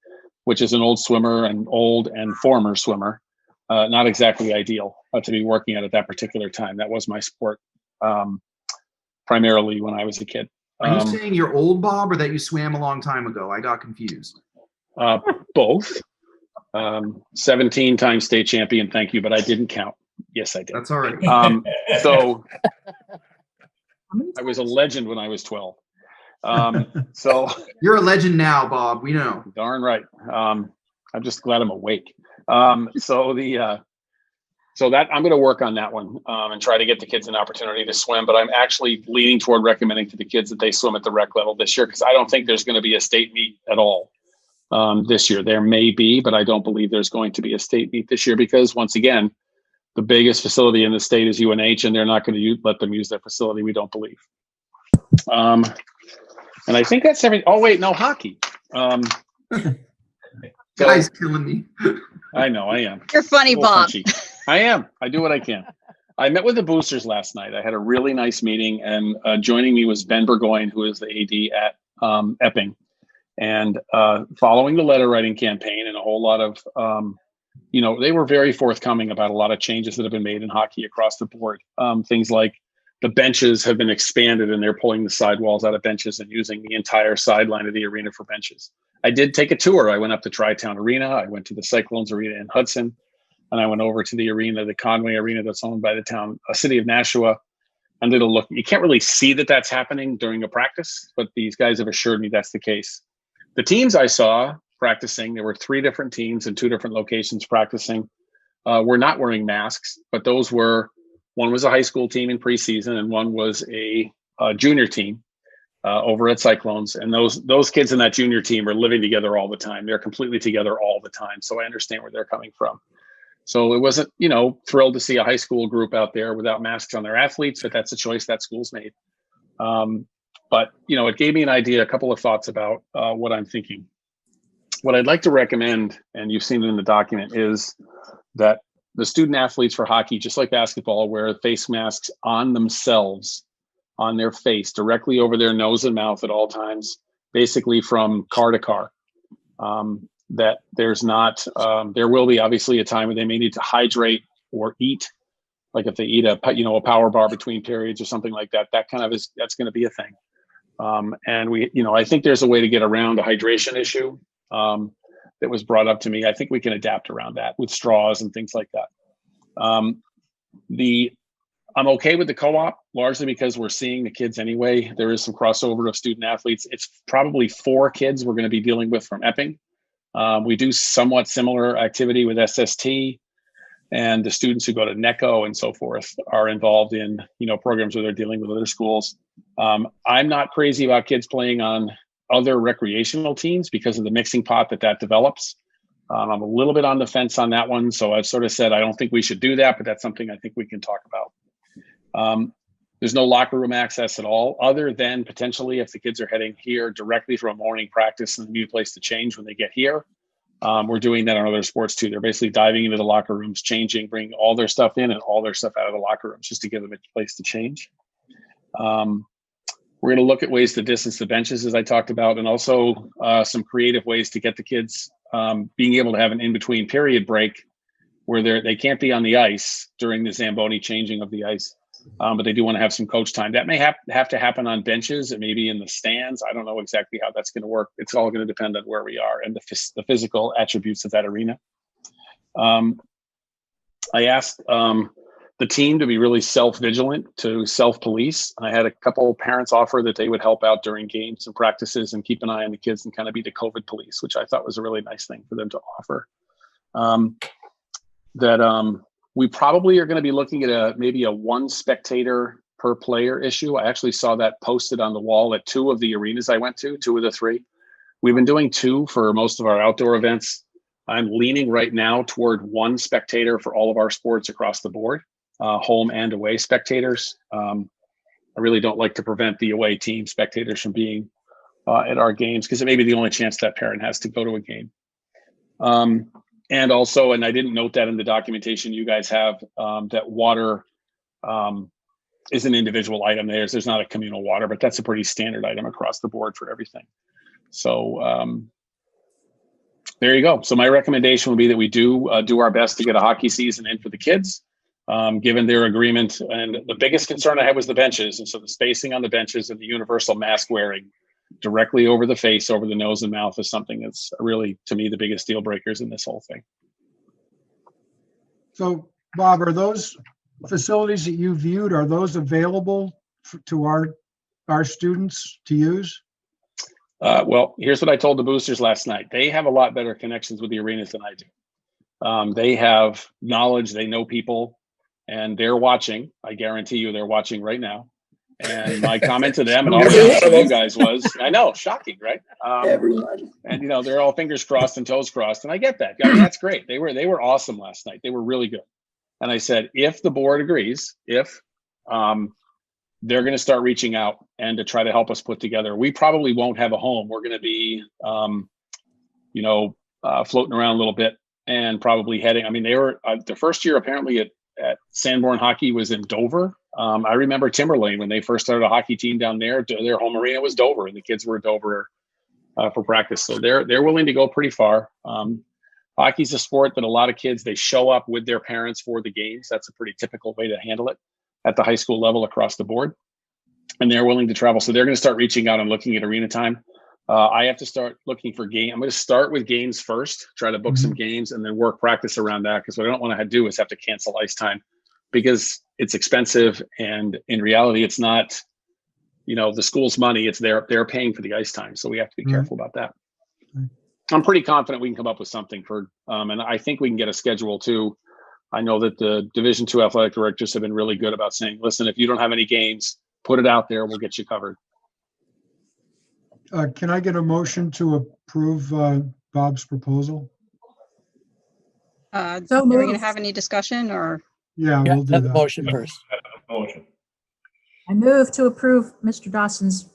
which is an old swimmer and old and former swimmer. Not exactly ideal to be working at that particular time. That was my sport primarily when I was a kid. Are you saying you're old, Bob, or that you swam a long time ago? I got confused. Both. 17-time state champion, thank you, but I didn't count. Yes, I did. That's all right. So I was a legend when I was 12. So you're a legend now, Bob. We know. Darn right. I'm just glad I'm awake. So that I'm going to work on that one and try to get the kids an opportunity to swim. But I'm actually leaning toward recommending to the kids that they swim at the rec level this year because I don't think there's going to be a state meet at all this year. There may be, but I don't believe there's going to be a state meet this year because once again, the biggest facility in the state is UNH, and they're not going to let them use their facility. We don't believe. And I think that's everything. Oh wait, no hockey. Guy's killing me. I know I am. You're funny, Bob. Punchy. I am. I do what I can. I met with the boosters last night. I had a really nice meeting, and joining me was Ben Burgoyne, who is the AD at Epping. And following the letter writing campaign and a whole lot of, they were very forthcoming about a lot of changes that have been made in hockey across the board. Things like the benches have been expanded and they're pulling the sidewalls out of benches and using the entire sideline of the arena for benches. I did take a tour. I went up to Tri-Town Arena. I went to the Cyclones Arena in Hudson. And I went over to the arena, the Conway Arena that's owned by the city of Nashua. And did a look. You can't really see that that's happening during a practice, but these guys have assured me that's the case. The teams I saw practicing. There were 3 different teams in 2 different locations practicing. We're not wearing masks, but one was a high school team in preseason and one was a junior team over at Cyclones. And those kids in that junior team are living together all the time. They're completely together all the time. So I understand where they're coming from. So it wasn't, thrilled to see a high school group out there without masks on their athletes, but that's a choice that school's made. But it gave me an idea, a couple of thoughts about what I'm thinking. What I'd like to recommend, and you've seen it in the document, is that the student athletes for hockey, just like basketball, wear face masks on themselves, on their face, directly over their nose and mouth at all times, basically from car to car. That there's not, there will be obviously a time where they may need to hydrate or eat, like if they eat a power bar between periods or something like that. That's going to be a thing. And I think there's a way to get around a hydration issue that was brought up to me. I think we can adapt around that with straws and things like that. I'm okay with the co-op, largely because we're seeing the kids anyway. There is some crossover of student athletes. It's probably 4 kids we're going to be dealing with from Epping. We do somewhat similar activity with SST, and the students who go to NECO and so forth are involved in, programs where they're dealing with other schools. I'm not crazy about kids playing on other recreational teams because of the mixing pot that develops. I'm a little bit on the fence on that one. So I've sort of said, I don't think we should do that, but that's something I think we can talk about. There's no locker room access at all, other than potentially if the kids are heading here directly from a morning practice and a new place to change when they get here. We're doing that on other sports too. They're basically diving into the locker rooms, changing, bringing all their stuff in and all their stuff out of the locker rooms just to give them a place to change. We're going to look at ways to distance the benches, as I talked about, and also some creative ways to get the kids being able to have an in-between period break where they can't be on the ice during the Zamboni changing of the ice, but they do want to have some coach time. That may have to happen on benches. It may be in the stands. I don't know exactly how that's going to work. It's all going to depend on where we are and the physical attributes of that arena. I asked the team to be really self-vigilant, to self-police. I had a couple of parents offer that they would help out during games and practices and keep an eye on the kids and kind of be the COVID police, which I thought was a really nice thing for them to offer. We probably are going to be looking at maybe a 1 spectator per player issue. I actually saw that posted on the wall at 2 of the arenas I went to, 2 of the 3. We've been doing 2 for most of our outdoor events. I'm leaning right now toward 1 spectator for all of our sports across the board. Home and away spectators. I really don't like to prevent the away team spectators from being at our games because it may be the only chance that parent has to go to a game. And also, and I didn't note that in the documentation you guys have, that water is an individual item. There's not a communal water, but that's a pretty standard item across the board for everything. So there you go. So my recommendation would be that we do our best to get a hockey season in for the kids. Given their agreement. And the biggest concern I had was the benches. And so the spacing on the benches and the universal mask wearing directly over the face, over the nose and mouth is something that's really, to me, the biggest deal breakers in this whole thing. So, Bob, are those facilities that you viewed, are those available to our students to use? Well, here's what I told the boosters last night. They have a lot better connections with the arenas than I do. They have knowledge, they know people. And they're watching. I guarantee you they're watching right now. And my comment to them and all you guys was, I know, shocking, right? Everyone. And, they're all fingers crossed and toes crossed. And I get that. I mean, that's great. They were awesome last night. They were really good. And I said, if the board agrees, if they're going to start reaching out and to try to help us put together, we probably won't have a home. We're going to be, floating around a little bit and probably heading. I mean, they were the first year apparently at Sanborn hockey was in Dover. I remember Timberlane when they first started a hockey team down there. Their home arena was Dover, and the kids were at Dover for practice. So they're willing to go pretty far. Hockey's a sport that a lot of kids, they show up with their parents for the games. That's a pretty typical way to handle it at the high school level across the board. And they're willing to travel. So they're going to start reaching out and looking at arena time. I have to start looking for games. I'm going to start with games first, try to book some games, and then work practice around that. Because what I don't want to do is have to cancel ice time because it's expensive. And in reality, it's not, the school's money. It's they're paying for the ice time. So we have to be careful about that. I'm pretty confident we can come up with something for, and I think we can get a schedule too. I know that the Division II athletic directors have been really good about saying, listen, if you don't have any games, put it out there, we'll get you covered. Can I get a motion to approve Bob's proposal? So Are we going to moved. have any discussion or? Yeah, Yeah, we'll do have the that. motion Yeah. first. Motion. I move to approve Mr. Dawson's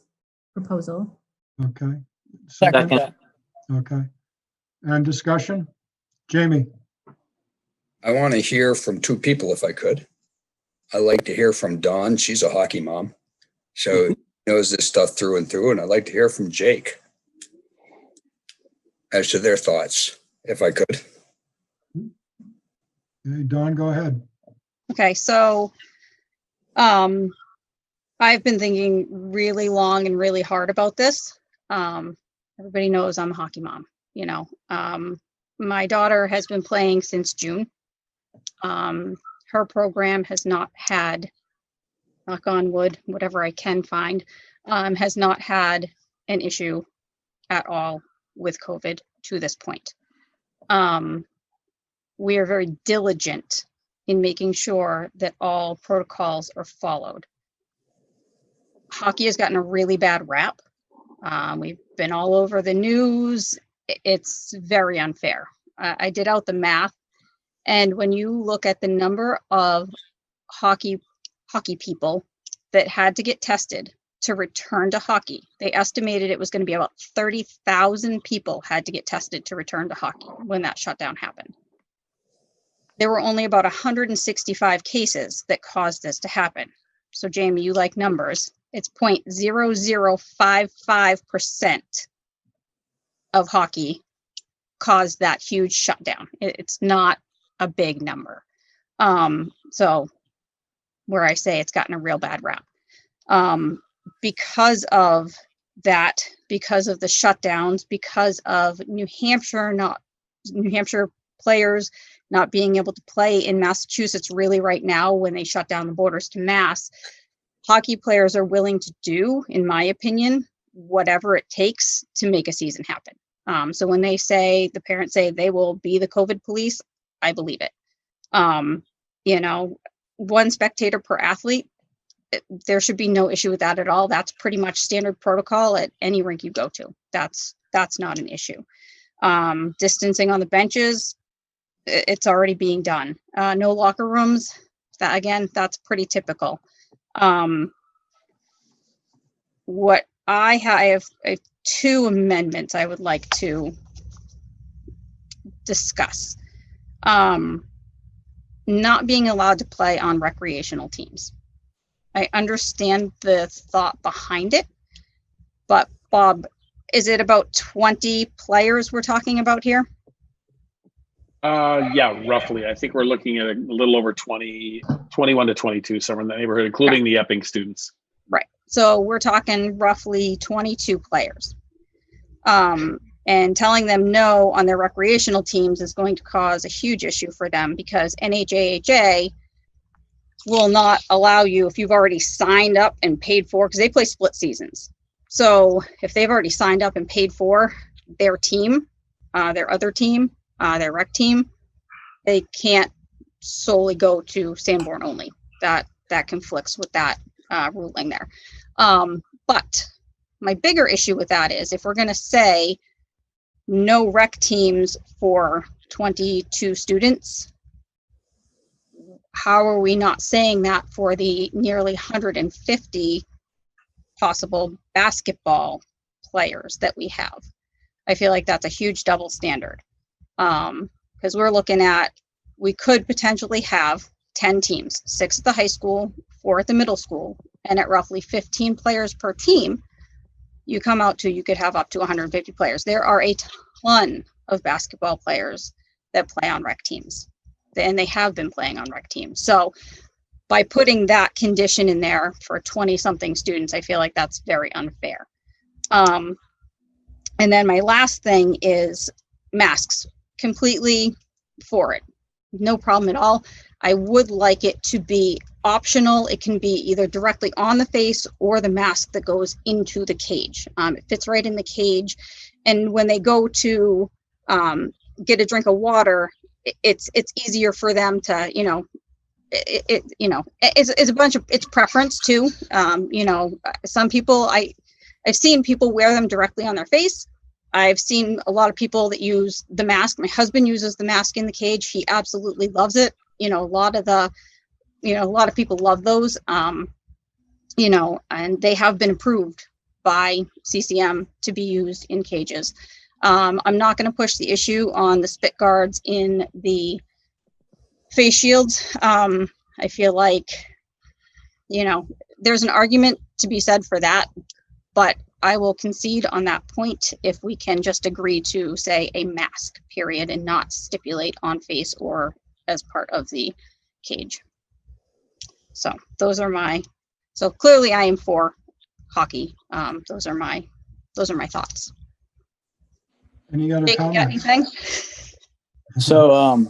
proposal. Okay. Second Second. that. Okay. And discussion? Jamie? I want to hear from two people if I could. I'd like to hear from Dawn. She's a hockey mom. So knows this stuff through and through. And I'd like to hear from Jake as to their thoughts, if I could. Hey, Dawn, go ahead. Okay, so I've been thinking really long and really hard about this. Everybody knows I'm a hockey mom, you know. My daughter has been playing since June. Her program has not had, knock on wood, whatever I can find, has not had an issue at all with COVID to this point. We are very diligent in making sure that all protocols are followed. Hockey has gotten a really bad rap. We've been all over the news. It's very unfair. I did out the math, and when you look at the number of hockey people that had to get tested to return to hockey, they estimated it was going to be about 30,000 people had to get tested to return to hockey when that shutdown happened. There were only about 165 cases that caused this to happen. So Jamie, you like numbers. It's 0.0055% of hockey caused that huge shutdown. It's not a big number. So where I say it's gotten a real bad rap. Because of that, because of the shutdowns, because of New Hampshire players not being able to play in Massachusetts really right now when they shut down the borders to Mass, hockey players are willing to do, in my opinion, whatever it takes to make a season happen. So when they say, the parents say they will be the COVID police, I believe it. You know, one spectator per athlete, there should be no issue with that at all. That's pretty much standard protocol at any rink you go to. That's not an issue. Distancing on the benches, it's already being done. No locker rooms, that again, that's pretty typical. What I have two amendments I would like to discuss. Not being allowed to play on recreational teams. I understand the thought behind it, but Bob, is it about 20 players we're talking about here? Yeah, roughly. I think we're looking at a little over 21 to 22, somewhere in that neighborhood, including the Epping students. Right. So we're talking roughly 22 players. And telling them no on their recreational teams is going to cause a huge issue for them because NHAHA will not allow you, if you've already signed up and paid for, because they play split seasons. So if they've already signed up and paid for their team, their other team, their rec team, they can't solely go to Sanborn only. That conflicts with that ruling there. But my bigger issue with that is if we're going to say no rec teams for 22 students, how are we not saying that for the nearly 150 possible basketball players that we have? I feel like that's a huge double standard. Because we're looking at, we could potentially have 10 teams, 6 at the high school, 4 at the middle school, and at roughly 15 players per team, you come out to, you could have up to 150 players. There are a ton of basketball players that play on rec teams, and they have been playing on rec teams. So by putting that condition in there for 20 something students, I feel like that's very unfair. And then my last thing is masks. Completely for it. No problem at all. I would like it to be optional. It can be either directly on the face or the mask that goes into the cage. It fits right in the cage and when they go to get a drink of water, it's easier for them to, it's a bunch of, it's preference too. Some people, I've seen people wear them directly on their face. I've seen a lot of people that use the mask. My husband uses the mask in the cage. He absolutely loves it. A lot of people love those, and they have been approved by CCM to be used in cages. I'm not going to push the issue on the spit guards in the face shields. I feel like, there's an argument to be said for that, but I will concede on that point if we can just agree to say a mask, period, and not stipulate on face or as part of the cage. So so clearly I am for hockey. Those are my thoughts. Any other Jake, you got comments? anything? So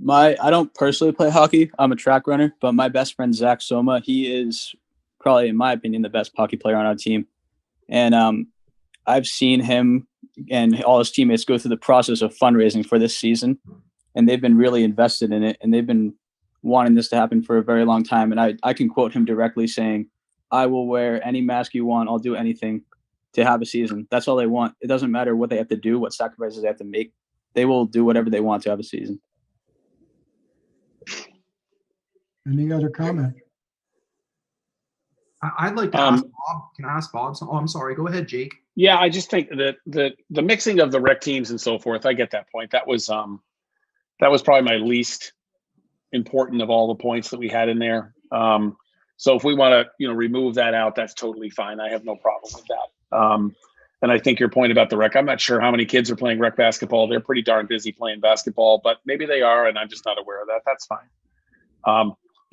I don't personally play hockey. I'm a track runner, but my best friend Zach Soma, he is probably, in my opinion, the best hockey player on our team. And I've seen him and all his teammates go through the process of fundraising for this season, and they've been really invested in it, and they've been wanting this to happen for a very long time. And I can quote him directly saying, "I will wear any mask you want. I'll do anything to have a season." That's all they want. It doesn't matter what they have to do, what sacrifices they have to make. They will do whatever they want to have a season. Any other comment? I'd like to ask Bob. Can I ask Bob? Oh, I'm sorry. Go ahead, Jake. Yeah, I just think that the mixing of the rec teams and so forth, I get that point. That was probably my least important of all the points that we had in there. So if we want to, remove that out, that's totally fine. I have no problem with that. And I think your point about the rec, I'm not sure how many kids are playing rec basketball. They're pretty darn busy playing basketball, but maybe they are, and I'm just not aware of that. That's fine.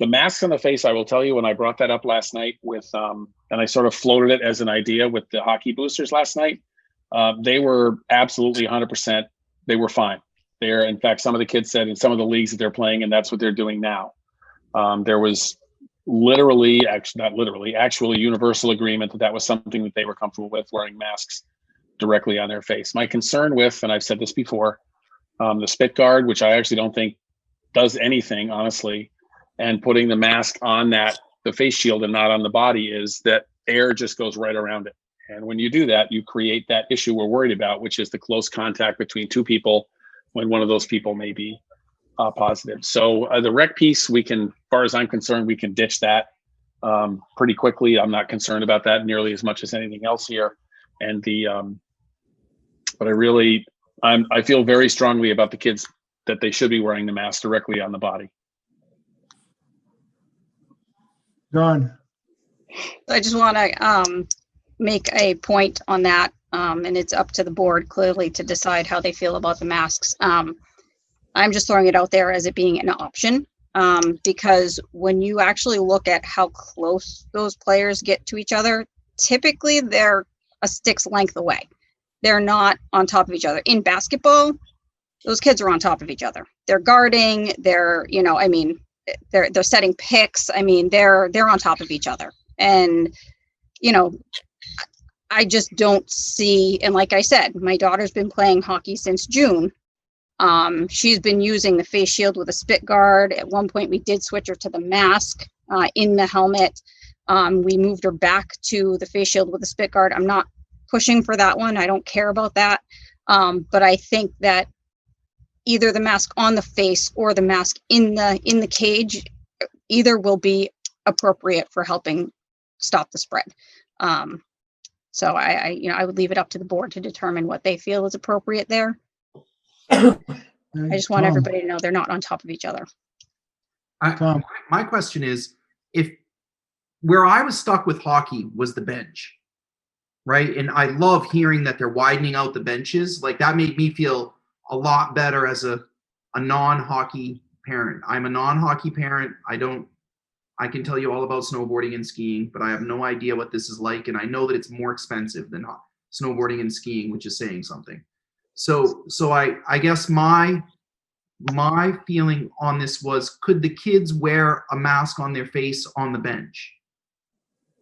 The masks on the face, I will tell you, when I brought that up last night with, and I sort of floated it as an idea with the hockey boosters last night, they were absolutely 100%. They were fine. In fact, some of the kids said in some of the leagues that they're playing, and that's what they're doing now. There was actually universal agreement that was something that they were comfortable with, wearing masks directly on their face. My concern with, and I've said this before, the spit guard, which I actually don't think does anything, honestly, and putting the mask on the face shield and not on the body, is that air just goes right around it. And when you do that, you create that issue we're worried about, which is the close contact between two people when one of those people may be positive. So the rec piece, we can, as far as I'm concerned, we can ditch that pretty quickly. I'm not concerned about that nearly as much as anything else here. And but I feel very strongly about the kids that they should be wearing the mask directly on the body. John. I just want to make a point on that, and it's up to the board clearly to decide how they feel about the masks. I'm just throwing it out there as it being an option, because when you actually look at how close those players get to each other, typically they're a stick's length away. They're not on top of each other. In basketball, those kids are on top of each other. They're guarding, they're setting picks. They're on top of each other. And, I just don't see, and like I said, my daughter's been playing hockey since June. She's been using the face shield with a spit guard. At one point we did switch her to the mask in the helmet. We moved her back to the face shield with a spit guard. I'm not pushing for that one. I don't care about that. But I think that either the mask on the face or the mask in the cage, either will be appropriate for helping stop the spread. So I would leave it up to the board to determine what they feel is appropriate there. I just want everybody to know they're not on top of each other. My question is, if where I was stuck with hockey was the bench, right? And I love hearing that they're widening out the benches. Like, that made me feel a lot better as a non-hockey parent. I'm a non-hockey parent. I can tell you all about snowboarding and skiing, but I have no idea what this is like. And I know that it's more expensive than snowboarding and skiing, which is saying something. So I guess my feeling on this was, could the kids wear a mask on their face on the bench?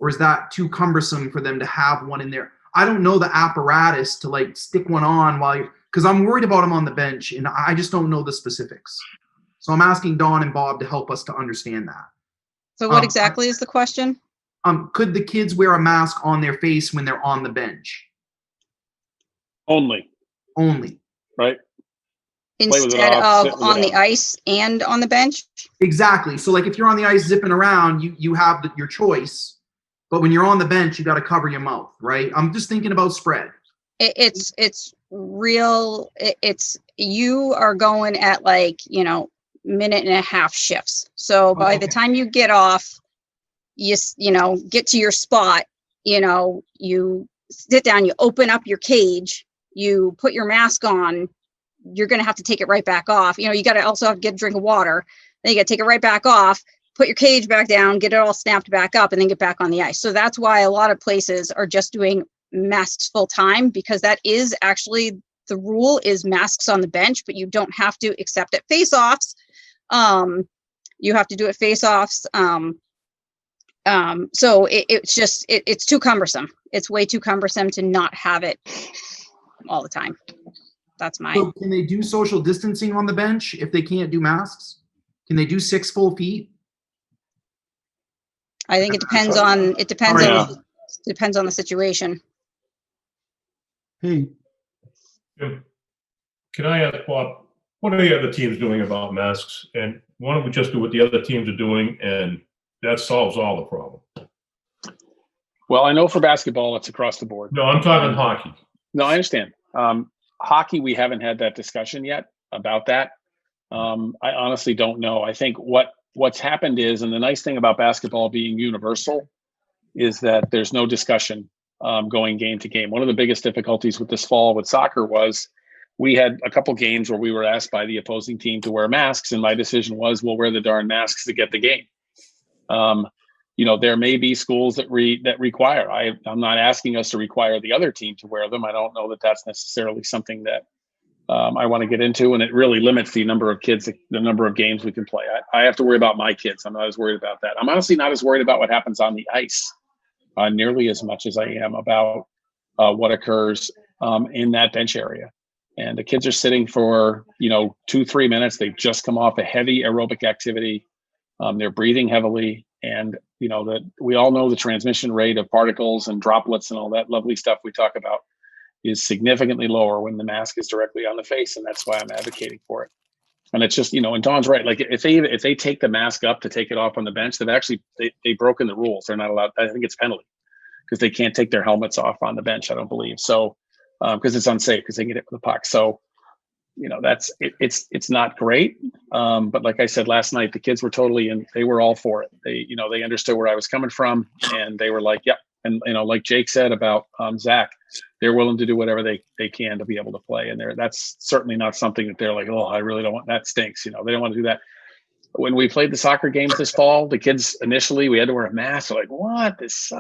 Or is that too cumbersome for them to have one in there? I don't know the apparatus to like stick one on while you're, because I'm worried about them on the bench and I just don't know the specifics. So I'm asking Dawn and Bob to help us to understand that. So what exactly is the question? Could the kids wear a mask on their face when they're on the bench? Only, Right? Instead of on the ice and on the bench? Exactly. So like if you're on the ice zipping around, you have your choice, but when you're on the bench, you got to cover your mouth, right? I'm just thinking about spread. It's real. You are going at like, minute and a half shifts. So by the time you get off, you get to your spot, you sit down, you open up your cage, you put your mask on, you're going to have to take it right back off. You got to also have to get a drink of water. Then you got to take it right back off, put your cage back down, get it all snapped back up, and then get back on the ice. So that's why a lot of places are just doing masks full time, because that is actually the rule, is masks on the bench, but you don't have to, except at face-offs. You have to do it face-offs. So it's too cumbersome. It's way too cumbersome to not have it all the time. That's mine. So can they do social distancing on the bench if they can't do masks? Can they do 6 full feet? I think it depends on the situation. Pete. Can I ask Bob, what are the other teams doing about masks? And why don't we just do what the other teams are doing, and that solves all the problem? Well, I know for basketball, it's across the board. No, I'm talking hockey. No, I understand. Hockey, we haven't had that discussion yet about that. I honestly don't know. I think what's happened is, and the nice thing about basketball being universal, is that there's no discussion going game to game. One of the biggest difficulties with this fall with soccer was we had a couple games where we were asked by the opposing team to wear masks, and my decision was, we'll wear the darn masks to get the game. There may be schools that require. I'm not asking us to require the other team to wear them. I don't know that that's necessarily something that I want to get into, and it really limits the number of kids, the number of games we can play. I have to worry about my kids. I'm not as worried about that. I'm honestly not as worried about what happens on the ice nearly as much as I am about what occurs in that bench area. And the kids are sitting for 2-3 minutes. They've just come off a heavy aerobic activity. They're breathing heavily, and that we all know the transmission rate of particles and droplets and all that lovely stuff we talk about is significantly lower when the mask is directly on the face, and that's why I'm advocating for it. And it's just, and Dawn's right. Like if they take the mask up to take it off on the bench, they've broken the rules. They're not allowed. I think it's penalty because they can't take their helmets off on the bench. I don't believe so, because it's unsafe because they get hit with the puck. So it's not great. But like I said last night, the kids were totally in. They were all for it. They understood where I was coming from, and they were like, "Yep." And like Jake said about Zach, they're willing to do whatever they can to be able to play. And that's certainly not something that they're like, "Oh, I really don't want that." Stinks. They don't want to do that. When we played the soccer games this fall, the kids initially we had to wear a mask. They're like, "What? This?"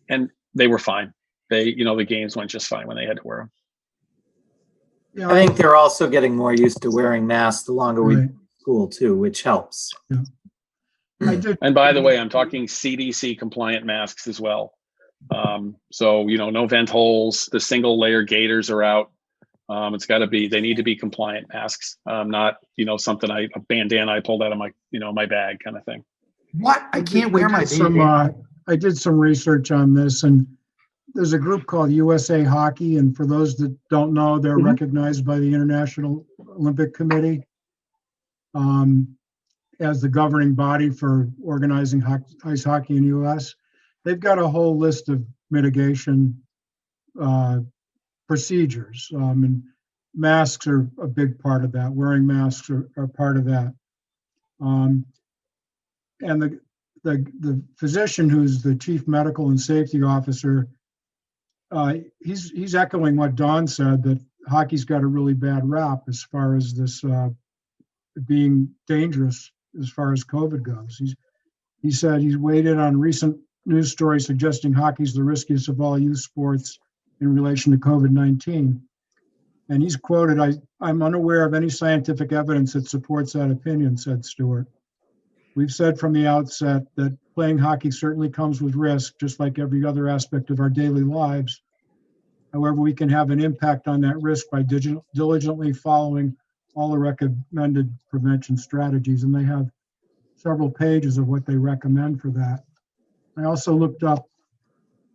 And they were fine. The games went just fine when they had to wear them. I think they're also getting more used to wearing masks the longer we in school too, which helps. Yeah. And by the way, I'm talking CDC compliant masks as well. So no vent holes. The single layer gaiters are out. It's got to be. They need to be compliant masks. Not something a bandana I pulled out of my my bag kind of thing. What? I can't wear my bandana. I did some research on this, and there's a group called USA Hockey, and for those that don't know, they're recognized by the International Olympic Committee as the governing body for organizing ice hockey in the U.S. They've got a whole list of mitigation procedures, and masks are a big part of that. Wearing masks are part of that. And the physician who's the chief medical and safety officer, he's echoing what Dawn said, that hockey's got a really bad rap as far as this being dangerous as far as COVID goes. He said he's weighed in on recent news stories suggesting hockey's the riskiest of all youth sports in relation to COVID-19. And he's quoted, I'm unaware of any scientific evidence that supports that opinion, said Stewart. We've said from the outset that playing hockey certainly comes with risk, just like every other aspect of our daily lives. However, we can have an impact on that risk by diligently following all the recommended prevention strategies, and they have several pages of what they recommend for that. I also looked up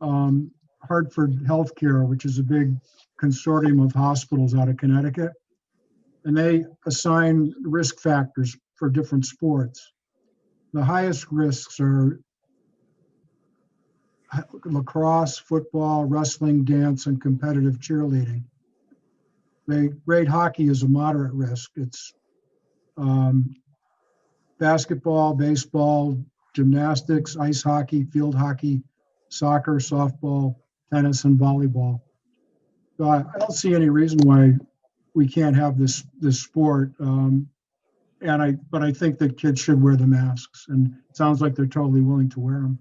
Hartford Healthcare, which is a big consortium of hospitals out of Connecticut, and they assign risk factors for different sports. The highest risks are lacrosse, football, wrestling, dance, and competitive cheerleading. They rate hockey as a moderate risk. It's basketball, baseball, gymnastics, ice hockey, field hockey, soccer, softball, tennis, and volleyball. So I don't see any reason why we can't have this sport. But I think that kids should wear the masks, and it sounds like they're totally willing to wear them.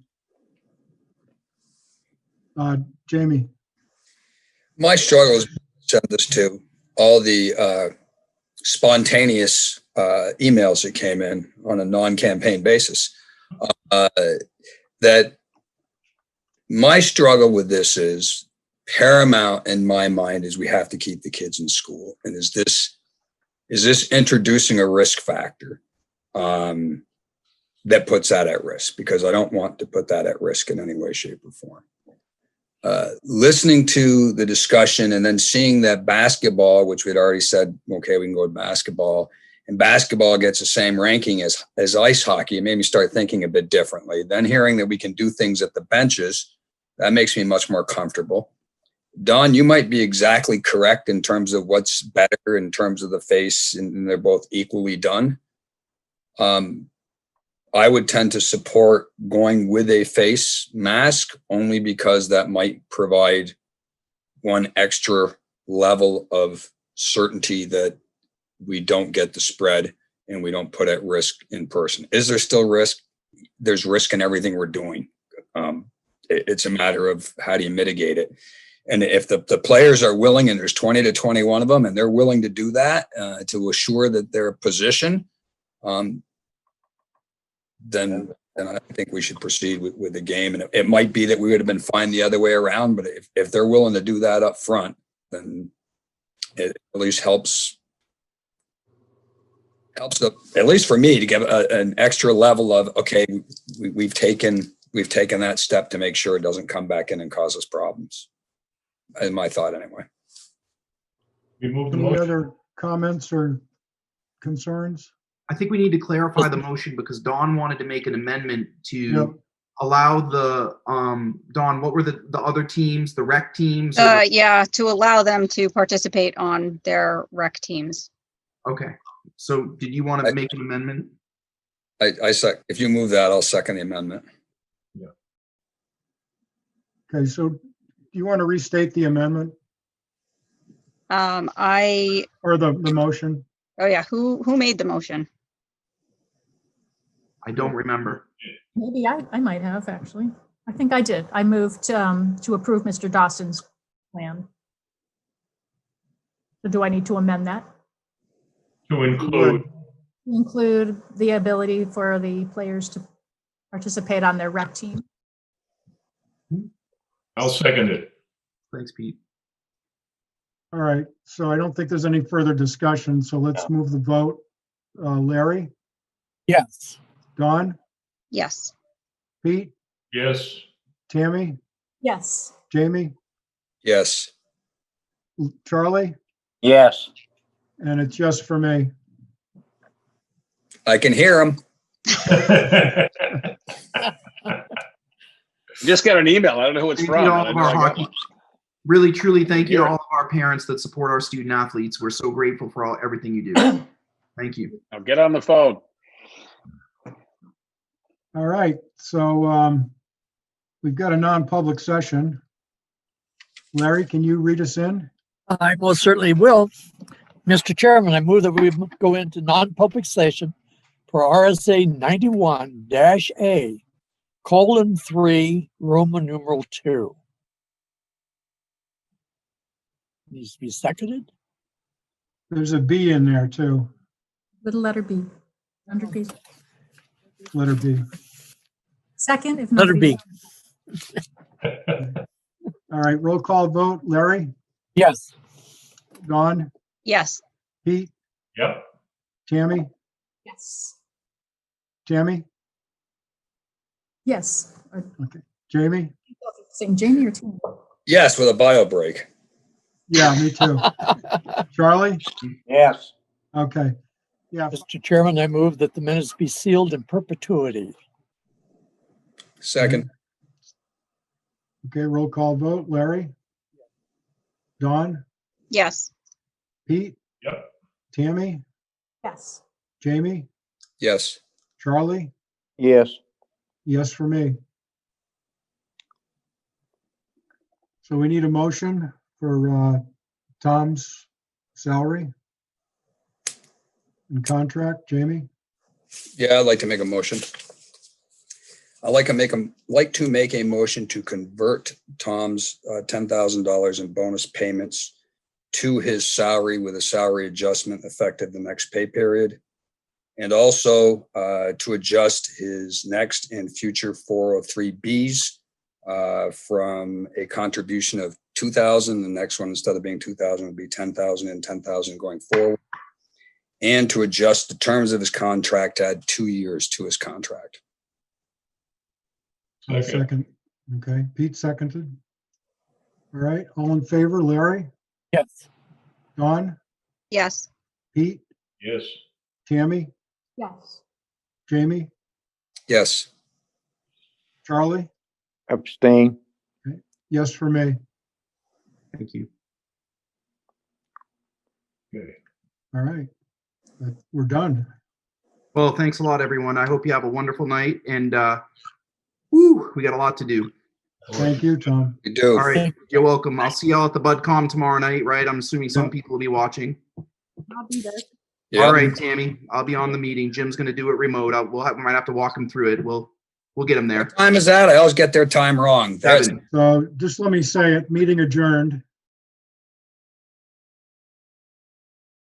Jamie. My struggle is send this to all the spontaneous emails that came in on a non-campaign basis. That my struggle with this is paramount in my mind is we have to keep the kids in school. And is this introducing a risk factor that puts that at risk? Because I don't want to put that at risk in any way, shape, or form. Listening to the discussion and then seeing that basketball, which we'd already said, okay, we can go with basketball, and basketball gets the same ranking as ice hockey, it made me start thinking a bit differently. Then hearing that we can do things at the benches, that makes me much more comfortable. Don, you might be exactly correct in terms of what's better in terms of the face, and they're both equally done. I would tend to support going with a face mask only because that might provide one extra level of certainty that we don't get the spread and we don't put at risk in person. Is there still risk? There's risk in everything we're doing. It's a matter of how do you mitigate it? And if the players are willing, and there's 20 to 21 of them, and they're willing to do that to assure that their position, then I think we should proceed with the game. And it might be that we would have been fine the other way around, but if they're willing to do that up front, then it at least helps at least for me to give an extra level of, okay, we've taken that step to make sure it doesn't come back in and cause us problems. In my thought, anyway. We move the Any motion. other comments or concerns? I think we need to clarify the motion because Dawn wanted to make an amendment to Yep. allow the, Dawn, what were the other teams, the rec teams? or the- Yeah, to allow them to participate on their rec teams. Okay, so did you want to make an amendment? If you move that, I'll second the amendment. Okay, so do you want to restate the amendment or the motion? Oh yeah, who made the motion? I don't remember. Maybe I might have, actually. I think I did. I moved to approve Mr. Dawson's plan. So do I need to amend that? To include, Include the ability for the players to participate on their rec team? I'll second it. Thanks, Pete. All right, so I don't think there's any further discussion, so let's move the vote. Larry, Yes. Don, Yes. Pete, Yes. Tammy, Yes. Jamie, Yes. Charlie, Yes. and it's yes for me. I can hear them. Just got an email. I don't know who it's Thank you from. to I all didn't of know our I got hockey. one. Really, truly, thank you to Here. all of our parents that support our student athletes. We're so grateful for everything you do. Thank you. Now get on the phone. All right, so we've got a non-public session. Larry, can you read us in? I most certainly will. Mr. Chairman, I move that we go into non-public session for RSA 91-A:3, Roman numeral 2. Needs to be seconded. There's a B in there too. Little letter B. Under B. Letter B. Second, if Letter nobody. B. All right, roll call vote. Larry, Yes. Dawn, Yes. Pete, Yep. Tammy, Yes. Tammy, Yes. Jamie? Saying Jamie or Tammy? Yes, with a bio break. Yeah, me too. Charlie? Yes. Okay. Yeah, Mr. Chairman, I move that the minutes be sealed in perpetuity. Second. okay, roll call vote. Larry? Dawn, Yes. Pete, Yep. Tammy, Yes. Jamie, Yes. Charlie? Yes. Yes for me. So we need a motion for Tom's salary and contract. Jamie? Yeah, I'd like to make a motion. I'd like to make a motion to convert Tom's $10,000 in bonus payments to his salary with a salary adjustment effective the next pay period. And also to adjust his next and future 403Bs from a contribution of 2,000. The next one, instead of being 2,000, would be 10,000 and 10,000 going forward. And to adjust the terms of his contract to add 2 years to his contract. Second. Okay, Pete seconded. All right, all in favor, Larry? Yes. Dawn? Yes. Pete? Yes. Tammy? Yes. Jamie? Yes. Charlie? Abstain. Yes for me. Thank you. Okay. All right, we're done. Well, thanks a lot, everyone. I hope you have a wonderful night, and we got a lot to do. Thank you, Tom. You do. All right, you're welcome. I'll see y'all at the BudCom tomorrow night, right? I'm assuming some people will be watching. I'll be there. Yeah. All right, Tammy, I'll be on the meeting. Jim's going to do it remote. We might have to walk him through it. We'll get him there. What time is that? I always get their time wrong. That's 7. So just let me say it, meeting adjourned.